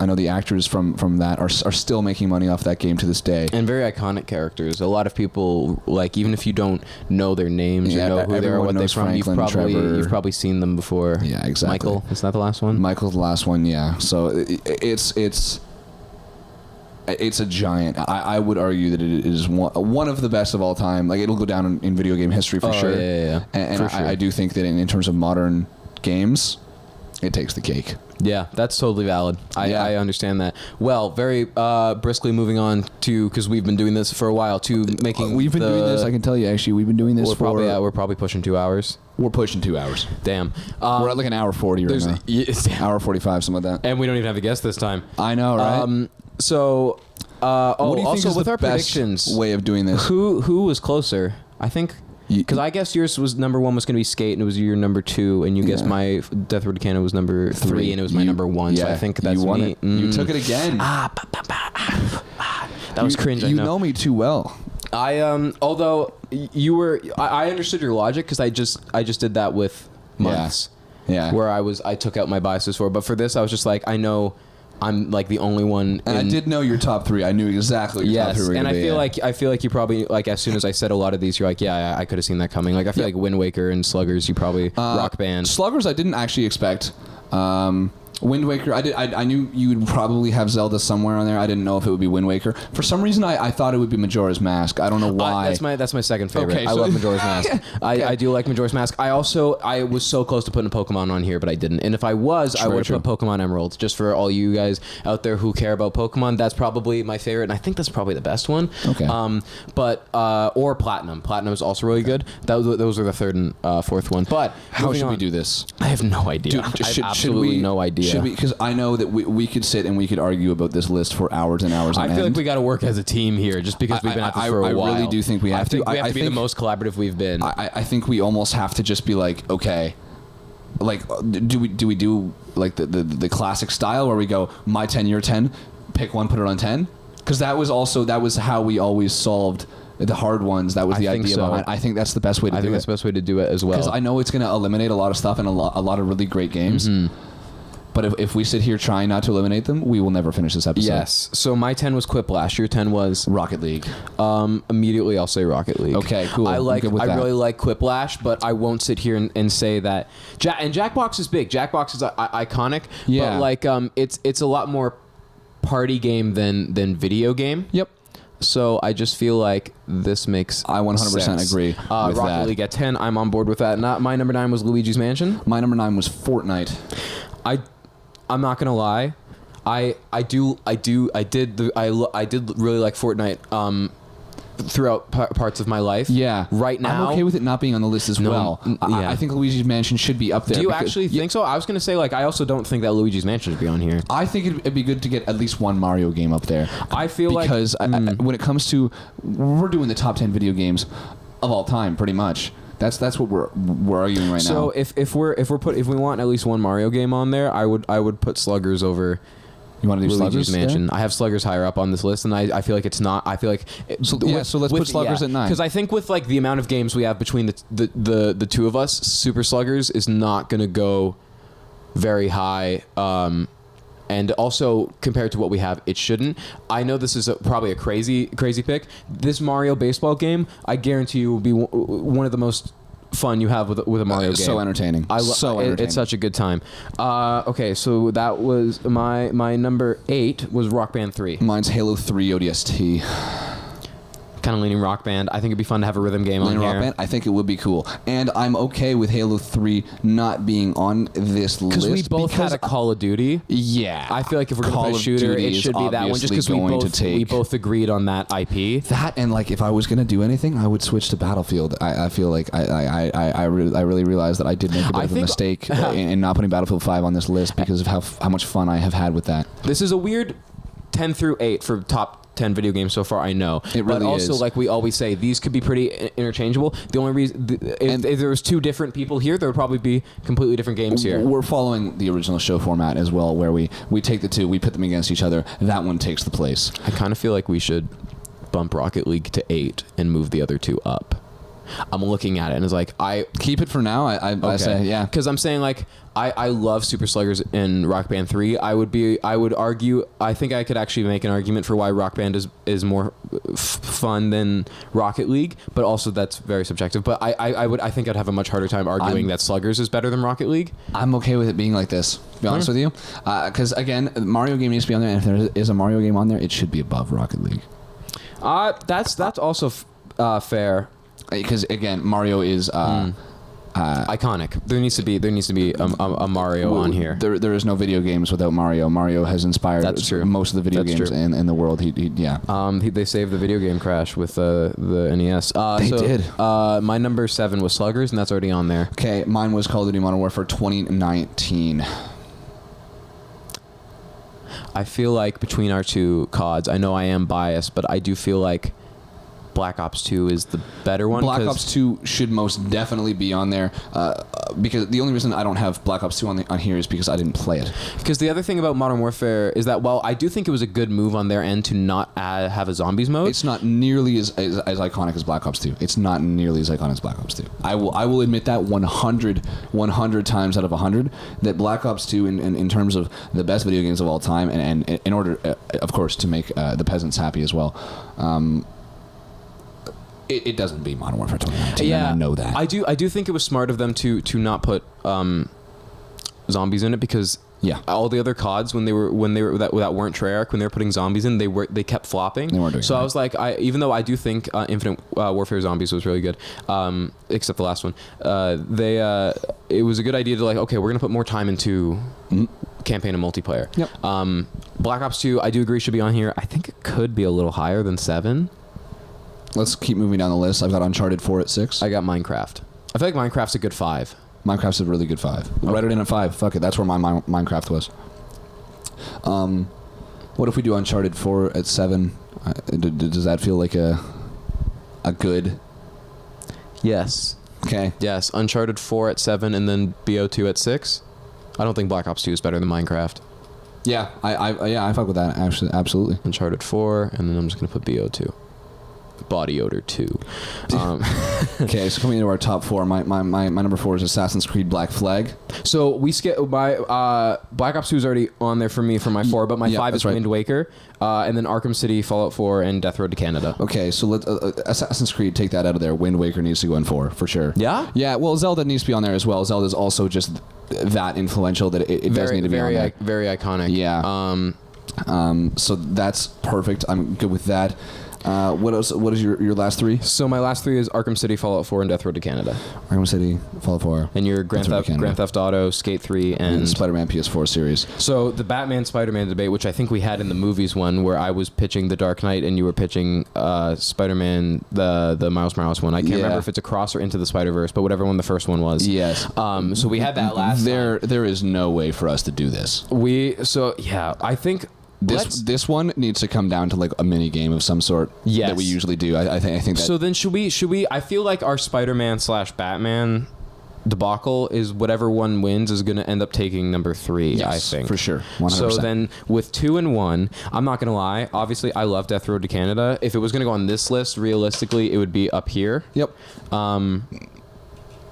know the actors from that are still making money off that game to this day. And very iconic characters. A lot of people, like, even if you don't know their names or know who they are, what they're from, you've probably seen them before. Yeah, exactly. Michael, is that the last one? Michael's the last one, yeah. So it's a giant. I would argue that it is one of the best of all time. Like, it'll go down in video game history for sure. Yeah. And for sure. I do think that in terms of modern games, it takes the cake. Yeah, that's totally valid. I understand that. Well, very briskly moving on to, because we've been doing this for a while, to making we've been doing this, I can tell you, actually, we've been doing this we're probably pushing 2 hours. We're pushing 2 hours. Damn. We're at like an hour 40 right now. Hour 45, something like that. And we don't even have a guest this time. I know, right? So, what do you think also is with the our best predictions, way of doing this? Who was closer? I think... Because I guess yours was number 1 was going to be Skate, and it was your number 2, and you guessed my Death Road to Canada was number 3, and it was my number 1. Yeah, so I think that's you won me. It. You took it again. That was cringe. You know me too well. Although you were, I understood your logic because I just did that with months. Yeah. Where I took out my biases for, but for this I was just like, I know I'm like the only one. And I did know your top 3. I knew exactly what your top 3 were going to be. And I feel like you probably, like, as soon as I said a lot of these, you're like, yeah, I could have seen that coming. Like, I feel like Wind Waker and Sluggers, you probably Rock Band. Sluggers, I didn't actually expect. Wind Waker, I knew you would probably have Zelda somewhere on there. I didn't know if it would be Wind Waker. For some reason, I thought it would be Majora's Mask. I don't know why. That's my second favorite. Okay, I love Majora's Mask. Okay. I do like Majora's Mask. I was so close to putting a Pokemon on here, but I didn't. And if I was, I would have put Pokemon Emerald. Just for all you guys out there who care about Pokemon, that's probably my favorite, and I think that's probably the best one. Okay. Or Platinum. Platinum is also really good. Those are the third and fourth one. But how should we do this? I have no idea. Dude, I have absolutely no idea. Should we? Because I know that we could sit and we could argue about this list for hours and hours. I feel like we got to work as a team here, just because we've been at this for a while. I really do think we have to. We have to be the most collaborative we've been. I think we almost have to just be like, okay, like do we do like the classic style where we go my 10, your 10, pick one, put it on 10? Because that was how we always solved the hard ones. That was the think idea so. behind. I think that's the best way to do it. I think that's the best way to do it as well. Because I know it's going to eliminate a lot of stuff and a lot of really great games. But if we sit here trying not to eliminate them, we will never finish this episode. Yes. So my 10 was Quiplash. Your 10 was Rocket League. Immediately I'll say Rocket League. Okay, cool. I that. really like Quiplash, but I won't sit here and say that. And Jackbox is big. Jackbox is iconic. Yeah. But like it's a lot more party game than video game. Yep. So I just feel like this makes I 100% sense. agree with Rocket that. League at 10. I'm on board with that. My number 9 was Luigi's Mansion. My number 9 was Fortnite. I'm not gonna lie, I did really like Fortnite throughout parts of my life. Yeah. Right now, I'm okay with it not being on the list as well. Yeah. I think Luigi's Mansion should be up there. Do you actually think so? I was gonna say like I also don't think that Luigi's Mansion should be on here. I think it'd be good to get at least one Mario game up there. I feel because when it comes to, we're doing the top 10 video games of all time, pretty much. That's what we're arguing right now. So if we want at least one Mario game on there, I would put Sluggers over. You want to do Luigi's Sluggers? Mansion. Yeah? I have Sluggers higher up on this list, and I feel like it's not. I feel like so let's put Sluggers at 9. Because I think with like the amount of games we have between the two of us, Super Sluggers is not going to go very high. And also compared to what we have, it shouldn't. I know this is probably a crazy pick. This Mario baseball game, I guarantee you, will be one of the most fun you have with a Mario game. So entertaining. It's such a good time. Okay, so that was my number 8 was Rock Band 3. Mine's Halo 3 ODST. Kind of leaning Rock Band. I think it'd be fun to have a rhythm game on here. Rock Band, I think it would be cool. And I'm okay with Halo 3 not being on this list. Because we both had a Call of Duty. Yeah. I feel like if we're going to Call play a of shooter, Duty it should be that one just because we both agreed on that IP. That and like if I was going to do anything, I would switch to Battlefield. I feel like I really realized that I did make a bit of a mistake in not putting Battlefield 5 on this list because of how much fun I have had with that. This is a weird 10 through 8 for top 10 video games so far, I know. It really but also, is. like we always say, these could be pretty interchangeable. The only reason, if there was 2 different people here, there would probably be completely different games here. We're following the original show format as well, where we take the 2, we pit them against each other. That one takes the place. I kind of feel like we should bump Rocket League to 8 and move the other 2 up. I'm looking at it and it's like I keep it for now. I say yeah, because I'm saying like I love Super Sluggers in Rock Band 3. I would argue. I think I could actually make an argument for why Rock Band is more fun than Rocket League, but also that's very subjective. But I think I'd have a much harder time arguing that Sluggers is better than Rocket League. I'm okay with it being like this. To be honest with you, because again, Mario game needs to be on there, and if there is a Mario game on there, it should be above Rocket League. That's also fair. Because again, Mario is iconic. There needs to be a Mario on here. There is no video games without Mario. Mario has inspired most of the video games in the world. They saved the video game crash with the NES. They did. My number 7 was Sluggers, and that's already on there. Okay, mine was Call of Duty Modern Warfare 2019. I feel like between our 2 CODs, I know I am biased, but I do feel like Black Ops 2 is the better one. Black Ops 2 should most definitely be on there because the only reason I don't have Black Ops 2 on here is because I didn't play it. Because the other thing about Modern Warfare is that while I do think it was a good move on their end to not have a zombies mode, it's not nearly as iconic as Black Ops 2. It's not nearly as iconic as Black Ops 2. I will admit that 100 times out of 100 that Black Ops 2 in terms of the best video games of all time and in order of course to make the peasants happy as well. It doesn't beat Modern Warfare 2019. Yeah, and I know that. I do think it was smart of them to not put zombies in it because all the other CODs when they were that weren't Treyarch, when they were putting zombies in, they kept flopping. They weren't doing that. I was like, even though I do think Infinite Warfare Zombies was really good, except the last one, it was a good idea to like, okay, we're gonna put more time into campaign and multiplayer. Yep. Black Ops 2, I do agree should be on here. I think it could be a little higher than 7. Let's keep moving down the list. I've got Uncharted 4 at 6. I got Minecraft. I feel like Minecraft's a good 5. Minecraft's a really good 5. Okay. Write it in at 5. Fuck it. That's where my Minecraft was. What if we do Uncharted 4 at 7? Does that feel like a good? Yes. Okay. Yes. Uncharted 4 at 7 and then BO2 at 6. I don't think Black Ops 2 is better than Minecraft. Yeah. I fuck with that. Actually, absolutely. Uncharted 4 and then I'm just gonna put BO2. body odor too. Okay, so coming into our top 4, my number 4 is Assassin's Creed Black Flag. So we skip my Black Ops 2 is already on there for me for my 4, but my 5 is Wind Waker, and then Arkham City, Fallout 4, and Death Road to Canada. Okay, so let Assassin's Creed, take that out of there. Wind Waker needs to go in 4 for sure. Yeah? Yeah, well, Zelda needs to be on there as well. Zelda's also just that influential that it does need to be on there. Very iconic. Yeah. So that's perfect. I'm good with that. What else? What is your last 3? So my last 3 is Arkham City, Fallout 4, and Death Road to Canada. Arkham City, Fallout 4. And your Grand Theft Auto, Skate 3, and Spider-Man PS4 series. So the Batman Spider-Man debate, which I think we had in the movies one, where I was pitching The Dark Knight and you were pitching Spider-Man, the Miles Morales one. I can't remember if it's Across or Into the Spider-Verse, but whatever one the first one was. Yes. So we had that last. There is no way for us to do this. I think. This one needs to come down to like a mini game of some sort that we usually do. I think that. So then should we? I feel like our Spider-Man / Batman debacle is whatever one wins is going to end up taking number 3. Yes, I think for sure. 100%. So then with 2 and 1, I'm not going to lie. Obviously, I love Death Road to Canada. If it was going to go on this list, realistically, it would be up here. Yep.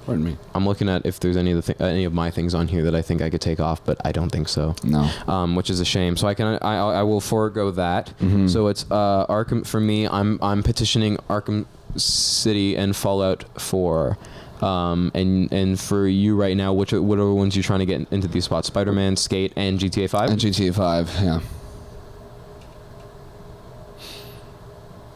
Pardon me. I'm looking at if there's any of my things on here that I think I could take off, but I don't think so. No. Which is a shame. So I will forego that. Mm-hmm. So it's Arkham for me. I'm petitioning Arkham City and Fallout 4. And for you right now, what are the ones you're trying to get into these spots? Spider-Man, Skate, and GTA 5? And GTA 5, yeah.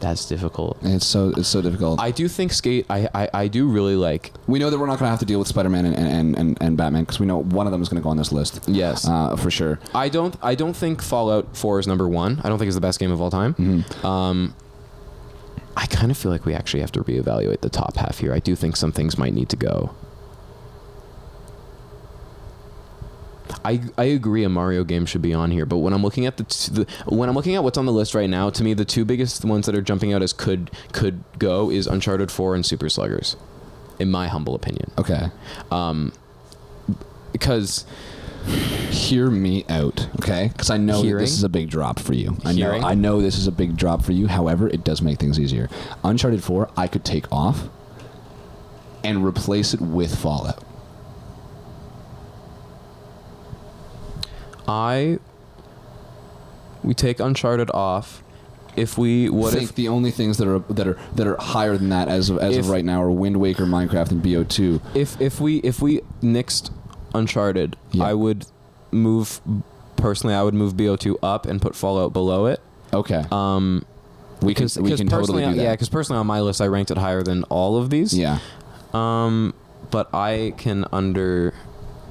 That's difficult. It's so difficult. I do think Skate. I do really like. We know that we're not going to have to deal with Spider-Man and Batman because we know one of them is going to go on this list. Yes, for sure. I don't think Fallout 4 is number 1. I don't think it's the best game of all time. Mm-hmm. I kind of feel like we actually have to reevaluate the top half here. I do think some things might need to go. I agree a Mario game should be on here, but when I'm looking at when I'm looking at what's on the list right now, to me the 2 biggest ones that are jumping out as could go is Uncharted 4 and Super Sluggers, in my humble opinion. Okay. Because hear me out, okay? Because I know that this is a big drop for you. I know this is a big drop for you. However, it does make things easier. Uncharted 4, I could take off and replace it with Fallout. We take Uncharted off. If the only things that are higher than that as of right now are Wind Waker, Minecraft, and BO2. If we nixed Uncharted, I would move BO2 up and put Fallout below it. Okay. We can totally do that. Yeah, because personally on my list I ranked it higher than all of these. Yeah. But I can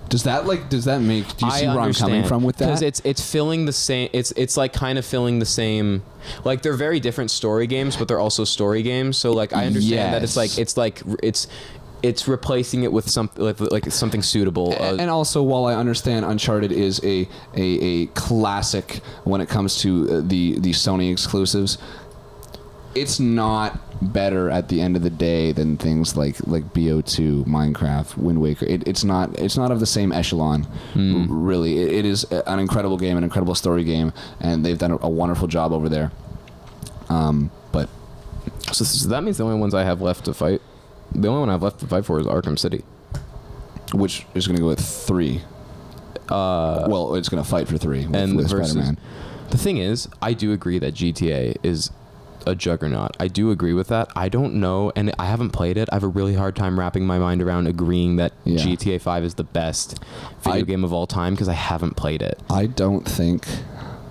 Does that make? Do you see where I'm coming from with that? Because it's filling the same. It's like kind of filling the same. Like they're very different story games, but they're also story games. So like I understand that it's replacing it with something like something suitable. And also, while I understand Uncharted is a classic when it comes to the Sony exclusives, it's not better at the end of the day than things like BO2, Minecraft, Wind Waker. It's not of the same echelon, really. It is an incredible game, an incredible story game, and they've done a wonderful job over there. But so that means the only ones I have left to fight, the only one I have left to fight for is Arkham City, which is going to go with 3. Well, it's going to fight for 3 with Spider-Man. The thing is, I do agree that GTA is a juggernaut. I do agree with that. I don't know, and I haven't played it. I have a really hard time wrapping my mind around agreeing that GTA 5 is the best video game of all time because I haven't played it. I don't think.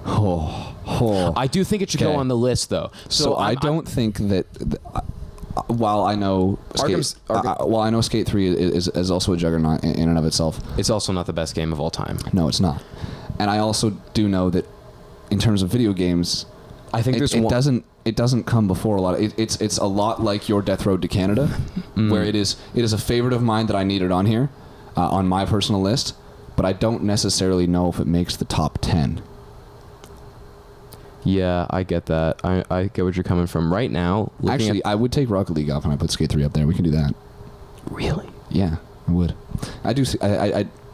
I do think it should go on the list though. So I don't think that. While I know Skate 3 is also a juggernaut in and of itself, it's also not the best game of all time. No, it's not. And I also do know that in terms of video games, I think it doesn't come before a lot. It's a lot like your Death Road to Canada, where it is a favorite of mine that I needed on here, on my personal list, but I don't necessarily know if it makes the top 10. Yeah, I get that. I get what you're coming from. Right now, actually, I would take Rocket League off and I put Skate 3 up there. We can do that. Really? Yeah, I would. I do.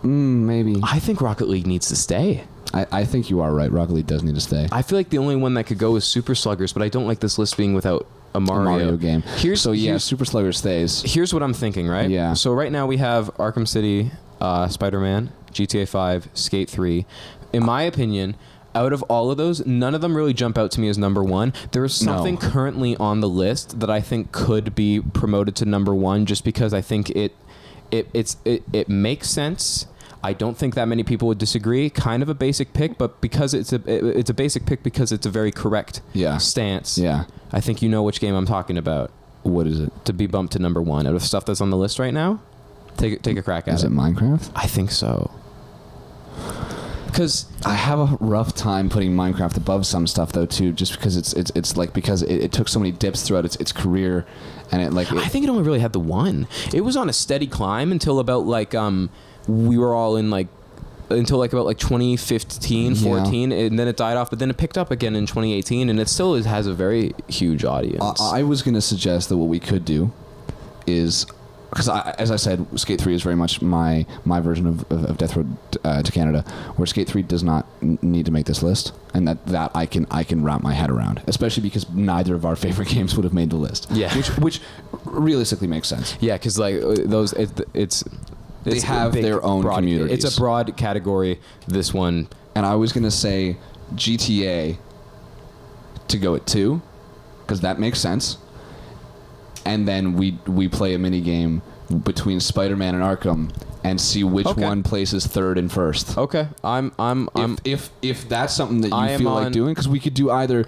Maybe. I think Rocket League needs to stay. I think you are right. Rocket League does need to stay. I feel like the only one that could go is Super Sluggers, but I don't like this list being without a Mario game. Super Slugger stays. Here's what I'm thinking, right? Yeah. So right now we have Arkham City, Spider-Man, GTA 5, Skate 3. In my opinion, out of all of those, none of them really jump out to me as number one. There is something currently on the list that I think could be promoted to number one, just because I think it makes sense. I don't think that many people would disagree. Kind of a basic pick, but because it's a basic pick because it's a very correct stance. Yeah. I think you know which game I'm talking about. What is it? To be bumped to number one out of stuff that's on the list right now. Take a crack at it. Is it Minecraft? I think so. Because I have a rough time putting Minecraft above some stuff though too, just because it's like because it took so many dips throughout its career, and I think it only really had the one. It was on a steady climb until about like we were all in like until like about like 2015, 14, and then it died off, but then it picked up again in 2018, and it still has a very huge audience. I was going to suggest that what we could do is, because as I said, Skate 3 is very much my version of Death Road to Canada, where Skate 3 does not need to make this list, and that I can wrap my head around, especially because neither of our favorite games would have made the list. Yeah, which realistically makes sense. Yeah, because like those, they have their own communities. It's a broad category. This one, and I was gonna say GTA to go at 2, because that makes sense. And then we play a mini game between Spider-Man and Arkham and see which one places third and first. Okay, if that's something that you feel like doing, because we could do either.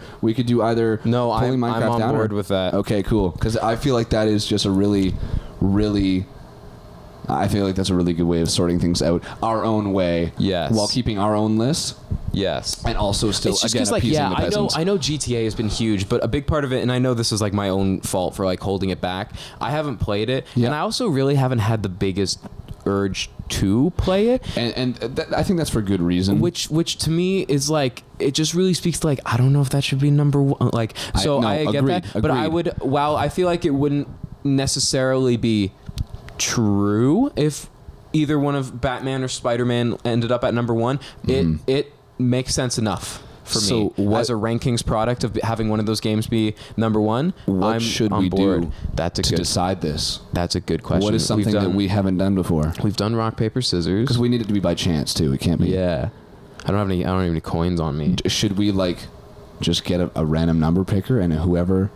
No, pulling Minecraft I'm on down board with that. Okay, cool. Because I feel like that is just a really, really. I feel like that's a really good way of sorting things out our own way. Yes. While keeping our own list. Yes. And also still, it's just again, like, appeasing the peasants. I know GTA has been huge, but a big part of it, and I know this is like my own fault for like holding it back, I haven't played it, and I also really haven't had the biggest urge to play it. And I think that's for good reason. Which to me is like, it just really speaks to like, I don't know if that should be number one. Like, so I get that. But I would, while I feel like it wouldn't necessarily be true if either one of Batman or Spider-Man ended up at number one, it makes sense enough for me as a rankings product of having one of those games be number one. What should we do to decide this? That's a good question. What is something that we haven't done before? We've done rock, paper, scissors. Because we need it to be by chance too. It can't be. Yeah. I don't have any coins on me. Should we like just get a random number picker and whoever?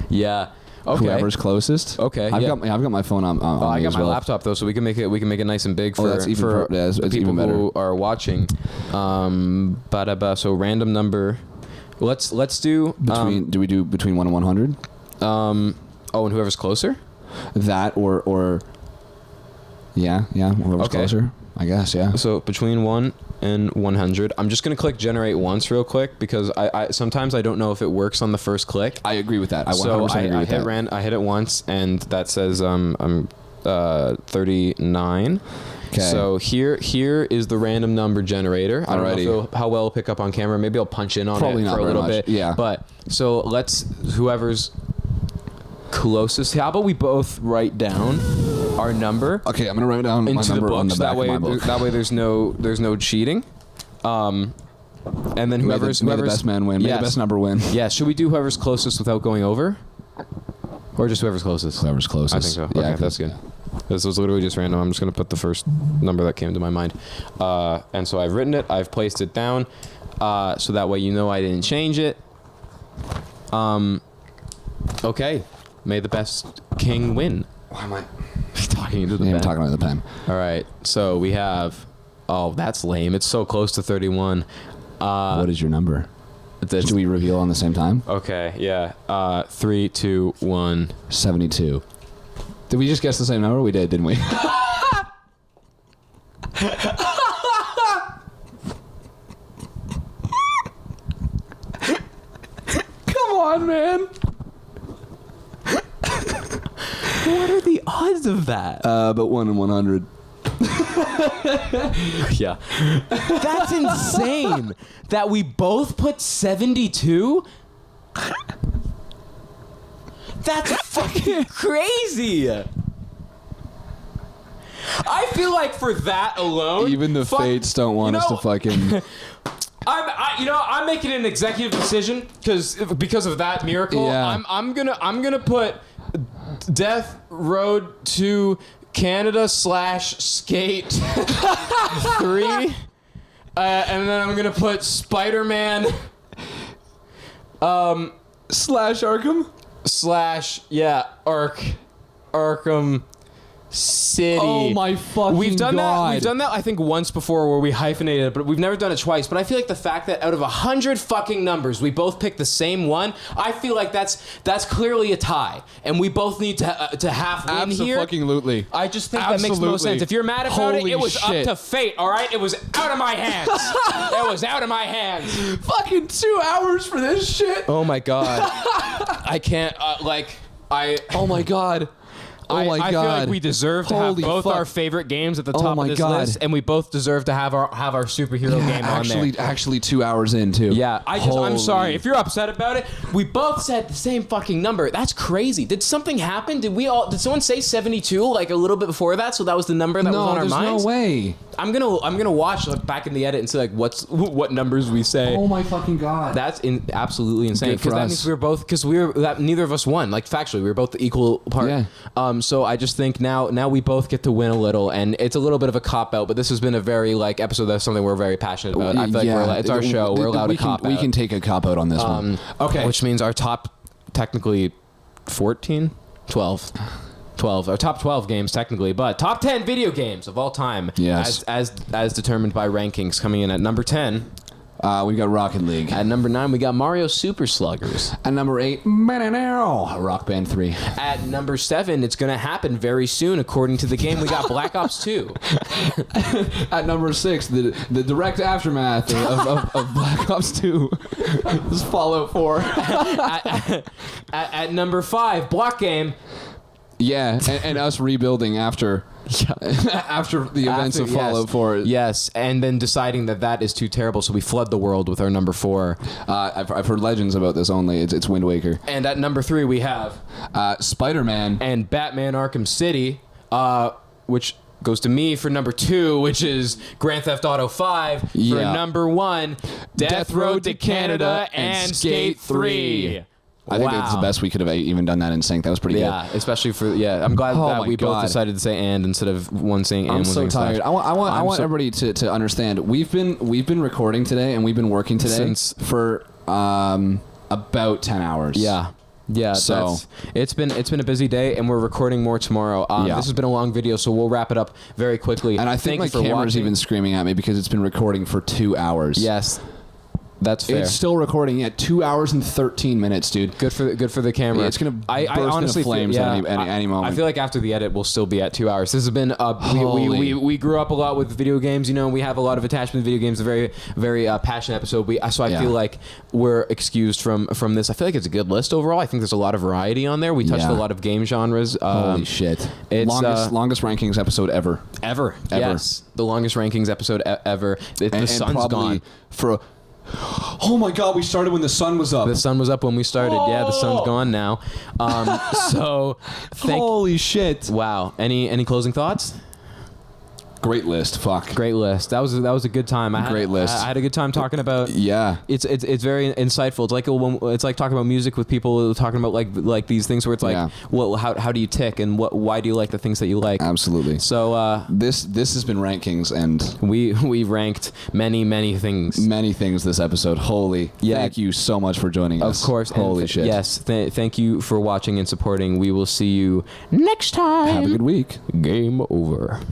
Yeah. Okay. Whoever's closest. Okay. I've got my phone on. I got my laptop though, so we can make it nice and big for that's even for it's the people even better. who are watching. So random number. Let's do do we do between 1 and 100? And whoever's closer. That or whoever's closer. I guess So between 1 and 100. I'm just gonna click generate once real quick because I sometimes I don't know if it works on the first click. I agree with that. I 100% agree with that. I hit it once and that says I'm 39. Okay. So here is the random number generator. I don't know how well it'll pick up on camera. Maybe I'll punch in on Probably it not for a very little much. bit. Yeah. But so whoever's closest. How about we both write down our number? Okay, I'm gonna write down my into number the book, on the so back of my book. That way there's no cheating. And then whoever's may the best man win. May the best number win. Yeah. Should we do whoever's closest without going over, or just whoever's closest? Whoever's closest. I think so. Yeah, okay, that's good. This was literally just random. I'm just gonna put the first number that came to my mind, and so I've written it. I've placed it down, so that way you know I didn't change it. Okay. May the best king win. Why am I talking into the pen? I'm talking about the pen. All right. So we have. Oh, that's lame. It's so close to 31. What is your number? Should we reveal on the same time? Okay. Yeah. 3, 2, 1. 72. Did we just guess the same number? We did, didn't we? Come on, man. What are the odds of that? But 1 in 100. Yeah. That's insane. That we both put 72? That's fucking crazy. I feel like for that alone, Even the fates don't want us to fucking. I'm making an executive decision because of that miracle. Yeah. I'm gonna put Death Road to Canada / Skate 3, and then I'm gonna put Spider-Man Slash Arkham? Arkham City. Oh my fucking We've done God. We've done that I think once before where we hyphenated it, but we've never done it twice. But I feel like the fact that out of 100 fucking numbers we both picked the same one, I feel like that's clearly a tie, and we both need to half win here. Absolutely. I just think that makes no sense. If you're mad about Holy it was shit. up to fate. All right, it was out of my hands. It was out of my hands. Fucking 2 hours for this shit. Oh my God. I can't Oh my God. Oh my I God. feel like we deserve to have Holy both fuck. our favorite games at the Oh top my of this God. list, and we both deserve to have our superhero game on there. Actually 2 hours in too. Yeah, I'm Holy- sorry if you're upset about it. We both said the same fucking number. That's crazy. Did something happen? Did someone say 72 like a little bit before that? So that was the number that was on our there's minds. no way. I'm gonna watch back in the edit and see like what numbers we say. Oh my fucking God. That's absolutely insane. Good for that us. means neither of us won. Like factually, we were both the equal part. Yeah. So I just think now we both get to win a little, and it's a little bit of a cop out. But this has been a very episode that's something we're very passionate about. I feel like it's our show. We're allowed to cop out. We can take a cop out on this one. Okay. Which means our top, technically, 14, 12. 12. Our top 12 games technically, but top 10 video games of all time. Yes. As determined by rankings, coming in at number 10. We got Rocket League. At number 9, we got Mario Super Sluggers. At number 8, Rock Band 3. At number 7, it's going to happen very soon, according to the game. We got Black Ops 2. At number 6, the direct aftermath of Black Ops 2 is Fallout 4. At number 5, Block Game. Yeah, and us rebuilding after the events of Fallout 4. Yes, and then deciding that is too terrible, so we flood the world with our number 4. I've heard legends about this only. It's Wind Waker. And at number 3, we have Spider-Man. and Batman Arkham City, which goes to me for number 2, which is Grand Theft Auto 5. For Yeah. number 1, Death Road to Canada and Skate 3. I think that's the best we could have even done that in sync. That was pretty Yeah, especially I'm glad Oh that my we both God. decided to say and instead of one saying and good. I'm one so saying tired. slash. I want everybody to understand. We've been recording today and we've been working today for about 10 hours. Yeah, So- it's been a busy day, and we're recording more tomorrow. Yeah. This has been a long video, so we'll wrap it up very quickly. And I think Thank my you for camera's watching. even screaming at me because it's been recording for 2 hours. Yes, that's fair. It's still recording at 2 hours and 13 minutes, dude. Good for the camera. Yeah, it's gonna I burst honestly into flames feel, any moment. I feel like after the edit, we'll still be at 2 hours. This has been Holy. we grew up a lot with video games. You know, we have a lot of attachment to video games. A very very passionate episode. So I feel like we're excused from this. I feel like it's a good list overall. I think there's a lot of variety on there. We touched a lot of game genres. Holy shit! It's longest rankings episode ever. Ever. Yes, the longest rankings episode ever. The sun's probably gone. for. Oh my God! We started when the sun was up. The sun was up when we started. Yeah, the sun's gone now. So, Holy shit! Wow. Any closing thoughts? Great list. Fuck. Great list. That was a good time. Great list. I had a good time talking about. Yeah. It's very insightful. It's like talking about music with people talking about like these things where it's like, well, how do you tick and why do you like the things that you like? Absolutely. So this has been rankings, and we ranked many things. Many things this episode. Holy. Yeah. Thank you so much for joining us. Of course. Holy shit. Yes. Thank you for watching and supporting. We will see you next time. Have a good week. Game over.